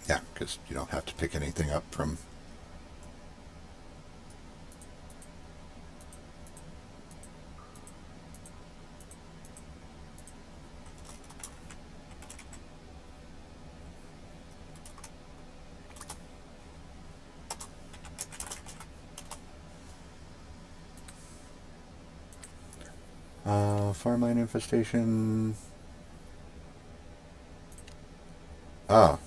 Yeah, because you don't have to pick anything up from... Farmland infestation... Ah.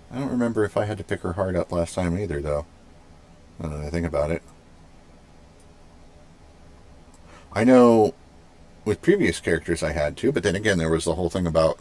I don't remember if I had to pick her heart up last time either, though. Now that I think about it. I know with previous characters I had to, but then again, there was the whole thing about...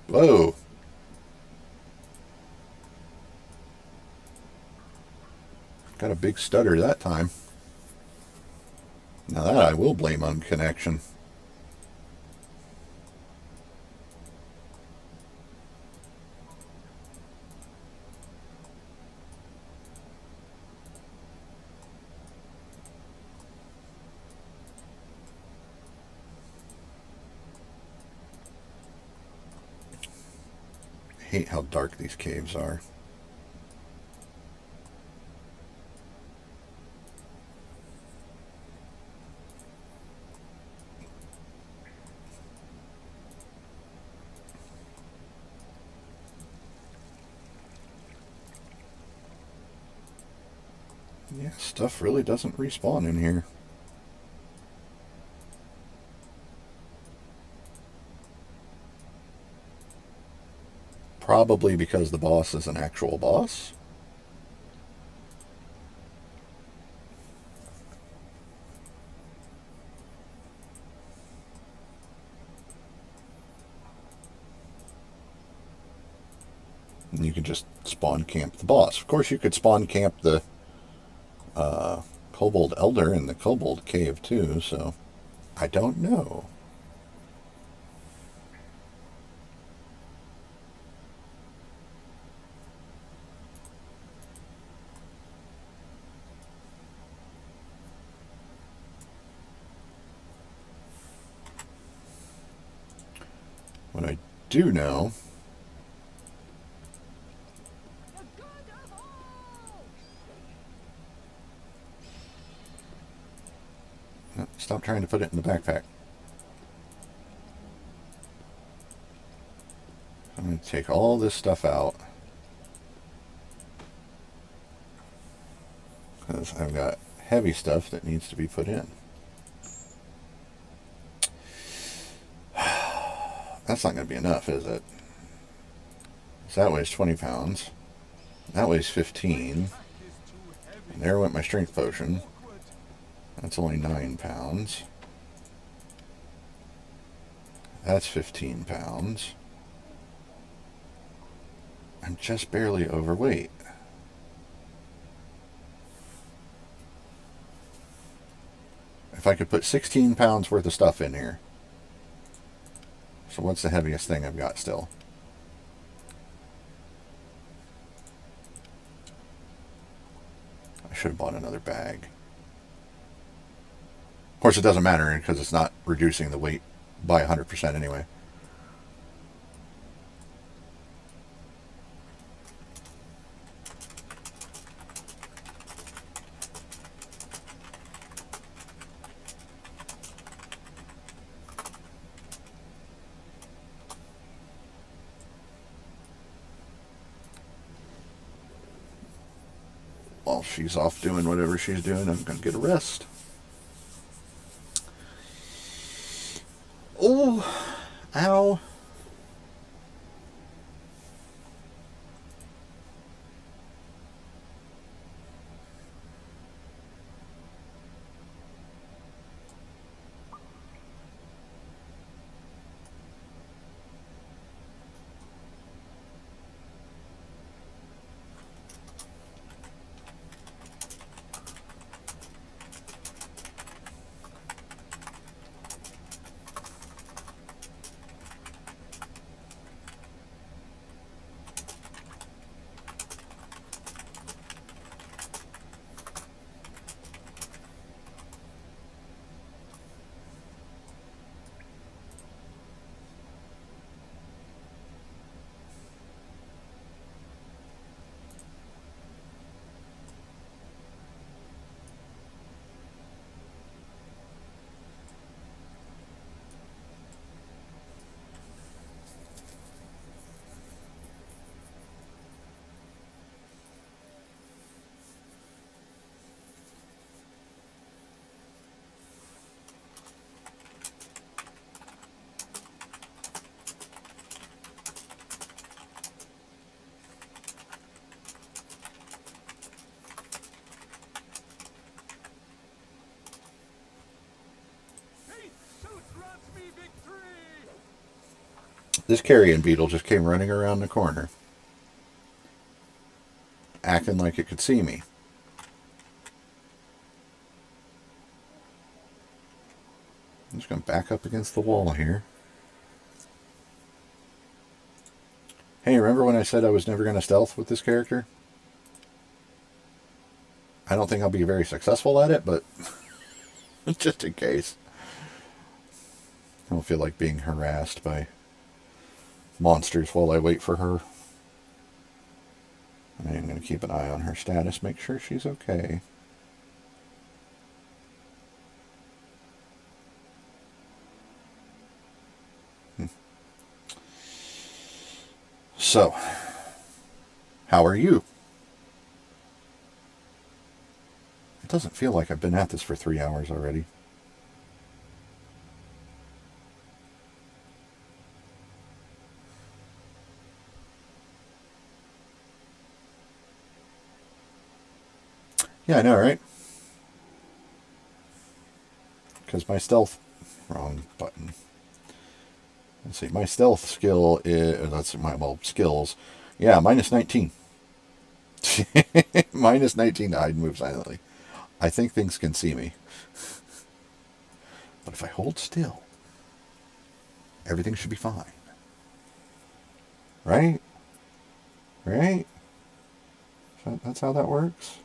Whoa! Got a big stutter that time. Now that I will blame on connection. I hate how dark these caves are. Yeah, stuff really doesn't respawn in here. Probably because the boss is an actual boss. And you can just spawn camp the boss. Of course, you could spawn camp the Kobold Elder in the Kobold Cave too, so I don't know. What I do know... Stop trying to put it in the backpack. I'm going to take all this stuff out. Because I've got heavy stuff that needs to be put in. That's not going to be enough, is it? So that weighs 20 pounds. That weighs 15. And there went my strength potion. That's only 9 pounds. That's 15 pounds. I'm just barely overweight. if I could put 16 pounds worth of stuff in here. So what's the heaviest thing I've got still? I should have bought another bag. Of course, it doesn't matter because it's not reducing the weight by 100% anyway. While she's off doing whatever she's doing, I'm going to get a rest. Oh, ow. This carrion beetle just came running around the corner, acting like it could see me. I'm just going to back up against the wall here. Hey, remember when I said I was never going to stealth with this character? I don't think I'll be very successful at it, but just in case. I don't feel like being harassed by monsters while I wait for her. I am going to keep an eye on her status, make sure she's okay. So, how are you? It doesn't feel like I've been at this for 3 hours already. Yeah, I know, right? Because my stealth... Wrong button. Let's see, my stealth skill is... That's my, well, skills. Yeah, minus 19. Minus 19 to hide and move silently. I think things can see me. But if I hold still, everything should be fine. Right? Right? That's how that works?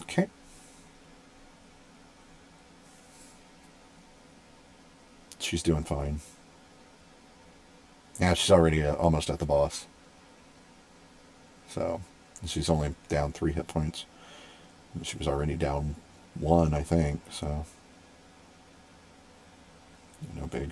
Okay. She's doing fine. Yeah, she's already almost at the boss. So, she's only down 3 hit points. She was already down 1, I think, so... No big.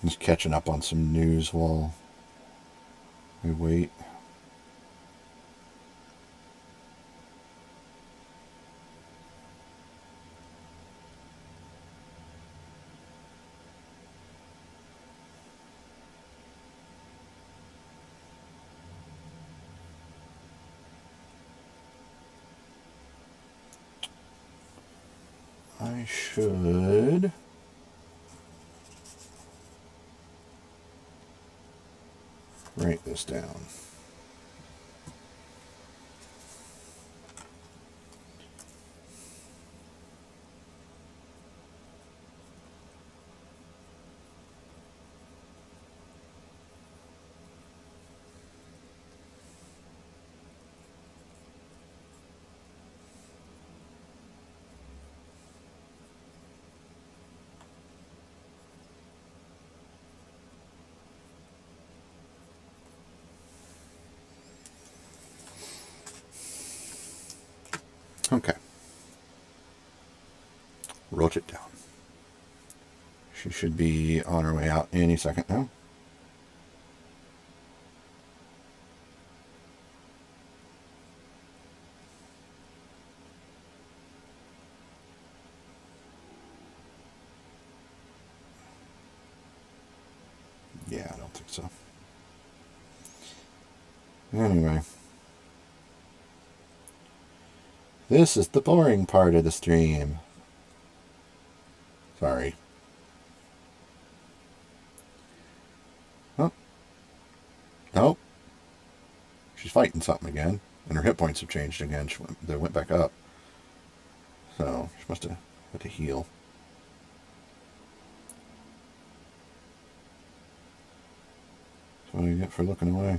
Just catching up on some news while we wait. I should write this down. Okay. Wrote it down. She should be on her way out any second now. Yeah, I don't think so. Anyway. This is the boring part of the stream. Sorry. Oh. Nope. She's fighting something again. And her hit points have changed again. They went back up. So, she must have had to heal. That's what do you get for looking away?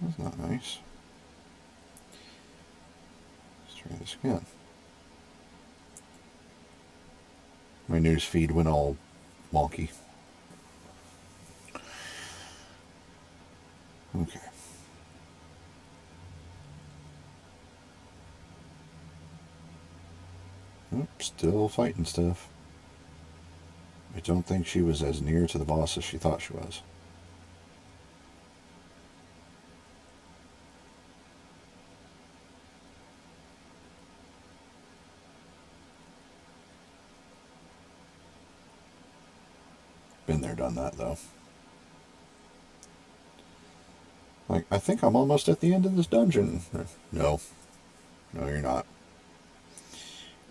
That's not nice. Let's try this again. My news feed went all wonky. Okay. Still fighting stuff. I don't think she was as near to the boss as she thought she was. Been there, done that, though. Like, I think I'm almost at the end of this dungeon. No. No, you're not.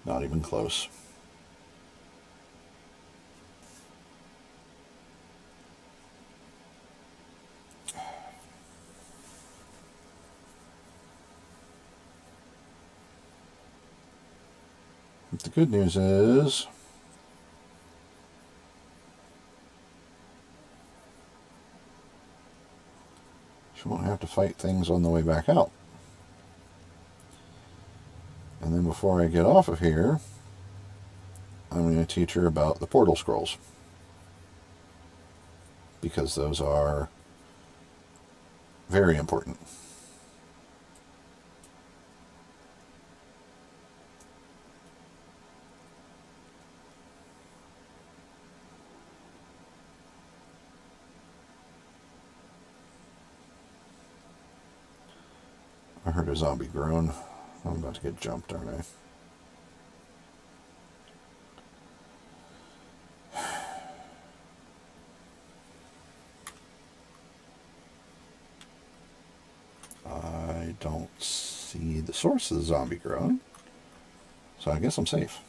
Not even close. But the good news is she won't have to fight things on the way back out. And then before I get off of here, I'm going to teach her about the portal scrolls. Because those are very important. I heard a zombie groan. I'm about to get jumped, aren't I? I don't see the source of the zombie groan, so I guess I'm safe.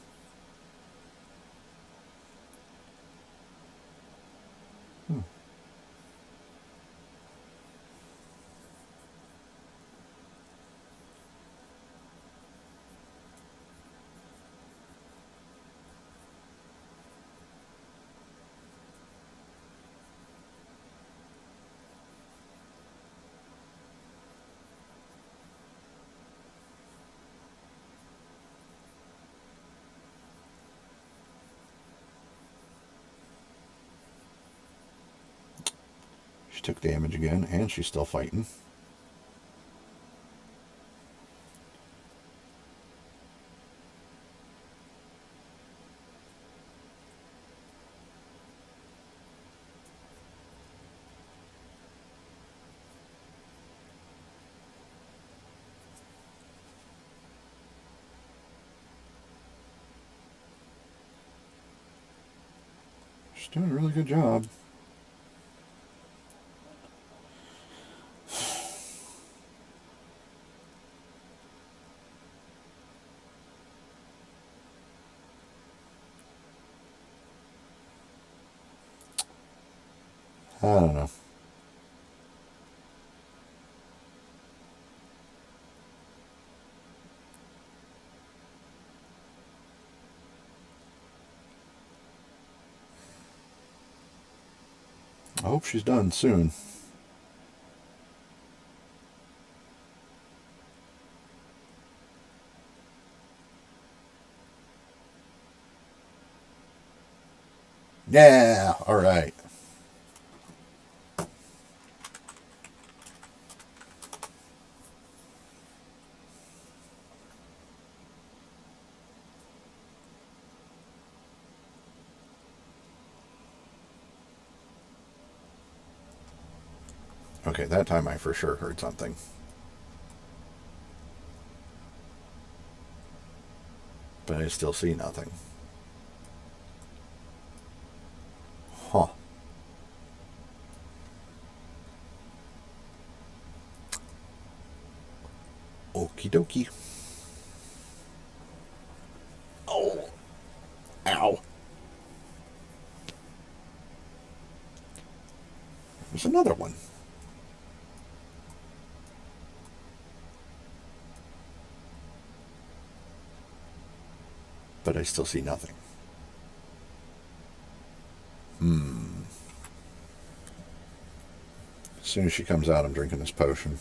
She took damage again, and she's still fighting. She's doing a really good job. I don't know. I hope she's done soon. Yeah, all right. Okay, that time I for sure heard something. But I still see nothing. Huh. Okie dokie. Oh. Ow. There's another one. But I still see nothing. As soon as she comes out, I'm drinking this potion.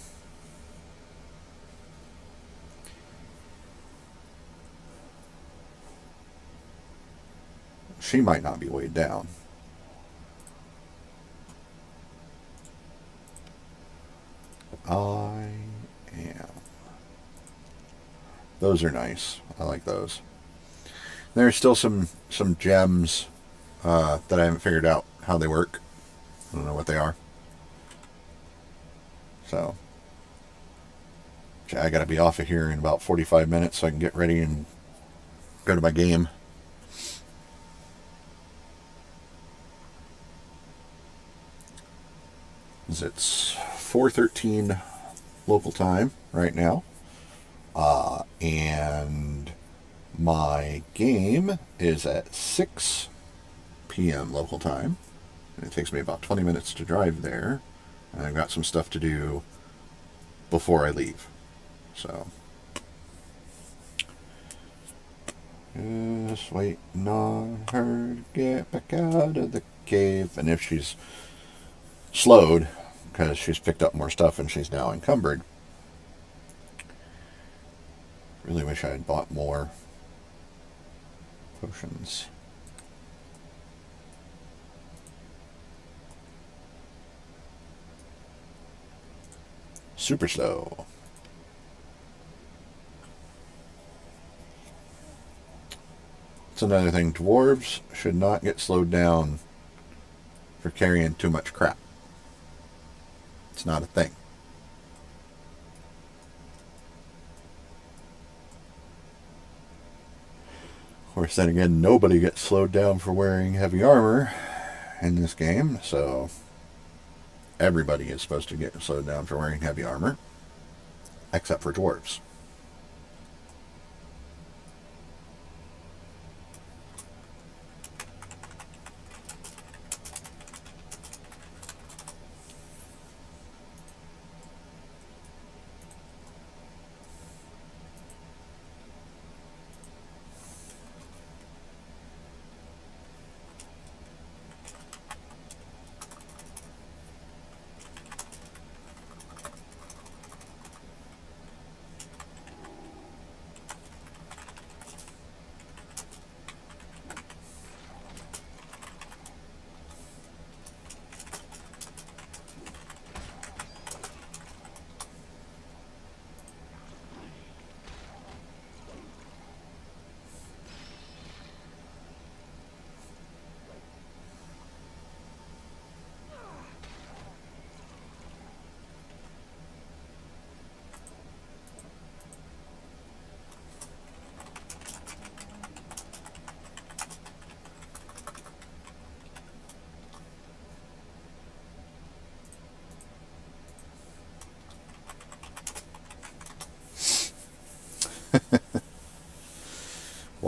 She might not be weighed down. I am. Those are nice. I like those. There's still some gems that I haven't figured out how they work. I don't know what they are. So I gotta be off of here in about 45 minutes so I can get ready and go to my game. It's 4:13 local time right now. And my game is at 6 p.m. local time. And it takes me about 20 minutes to drive there. And I've got some stuff to do before I leave. So, just waiting on her to get back out of the cave. And if she's slowed, because she's picked up more stuff and she's now encumbered, really wish I had bought more potions. Super slow. That's another thing. Dwarves should not get slowed down for carrying too much crap. It's not a thing. Of course, then again, nobody gets slowed down for wearing heavy armor in this game, so everybody is supposed to get slowed down for wearing heavy armor, except for dwarves.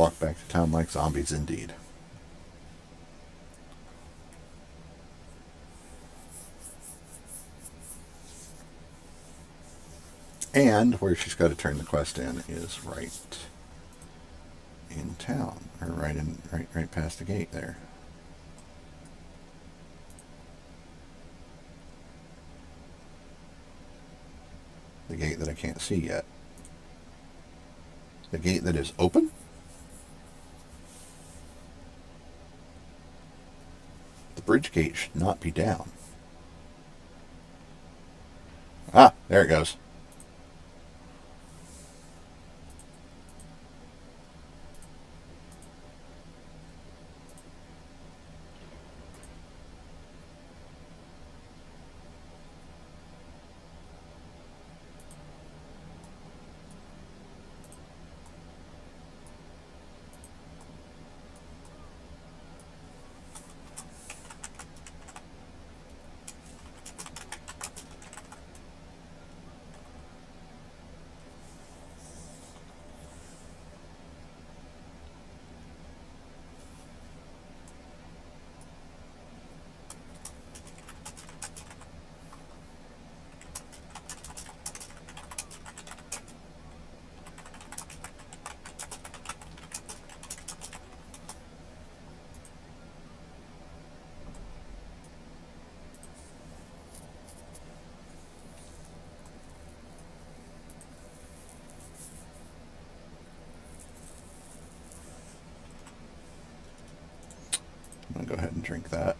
walk back to town like zombies indeed. And where she's got to turn the quest in is right in town, or right past the gate there. The gate that I can't see yet. The gate that is open? The bridge gate should not be down. Ah, there it goes. I'm going to go ahead and drink that.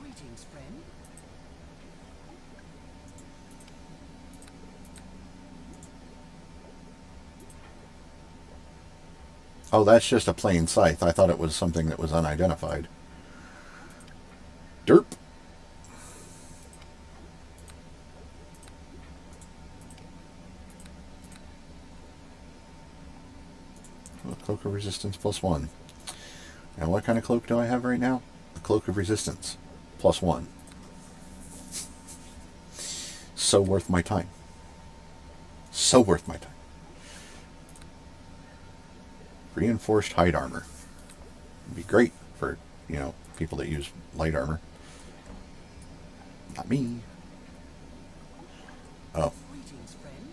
Greetings, friend. Oh, that's just a plain scythe. I thought it was something that was unidentified. Derp. Well, cloak of resistance +1. And what kind of cloak do I have right now? A cloak of resistance +1. So worth my time. So worth my time. Reinforced hide armor. It'd be great for, people that use light armor. Not me. Oh. Greetings, friend.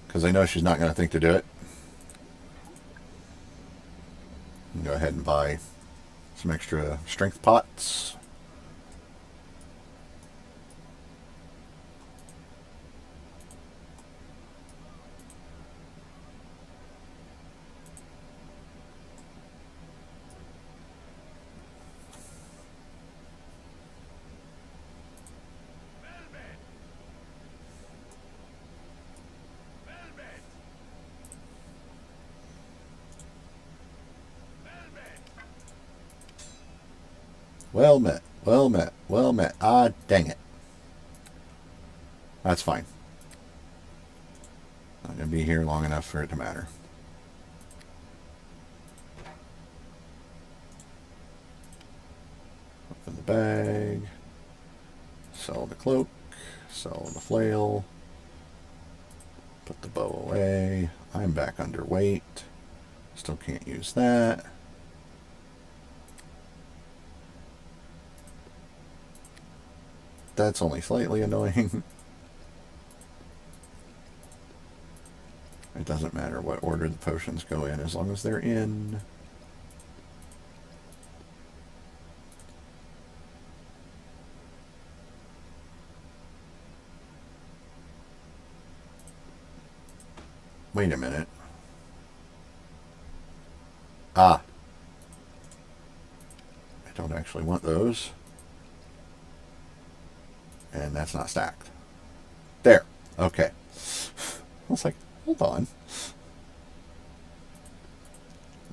Because I know she's not going to think to do it. Go ahead and buy some extra strength pots. Well met, well met, well met. Ah, dang it. That's fine. Not going to be here long enough for it to matter. Open the bag. Sell the cloak. Sell the flail. Put the bow away. I'm back underweight. Still can't use that. That's only slightly annoying. It doesn't matter what order the potions go in as long as they're in. Wait a minute. Ah, I don't actually want those. And that's not stacked. There. Okay. I was like, hold on.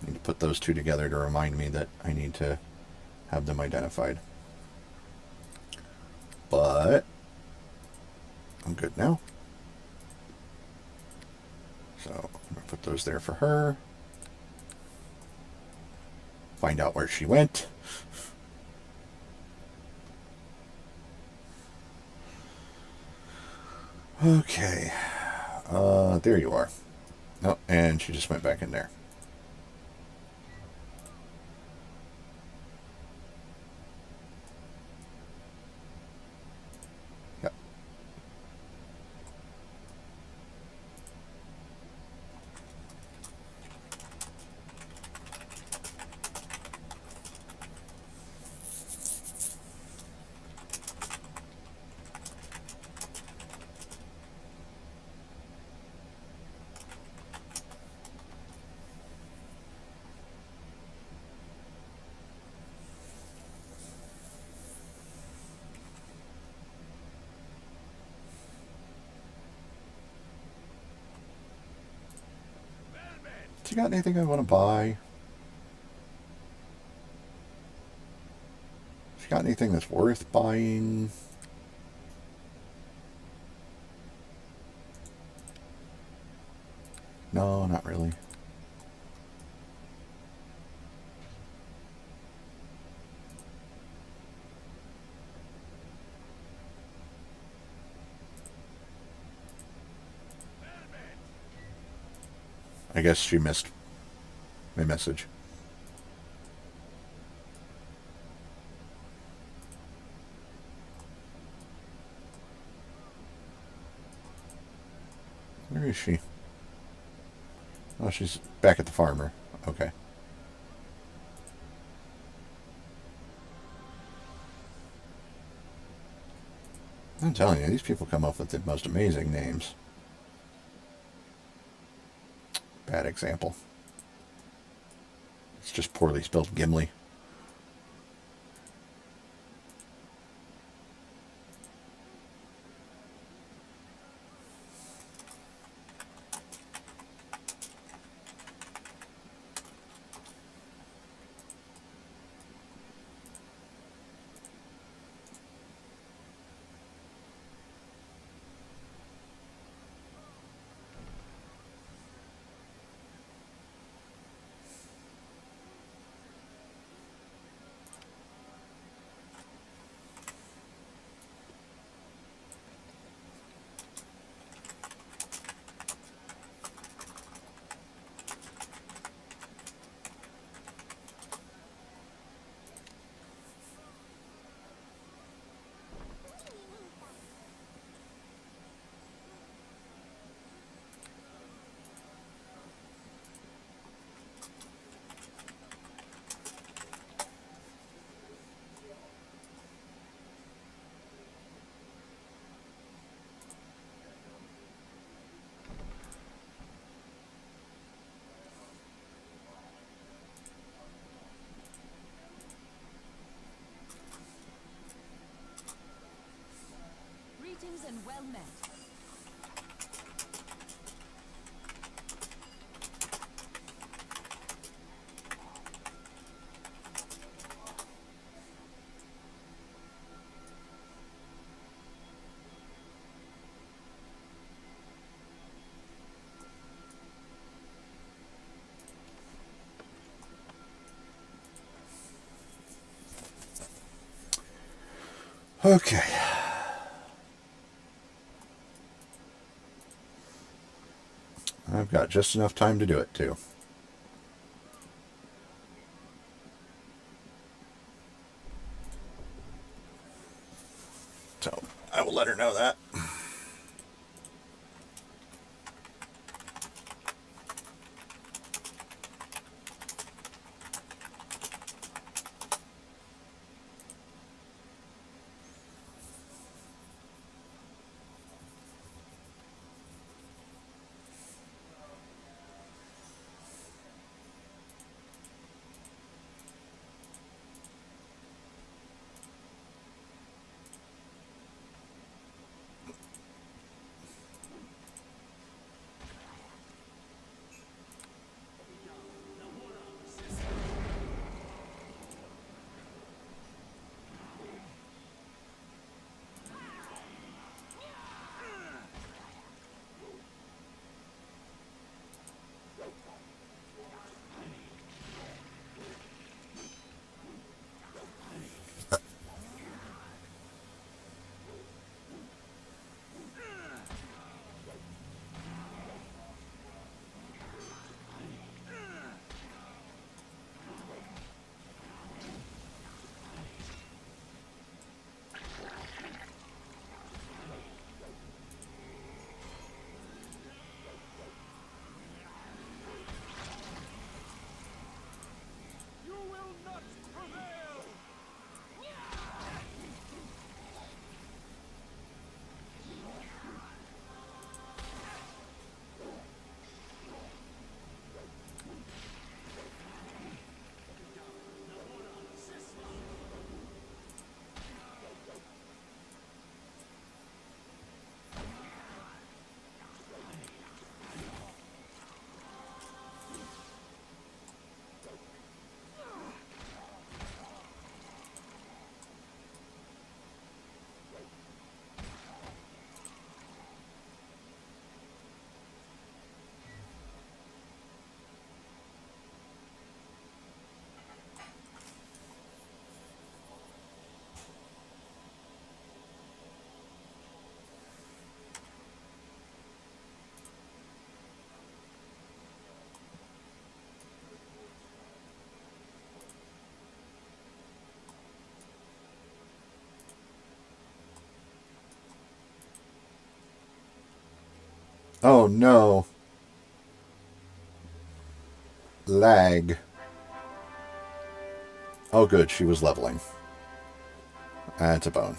I need to put those two together to remind me that I need to have them identified. But I'm good now. So I'm going to put those there for her. Find out where she went. Okay. There you are. Oh, and she just went back in there. Yep. You got anything I want to buy? You got anything that's worth buying? No, not really. I guess she missed my message. Where is she? Oh, she's back at the farmer. Okay. I'm telling you, these people come up with the most amazing names. Bad example. It's just poorly spelled Gimli. Greetings and well met. Okay. I've got just enough time to do it, too. So, I will let her know that. Oh no. Lag. Oh good, she was leveling. That's a bone.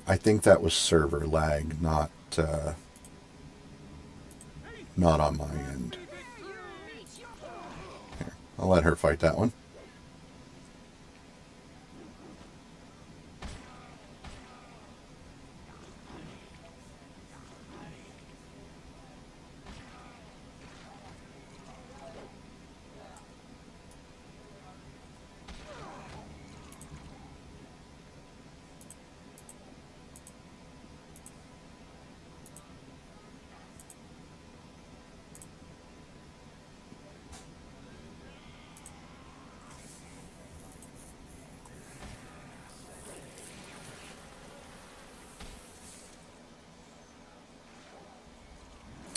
I think that was server lag, not on my end. Here, I'll let her fight that one.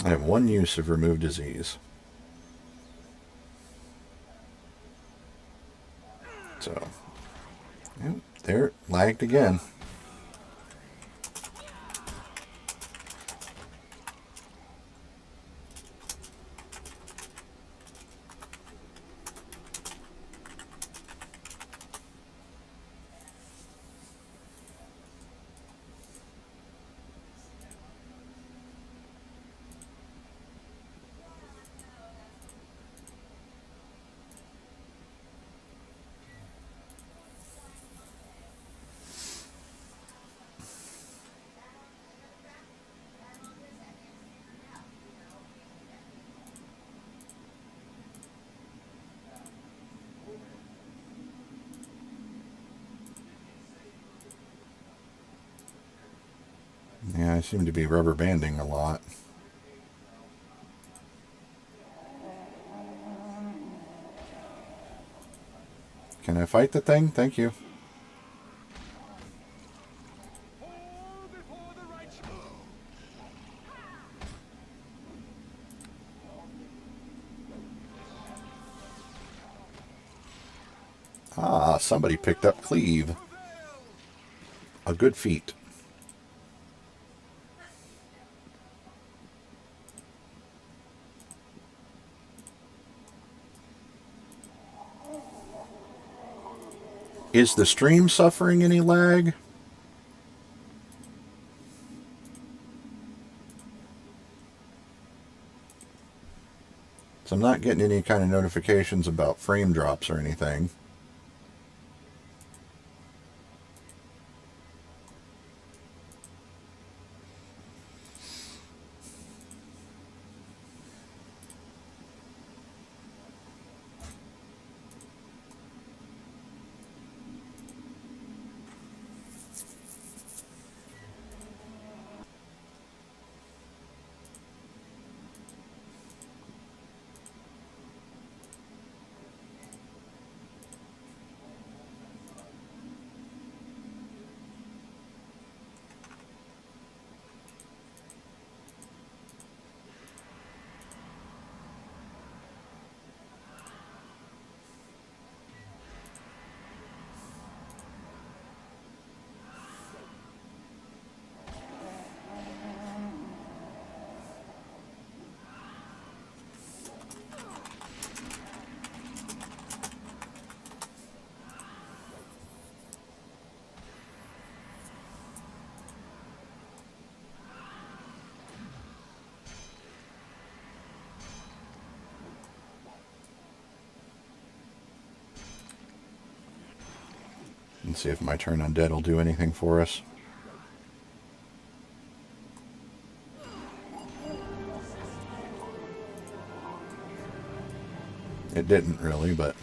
I have one use of remove disease. So, yep, there, lagged again. Yeah, I seem to be rubber banding a lot. Can I fight the thing? Thank you. All before the right. Ah, somebody picked up cleave. A good feat. Is the stream suffering any lag? So I'm not getting any kind of notifications about frame drops or anything. and see if my turn undead will do anything for us. It didn't really, but...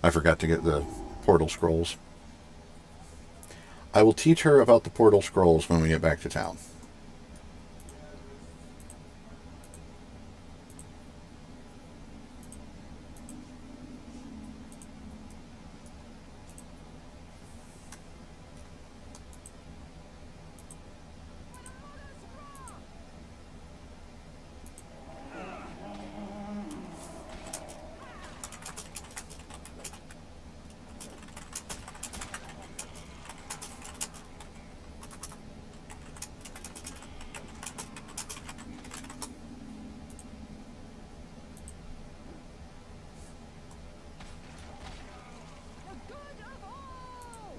I forgot to get the portal scrolls. I will teach her about the portal scrolls when we get back to town. The good of all!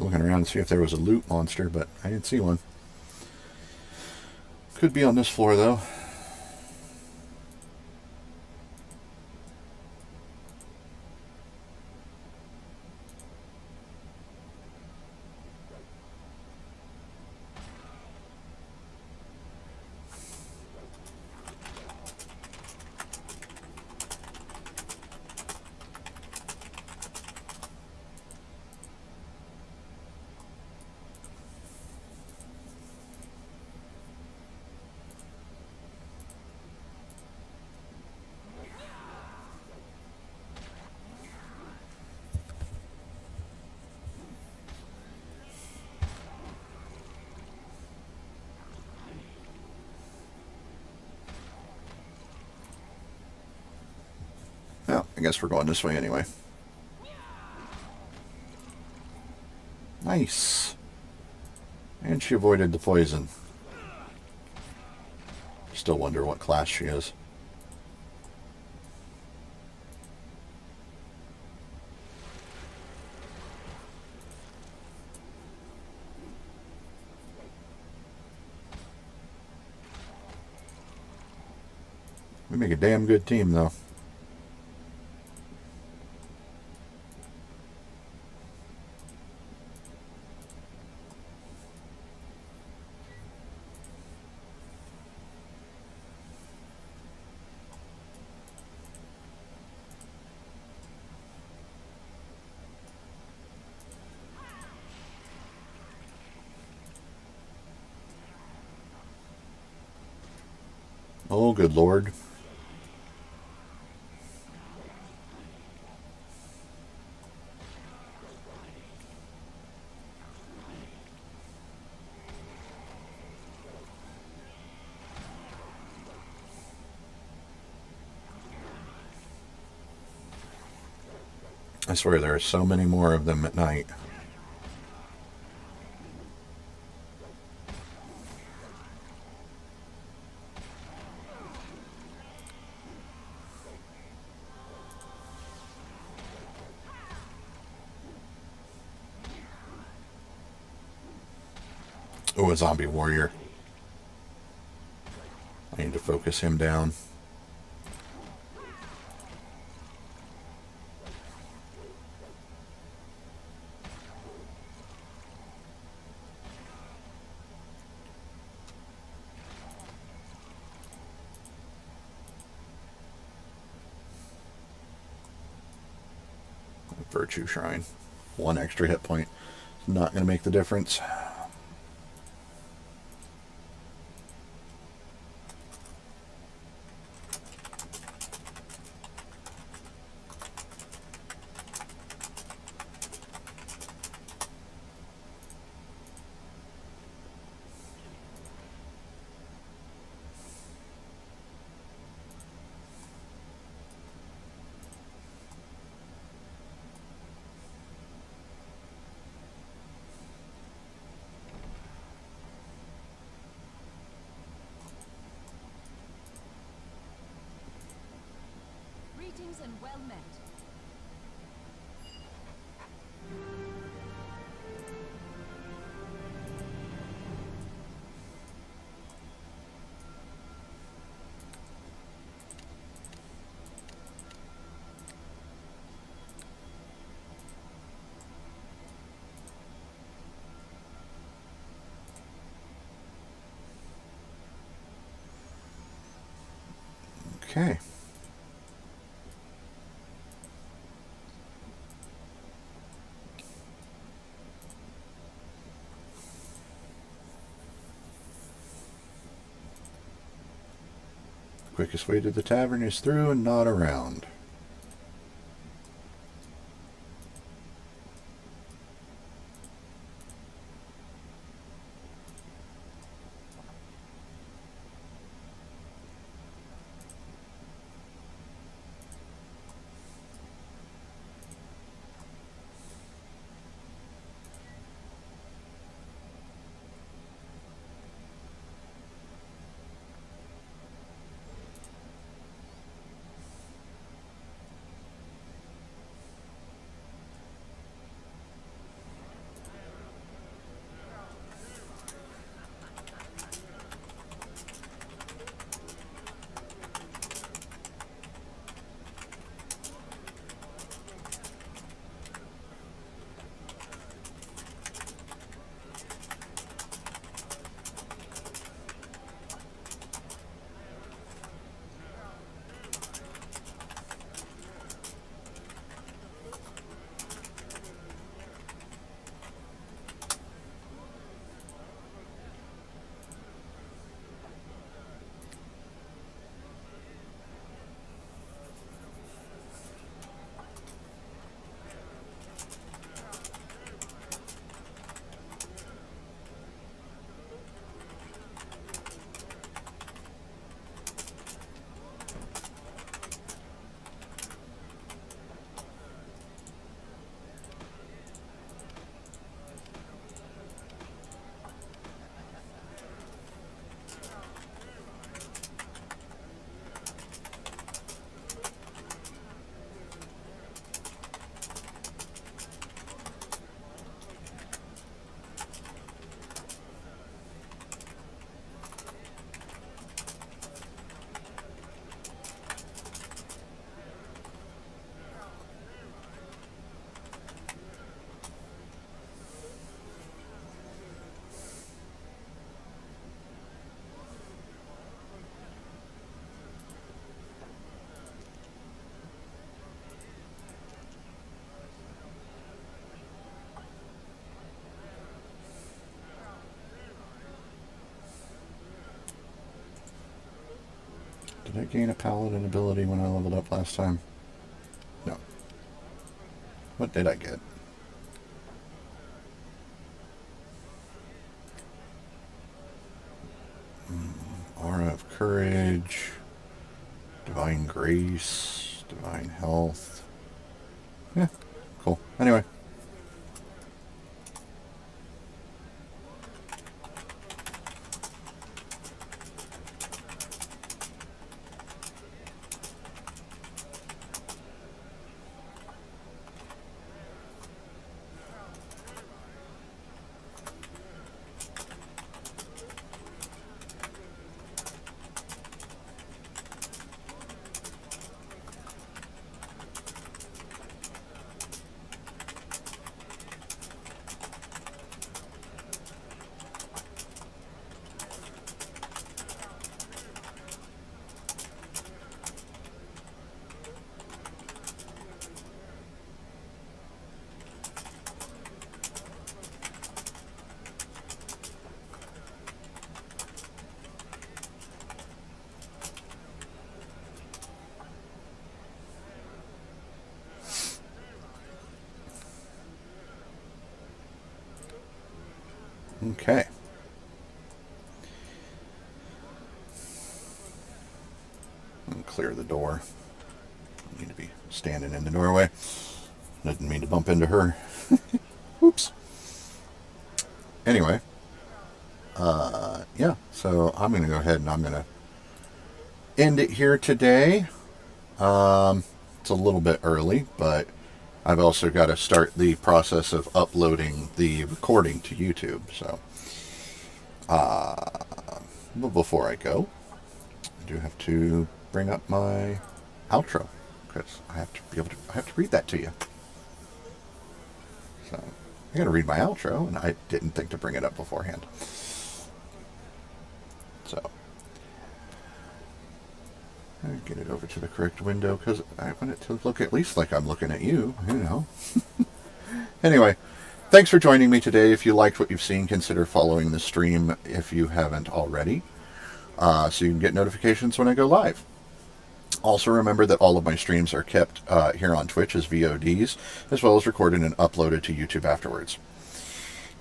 Looking around to see if there was a loot monster, but I didn't see one. Could be on this floor, though. Well, I guess we're going this way anyway. Nice. And she avoided the poison. Still wonder what class she is. We make a damn good team, though. Oh, good Lord. I swear there are so many more of them at night. Oh, a zombie warrior. I need to focus him down. Virtue Shrine. One extra hit point. Not going to make the difference. Greetings and well met. Okay. Quickest way to the tavern is through and not around. Did I gain a paladin ability when I leveled up last time? No. What did I get? Aura of Courage, Divine Grace, Divine Health. Yeah, cool. Anyway. Okay. Clear the door. I need to be standing in the doorway. Didn't mean to bump into her. Oops. Anyway. Yeah, so I'm going to go ahead and I'm going to end it here today. It's a little bit early, but I've also got to start the process of uploading the recording to YouTube. So, but before I go, I do have to bring up my outro because I have to be able to. I have to read that to you. So I got to read my outro, and I didn't think to bring it up beforehand. So I get it over to the correct window because I want it to look at least like I'm looking at you. You know. Anyway. Thanks for joining me today. If you liked what you've seen, consider following the stream if you haven't already, so you can get notifications when I go live. Also remember that all of my streams are kept here on Twitch as VODs, as well as recorded and uploaded to YouTube afterwards.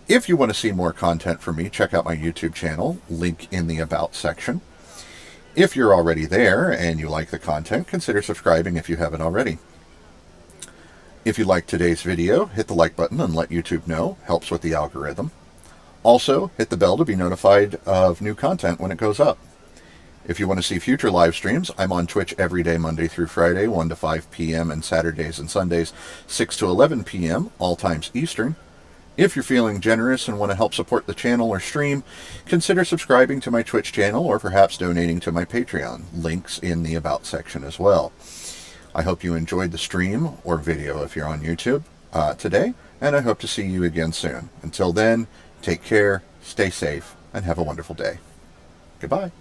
If you want to see more content from me, check out my YouTube channel, link in the About section. If you're already there and you like the content, consider subscribing if you haven't already. If you liked today's video, hit the like button and let YouTube know. Helps with the algorithm. Also, hit the bell to be notified of new content when it goes up. If you want to see future live streams, I'm on Twitch every day, Monday through Friday, 1 to 5 p.m., and Saturdays and Sundays, 6 to 11 p.m., all times Eastern. If you're feeling generous and want to help support the channel or stream, consider subscribing to my Twitch channel or perhaps donating to my Patreon. Links in the About section as well. I hope you enjoyed the stream or video if you're on YouTube today, and I hope to see you again soon. Until then, take care, stay safe, and have a wonderful day. Goodbye.